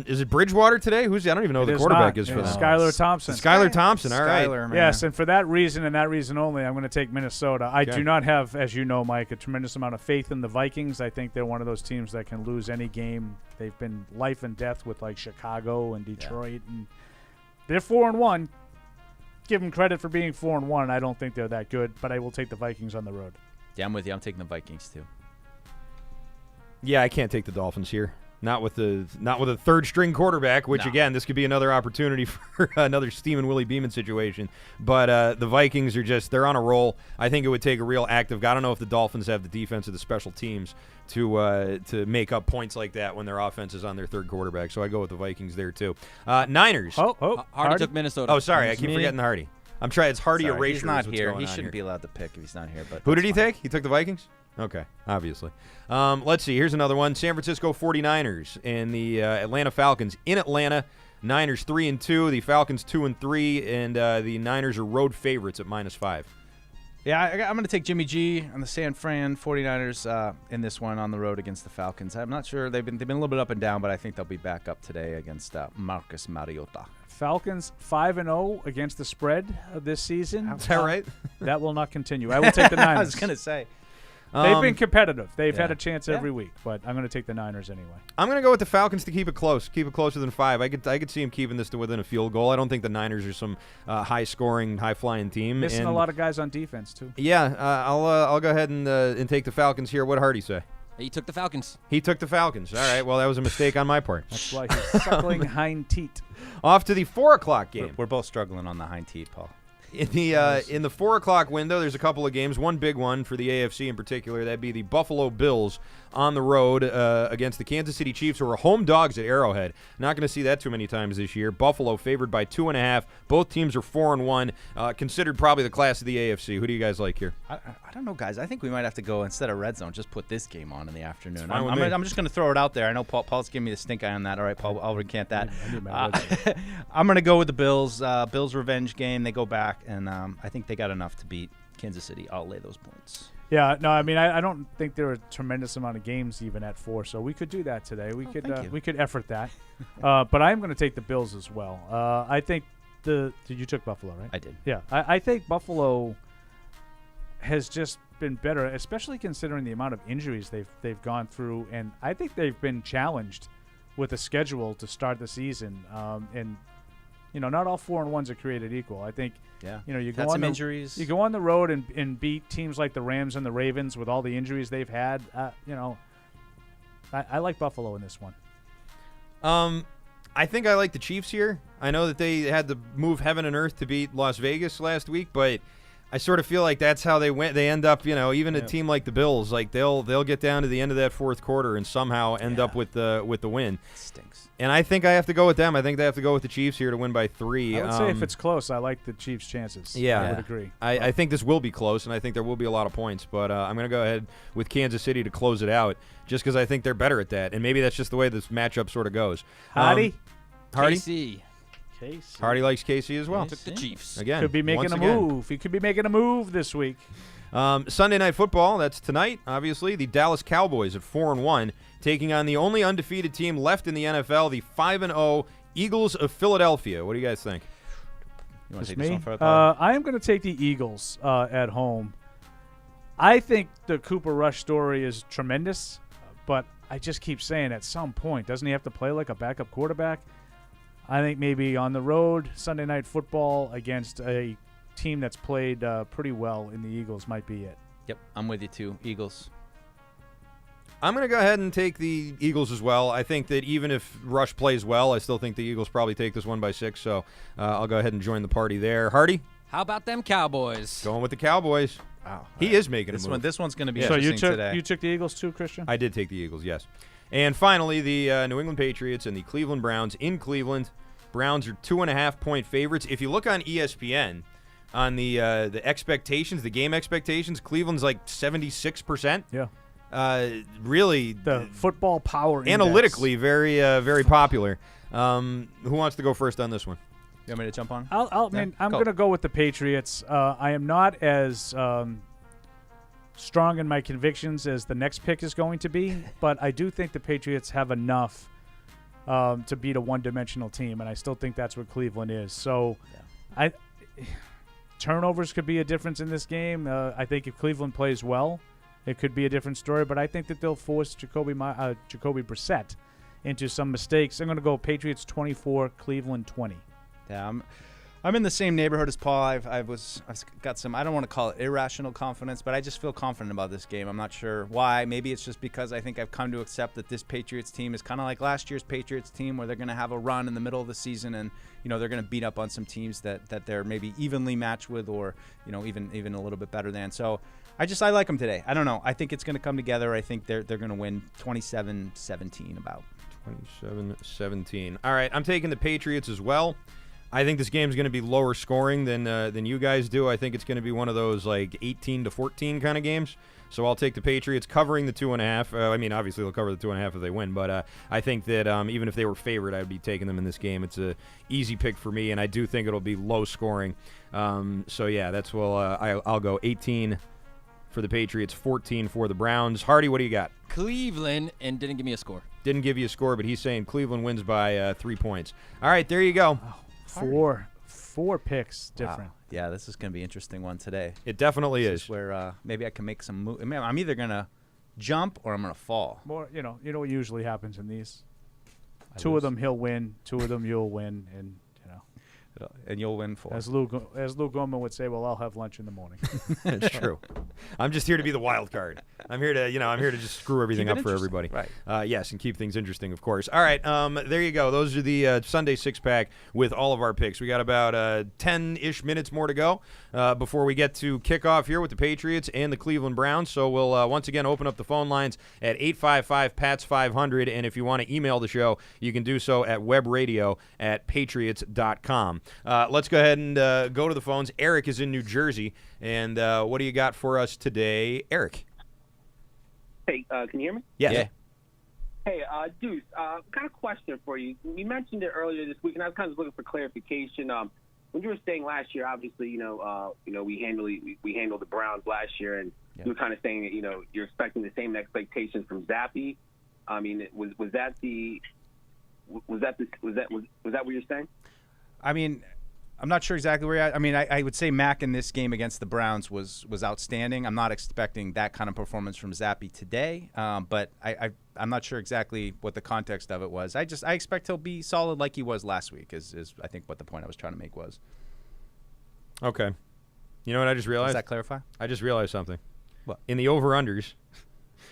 Is it Bridgewater today? I don't even know who the quarterback is for them. Skylar Thompson. Skylar Thompson. All right. Man. Yes, and for that reason and that reason only, I'm going to take Minnesota. I do not have, as you know, Mike, a tremendous amount of faith in the Vikings. I think they're one of those teams that can lose any game. They've been life and death with like Chicago and Detroit, and they're 4-1. Give them credit for being 4-1. I don't think they're that good, but I will take the Vikings on the road. Yeah, I'm with you. I'm taking the Vikings too. Yeah, I can't take the Dolphins here. Not with a third string quarterback, which again, this could be another opportunity for another Steven Willie Beeman situation. But the Vikings are they're on a roll. I think it would take a real active. I don't know if the Dolphins have the defense or the special teams to make up points like that when their offense is on their third quarterback. So I go with the Vikings there too. Niners. Hardy took Minnesota. Oh, sorry, I keep forgetting Hardy. I'm trying. It's Hardy erasure. He's not here. He shouldn't shouldn't be allowed to pick if he's not here. But who did he take? He took the Vikings? Okay, obviously. Let's see. Here's another one. San Francisco 49ers and the Atlanta Falcons in Atlanta. Niners 3-2. The Falcons 2-3. And the Niners are road favorites at -5. Yeah, I'm going to take Jimmy G on the San Fran 49ers in this one on the road against the Falcons. I'm not sure. They've been a little bit up and down, but I think they'll be back up today against Marcus Mariota. Falcons 5-0 against the spread this season. Is that right? That will not continue. I will take the Niners. I was going to say. They've been competitive. They've had a chance every week, but I'm going to take the Niners anyway. I'm going to go with the Falcons to keep it close, keep it closer than 5. I could see them keeping this to within a field goal. I don't think the Niners are some high-scoring, high-flying team. Missing a lot of guys on defense too. Yeah, I'll go ahead and take the Falcons here. What did Hardy say? He took the Falcons. He took the Falcons. All right. Well, that was a mistake on my part. That's why he's suckling hind teat. Off to the 4 o'clock game. We're both struggling on the hind teat, Paul. In the 4 o'clock window, there's a couple of games. One big one for the AFC in particular. That'd be the Buffalo Bills on the road against the Kansas City Chiefs, who are home dogs at Arrowhead. Not going to see that too many times this year. Buffalo favored by 2.5. Both teams are 4-1. Considered probably the class of the AFC. Who do you guys like here? I don't know, guys. I think we might have to go, instead of Red Zone, just put this game on in the afternoon. Fine with me. I'm just going to throw it out there. I know Paul's giving me the stink eye on that. All right, Paul, I'll recant that. I'm going to go with the Bills. Bills revenge game. They go back, and I think they got enough to beat Kansas City. I'll lay those points. Yeah, no, I mean, I don't think there are a tremendous amount of games even at 4, so we could do that today. We could effort that. But I am going to take the Bills as well. I think you took Buffalo, right? I did. Yeah, I think Buffalo has just been better, especially considering the amount of injuries they've gone through, and I think they've been challenged with a schedule to start the season. And not all 4-1s are created equal. I think. Yeah. You go Had on some the injuries. You go on the road and beat teams like the Rams and the Ravens with all the injuries they've had. I like Buffalo in this one. I think I like the Chiefs here. I know that they had to move heaven and earth to beat Las Vegas last week, but I sort of feel like that's how they went. They end up, even a team like the Bills, like they'll get down to the end of that fourth quarter and somehow end up with the win. Stinks. And I think I have to go with them. I think they have to go with the Chiefs here to win by 3. I would say if it's close, I like the Chiefs' chances. Yeah, I would agree. I think this will be close, and I think there will be a lot of points. But I'm going to go ahead with Kansas City to close it out, just because I think they're better at that. And maybe that's just the way this matchup sort of goes. Hardy? KC. Hardy likes KC as well. Took the Chiefs. Again, could be making a move. He could be making a move this week. Sunday Night Football, that's tonight, obviously. The Dallas Cowboys at 4-1, taking on the only undefeated team left in the NFL, the 5-0 Eagles of Philadelphia. What do you guys think? You want to take this one for Paul? I am going to take the Eagles at home. I think the Cooper Rush story is tremendous, but I just keep saying at some point, doesn't he have to play like a backup quarterback? I think maybe on the road, Sunday Night Football against a team that's played pretty well in the Eagles might be it. Yep, I'm with you too. Eagles. I'm going to go ahead and take the Eagles as well. I think that even if Rush plays well, I still think the Eagles probably take this one by 6, so I'll go ahead and join the party there. Hardy? How about them Cowboys? Going with the Cowboys. Wow. He is making a move. This one's going to be So interesting today. you took the Eagles too, Christian? I did take the Eagles, yes. And finally, the New England Patriots and the Cleveland Browns in Cleveland. Browns are 2.5-point favorites. If you look on ESPN, on the expectations, the game expectations, Cleveland's like 76%. Yeah. Really, the football power analytically very very popular. Who wants to go first on this one? You want me to jump on? I'm going to go with the Patriots. I am not as strong in my convictions as the next pick is going to be, but I do think the Patriots have enough to beat a one-dimensional team, and I still think that's what Cleveland is. So, turnovers could be a difference in this game. I think if Cleveland plays well, it could be a different story, but I think that they'll force Jacoby Brissett into some mistakes. I'm going to go Patriots 24, Cleveland 20. Yeah, I'm in the same neighborhood as Paul. I've got some, I don't want to call it irrational confidence, but I just feel confident about this game. I'm not sure why. Maybe it's just because I think I've come to accept that this Patriots team is kind of like last year's Patriots team, where they're going to have a run in the middle of the season, and they're going to beat up on some teams that they're maybe evenly matched with, or even a little bit better than. So I like them today. I don't know. I think it's going to come together. I think they're going to win 27-17 about. 27-17. All right, I'm taking the Patriots as well. I think this game is going to be lower scoring than you guys do. I think it's going to be one of those like 18-14 kind of games. So I'll take the Patriots covering the 2.5. I mean, obviously they'll cover the 2.5 if they win, but I think that even if they were favored, I would be taking them in this game. It's a easy pick for me, and I do think it'll be low scoring. So yeah, I'll go 18 for the Patriots, 14 for the Browns. Hardy, what do you got? Cleveland, and didn't give me a score. Didn't give you a score, but he's saying Cleveland wins by 3 points. All right, there you go. Four picks different. Wow. Yeah, this is going to be an interesting one today. It definitely is. Where maybe I can make some move. I'm either going to jump or I'm going to fall. More, you know what usually happens in these. Two of them he'll win, two of them you'll win, and And you'll win 4. As Lou Gorman would say, well, I'll have lunch in the morning. That's true. I'm just here to be the wild card. I'm here to just screw everything up for everybody. Right. Yes, and keep things interesting, of course. All right, there you go. Those are the Sunday six-pack with all of our picks. We got about 10-ish minutes more to go before we get to kickoff here with the Patriots and the Cleveland Browns. So we'll once again open up the phone lines at 855-PATS-500, and if you want to email the show, you can do so at webradio@patriots.com. Let's go ahead and go to the phones. Eric is in New Jersey, and what do you got for us today, Eric? Hey, can you hear me? Yes. Yeah. Hey, Deuce, kind of question for you. You mentioned it earlier this week, and I was kind of looking for clarification. When you were saying last year, obviously, we handled the Browns last year, and you were kind of saying that you're expecting the same expectations from Zappe. I mean, was that what you're saying? I mean, I'm not sure exactly where you're at. I mean, I would say Mac in this game against the Browns was outstanding. I'm not expecting that kind of performance from Zappe today, but I'm not sure exactly what the context of it was. I expect he'll be solid like he was last week is I think what the point I was trying to make was. Okay. You know what I just realized? Does that clarify? I just realized something. What? In the over-unders,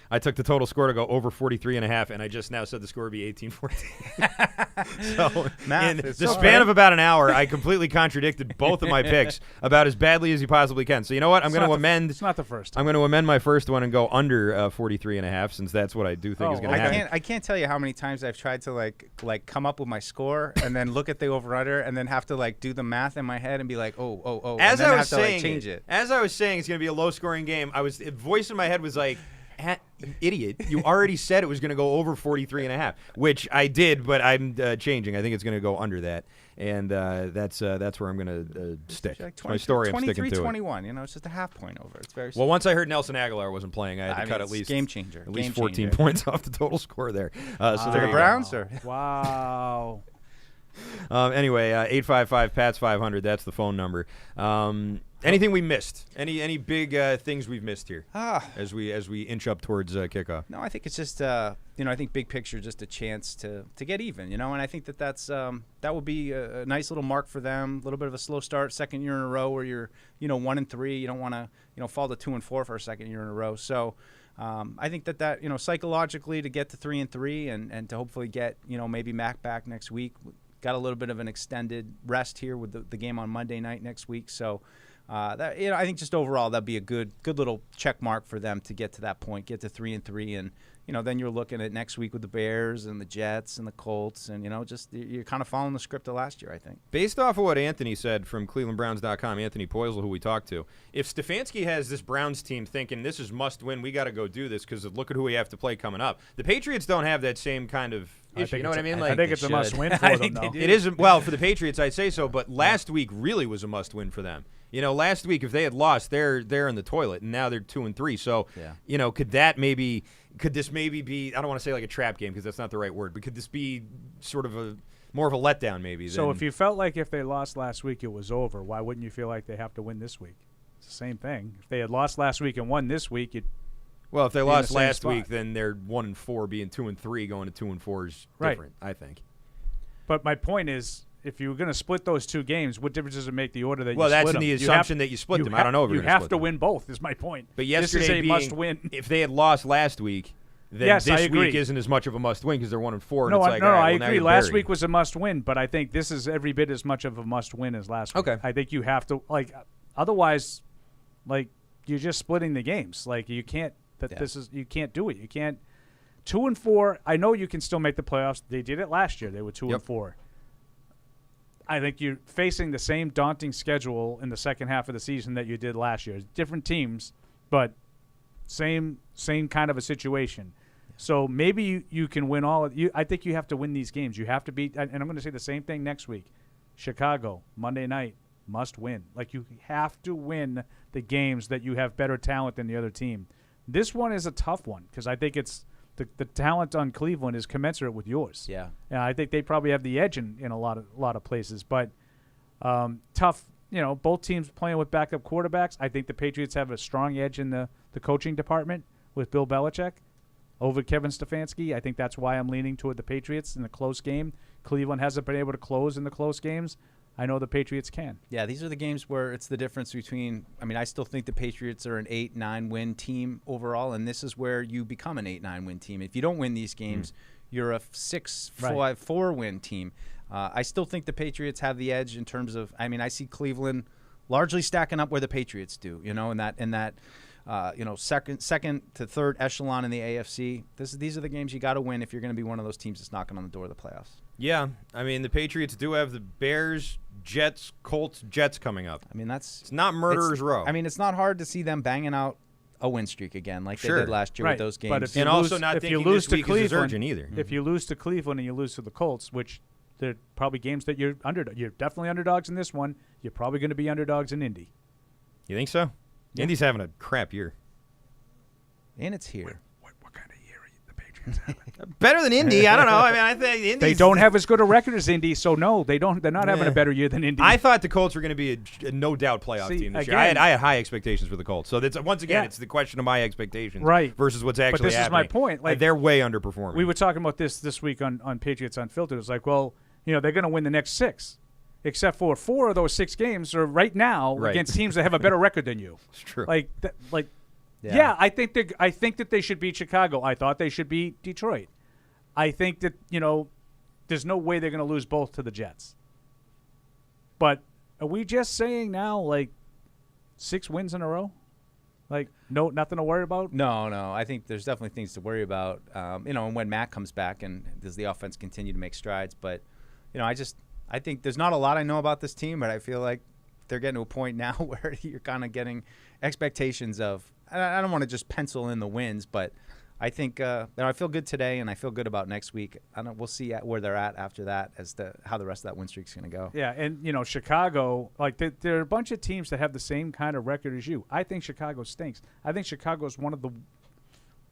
I took the total score to go over 43.5, and I just now said the score would be 18-14. So in the span of about an hour, I completely contradicted both of my picks about as badly as you possibly can. So you know what? I'm going to amend. It's not the first. I'm going to amend my first one and go under 43.5, since that's what I do think is going to happen. I can't tell you how many times I've tried to like come up with my score and then look at the over/under and then have to do the math in my head and be like, oh. As and then I was saying, change it. As I was saying, it's going to be a low-scoring game. The voice in my head was like, you idiot, you already said it was going to go over 43.5, which I did, but I'm changing. I think it's going to go under that, and that's where I'm going to stick. Like my story, I'm sticking to it. 23-21, it's just a half point over. It's very well, once I heard Nelson Aguilar wasn't playing, I had to cut at least game changer. At least 14 points off the total score there. So there the you Browns? go. Wow. Anyway, 855-PATS-500, that's the phone number. Anything we missed? Any big things we've missed here as we inch up towards kickoff? No, I think it's just I think big picture, just a chance to get even, and I think that will be a nice little mark for them. A little bit of a slow start, second year in a row where you're 1-3. You don't want to fall to 2-4 for a second year in a row. So I think that psychologically to get to 3-3 and to hopefully get maybe Mac back next week. Got a little bit of an extended rest here with the game on Monday night next week. So. I think just overall that'd be a good little check mark for them to get to that point, get to 3-3, and then you're looking at next week with the Bears and the Jets and the Colts, and you're kind of following the script of last year, I think. Based off of what Anthony said from ClevelandBrowns.com, Anthony Poisel, who we talked to, if Stefanski has this Browns team thinking this is must win, we got to go do this because look at who we have to play coming up. The Patriots don't have that same kind of issue. You know what I mean? I think it's a must win for them, though. It isn't. Well, for the Patriots, I'd say so, but last week really was a must win for them. Last week if they had lost, they're in the toilet, and now they're 2-3. So, could this maybe be? I don't want to say like a trap game because that's not the right word, but could this be sort of more of a letdown maybe? So if you felt like if they lost last week it was over, why wouldn't you feel like they have to win this week? It's the same thing. If they had lost last week and won this week, well, if they lost last week, then they're 1-4, being 2-3, going to 2-4 is different, I think. But my point is, if you were going to split those two games, what difference does it make the order that you split them? Well, that's in the assumption that you split them. I don't know if you're going to split them. You have to win both, is my point. But yesterday this is a must-win. If they had lost last week, then this week isn't as much of a must-win because they're 1-4. No, and it's I agree. Last week was a must-win, but I think this is every bit as much of a must-win as last week. Okay. I think you have to, otherwise, you're just splitting the games. You can't. You can't do it. You can't. 2-4. I know you can still make the playoffs. They did it last year. They were 2-4. I think you're facing the same daunting schedule in the second half of the season that you did last year. Different teams, but same kind of a situation. So maybe you can win all of you. I think you have to win these games. You have to beat, and I'm going to say the same thing next week. Chicago, Monday night, must win. You have to win the games that you have better talent than the other team. This one is a tough one because I think it's the talent on Cleveland is commensurate with yours. Yeah. And I think they probably have the edge in a lot of places. But tough, both teams playing with backup quarterbacks. I think the Patriots have a strong edge in the coaching department with Bill Belichick over Kevin Stefanski. I think that's why I'm leaning toward the Patriots in the close game. Cleveland hasn't been able to close in the close games. I know the Patriots can. Yeah, these are the games where it's the difference between, I mean, I still think the Patriots are an 8-9 win team overall, and this is where you become an 8-9 win team. If you don't win these games, you're a 6-4 win team. I still think the Patriots have the edge in terms of, I mean, I see Cleveland largely stacking up where the Patriots do, in that second to third echelon in the AFC. These are the games you got to win if you're going to be one of those teams that's knocking on the door of the playoffs. Yeah, I mean, the Patriots do have the Bears, Jets, Colts, Jets coming up. I mean, it's not murderer's row. I mean, it's not hard to see them banging out a win streak again, like they did last year with those games. But if you lose to Cleveland either. If you lose to Cleveland and you lose to the Colts, which they're probably games that you're definitely underdogs in this one. You're probably going to be underdogs in Indy. You think so? Yeah. Indy's having a crap year. And it's here. What kind of year are the Patriots having? Better than Indy. I don't know. I mean, I think Indy's they don't have as good a record as Indy, so no, they don't. They're not having a better year than Indy. I thought the Colts were going to be a no doubt playoff team this year. I had high expectations for the Colts. So that's once again, it's the question of my expectations, versus what's actually happening. But this is my point. Like, they're way underperforming. We were talking about this week on Patriots Unfiltered. It was like, well, they're going to win the next 6, except for 4 of those 6 games are right now against teams that have a better record than you. It's true. Yeah, I think that they should beat Chicago. I thought they should beat Detroit. I think that, there's no way they're going to lose both to the Jets. But are we just saying now, 6 wins in a row? Nothing to worry about? No. I think there's definitely things to worry about. And when Matt comes back and does the offense continue to make strides. But, I think there's not a lot I know about this team, but I feel like they're getting to a point now where you're kind of getting expectations of, I don't want to just pencil in the wins, but I think I feel good today, and I feel good about next week. We'll see where they're at after that as to how the rest of that win streak's going to go. Yeah, and Chicago, there are a bunch of teams that have the same kind of record as you. I think Chicago stinks. I think Chicago is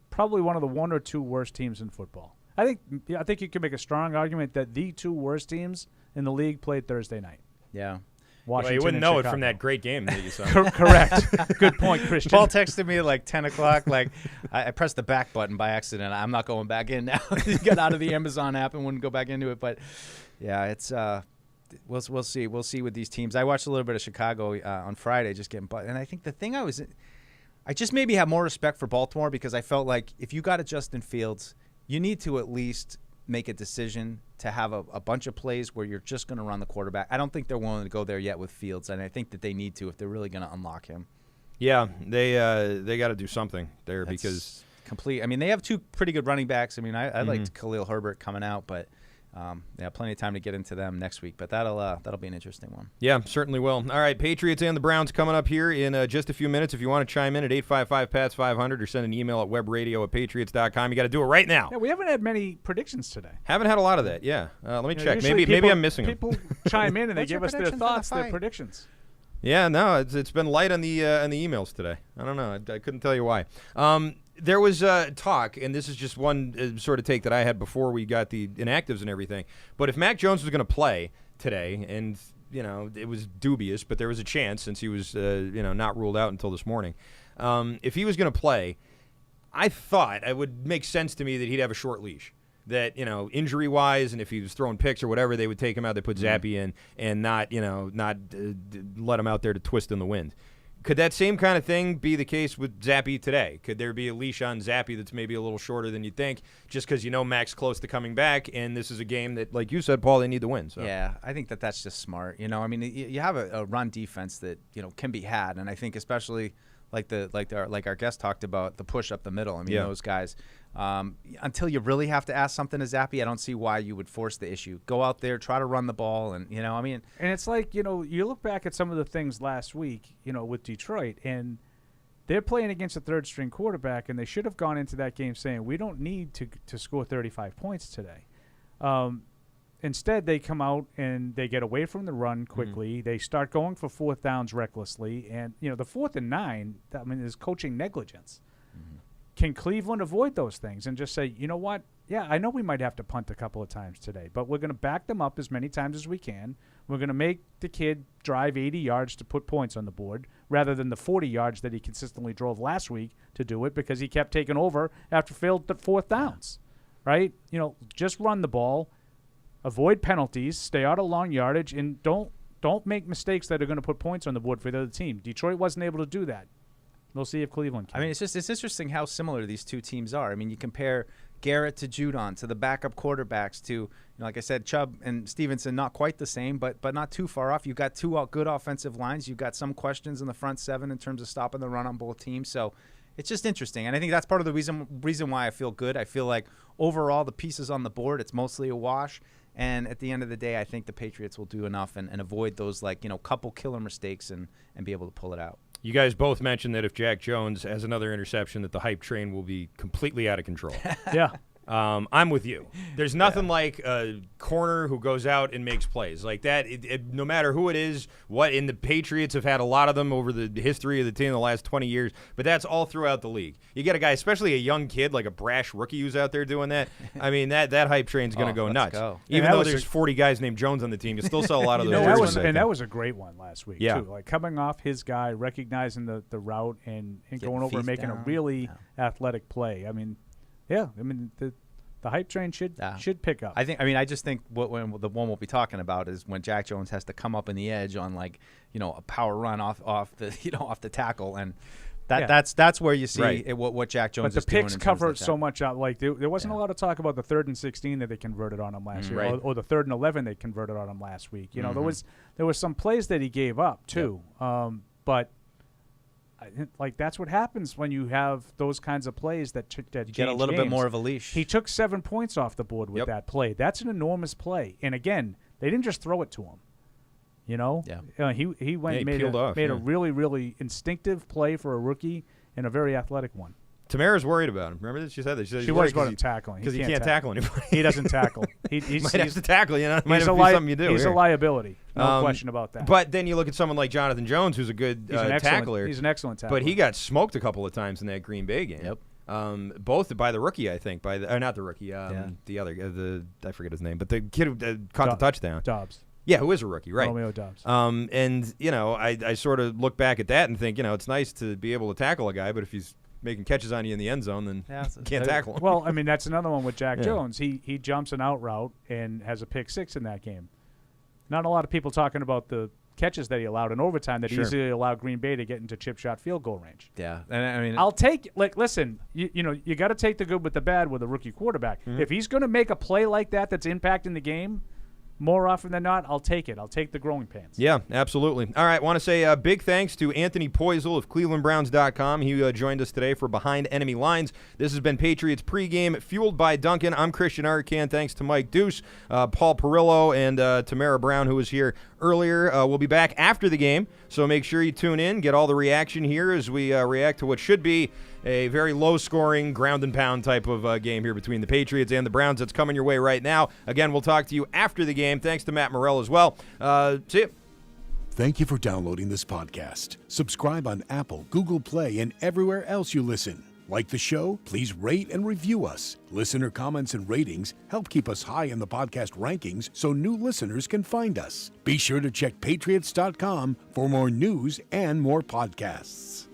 probably one of the 1 or 2 worst teams in football. I think you can make a strong argument that the 2 worst teams in the league played Thursday night. Yeah. Washington you wouldn't know Chicago. it from that great game that you saw. Correct. Good point, Christian. Paul texted me at 10 o'clock. I pressed the back button by accident. I'm not going back in now. He got out of the Amazon app and wouldn't go back into it. But, yeah, it's we'll see. We'll see with these teams. I watched a little bit of Chicago on Friday just getting – and I think the thing I just maybe have more respect for Baltimore because I felt like if you got a Justin Fields, you need to at least – make a decision to have a bunch of plays where you're just going to run the quarterback. I don't think they're willing to go there yet with Fields, and I think that they need to if they're really going to unlock him. Yeah, they got to do something there because complete. I mean, they have 2 pretty good running backs. I mean, I liked Khalil Herbert coming out, but they have plenty of time to get into them next week. But that'll be an interesting one. Yeah, certainly will. All right, Patriots and the Browns coming up here in just a few minutes. If you want to chime in at 855-PATS-500 or send an email at webradio@patriots.com, you got to do it right now. Yeah, we haven't had many predictions today. Haven't had a lot of that. Yeah, let me check. Maybe I'm missing them. People chime in and they give us their thoughts, their predictions. Yeah, no, it's been light on the emails today. I don't know. I couldn't tell you why. There was talk, and this is just one sort of take that I had before we got the inactives and everything. But if Mac Jones was going to play today, and it was dubious, but there was a chance since he was not ruled out until this morning. If he was going to play, I thought it would make sense to me that he'd have a short leash. That injury-wise, and if he was throwing picks or whatever, they would take him out. They put Zappe in and not let him out there to twist in the wind. Could that same kind of thing be the case with Zappe today? Could there be a leash on Zappe that's maybe a little shorter than you think, just because Mac's close to coming back, and this is a game that, like you said, Paul, they need to win. So. Yeah, I think that's just smart. I mean, you have a run defense that can be had, and I think especially like our guest talked about the push up the middle. I mean, those guys. Until you really have to ask something to Zappe, I don't see why you would force the issue. Go out there, try to run the ball, and I mean. And it's like you look back at some of the things last week, with Detroit, and they're playing against a third-string quarterback, and they should have gone into that game saying we don't need to score 35 points today. Instead, they come out and they get away from the run quickly. Mm-hmm. They start going for 4th downs recklessly, and the 4th and 9. I mean, is coaching negligence. Mm-hmm. Can Cleveland avoid those things and just say, you know what? Yeah, I know we might have to punt a couple of times today, but we're going to back them up as many times as we can. We're going to make the kid drive 80 yards to put points on the board rather than the 40 yards that he consistently drove last week to do it because he kept taking over after failed 4th downs, right? Just run the ball, avoid penalties, stay out of long yardage, and don't Don't make mistakes that are going to put points on the board for the other team. Detroit wasn't able to do that. We'll see if Cleveland can. I mean, it's interesting how similar these two teams are. I mean, you compare Garrett to Judon to the backup quarterbacks to, like I said, Chubb and Stevenson, not quite the same, but not too far off. You've got two good offensive lines. You've got some questions in the front seven in terms of stopping the run on both teams. So it's just interesting. And I think that's part of the reason why I feel good. I feel like overall the pieces on the board, it's mostly a wash. And at the end of the day, I think the Patriots will do enough and avoid those couple killer mistakes and be able to pull it out. You guys both mentioned that if Jack Jones has another interception, that the hype train will be completely out of control. Yeah. I'm with you. There's nothing like a corner who goes out and makes plays like that. No matter who it is, in the Patriots have had a lot of them over the history of the team in the last 20 years, but that's all throughout the league. You get a guy, especially a young kid, like a brash rookie who's out there doing that. I mean, that hype train's going to go nuts. Even though there's 40 guys named Jones on the team, you still sell a lot of those. That was a great one last week, too. Like coming off his guy, recognizing the route, and going over and making a really athletic play. I mean, the hype train should pick up. I just think the one we'll be talking about is when Jack Jones has to come up in the edge on a power run off the tackle, and that's where you see what Jack Jones is doing. But the picks cover so much out. Like there wasn't a lot of talk about the 3rd and 16 that they converted on him last year, or the 3rd and 11 they converted on him last week. You know, there was some plays that he gave up too, but. That's what happens when you have those kinds of plays that you get a little bit more of a leash. He took 7 points off the board with that play. That's an enormous play. And again, they didn't just throw it to him. You know, he went made a really, really instinctive play for a rookie and a very athletic one. Tamara's worried about him. Remember that she said that? She worries about him tackling because he can't tackle anybody. He doesn't tackle. He might have to tackle. Might have to be something you do. He's a liability. No question about that. But then you look at someone like Jonathan Jones, who's a good tackler. He's an excellent tackler. But he got smoked a couple of times in that Green Bay game. Yep. Both by the rookie, I think. Not the rookie. The other. I forget his name. But the kid who caught the touchdown. Dobbs. Yeah, who is a rookie, right? Romeo Dobbs. And I sort of look back at that and think, it's nice to be able to tackle a guy, but if he's making catches on you in the end zone, then you can't tackle him. Well, I mean, that's another one with Jack Jones. He jumps an out route and has a pick 6 in that game. Not a lot of people talking about the catches that he allowed in overtime that easily allowed Green Bay to get into chip shot field goal range. Yeah, and I mean, I'll take listen, you got to take the good with the bad with a rookie quarterback. Mm-hmm. If he's going to make a play like that that's impacting the game, more often than not, I'll take it. I'll take the growing pains. Yeah, absolutely. All right, want to say big thanks to Anthony Poisel of ClevelandBrowns.com. He joined us today for Behind Enemy Lines. This has been Patriots Pregame, fueled by Dunkin. I'm Christian Arcan. Thanks to Mike Deuce, Paul Perillo, and Tamara Brown, who was here earlier. We'll be back after the game, so make sure you tune in, get all the reaction here as we react to what should be a very low-scoring, ground-and-pound type of game here between the Patriots and the Browns that's coming your way right now. Again, we'll talk to you after the game. Thanks to Matt Morrell as well. See you. Thank you for downloading this podcast. Subscribe on Apple, Google Play, and everywhere else you listen. Like the show? Please rate and review us. Listener comments and ratings help keep us high in the podcast rankings so new listeners can find us. Be sure to check Patriots.com for more news and more podcasts.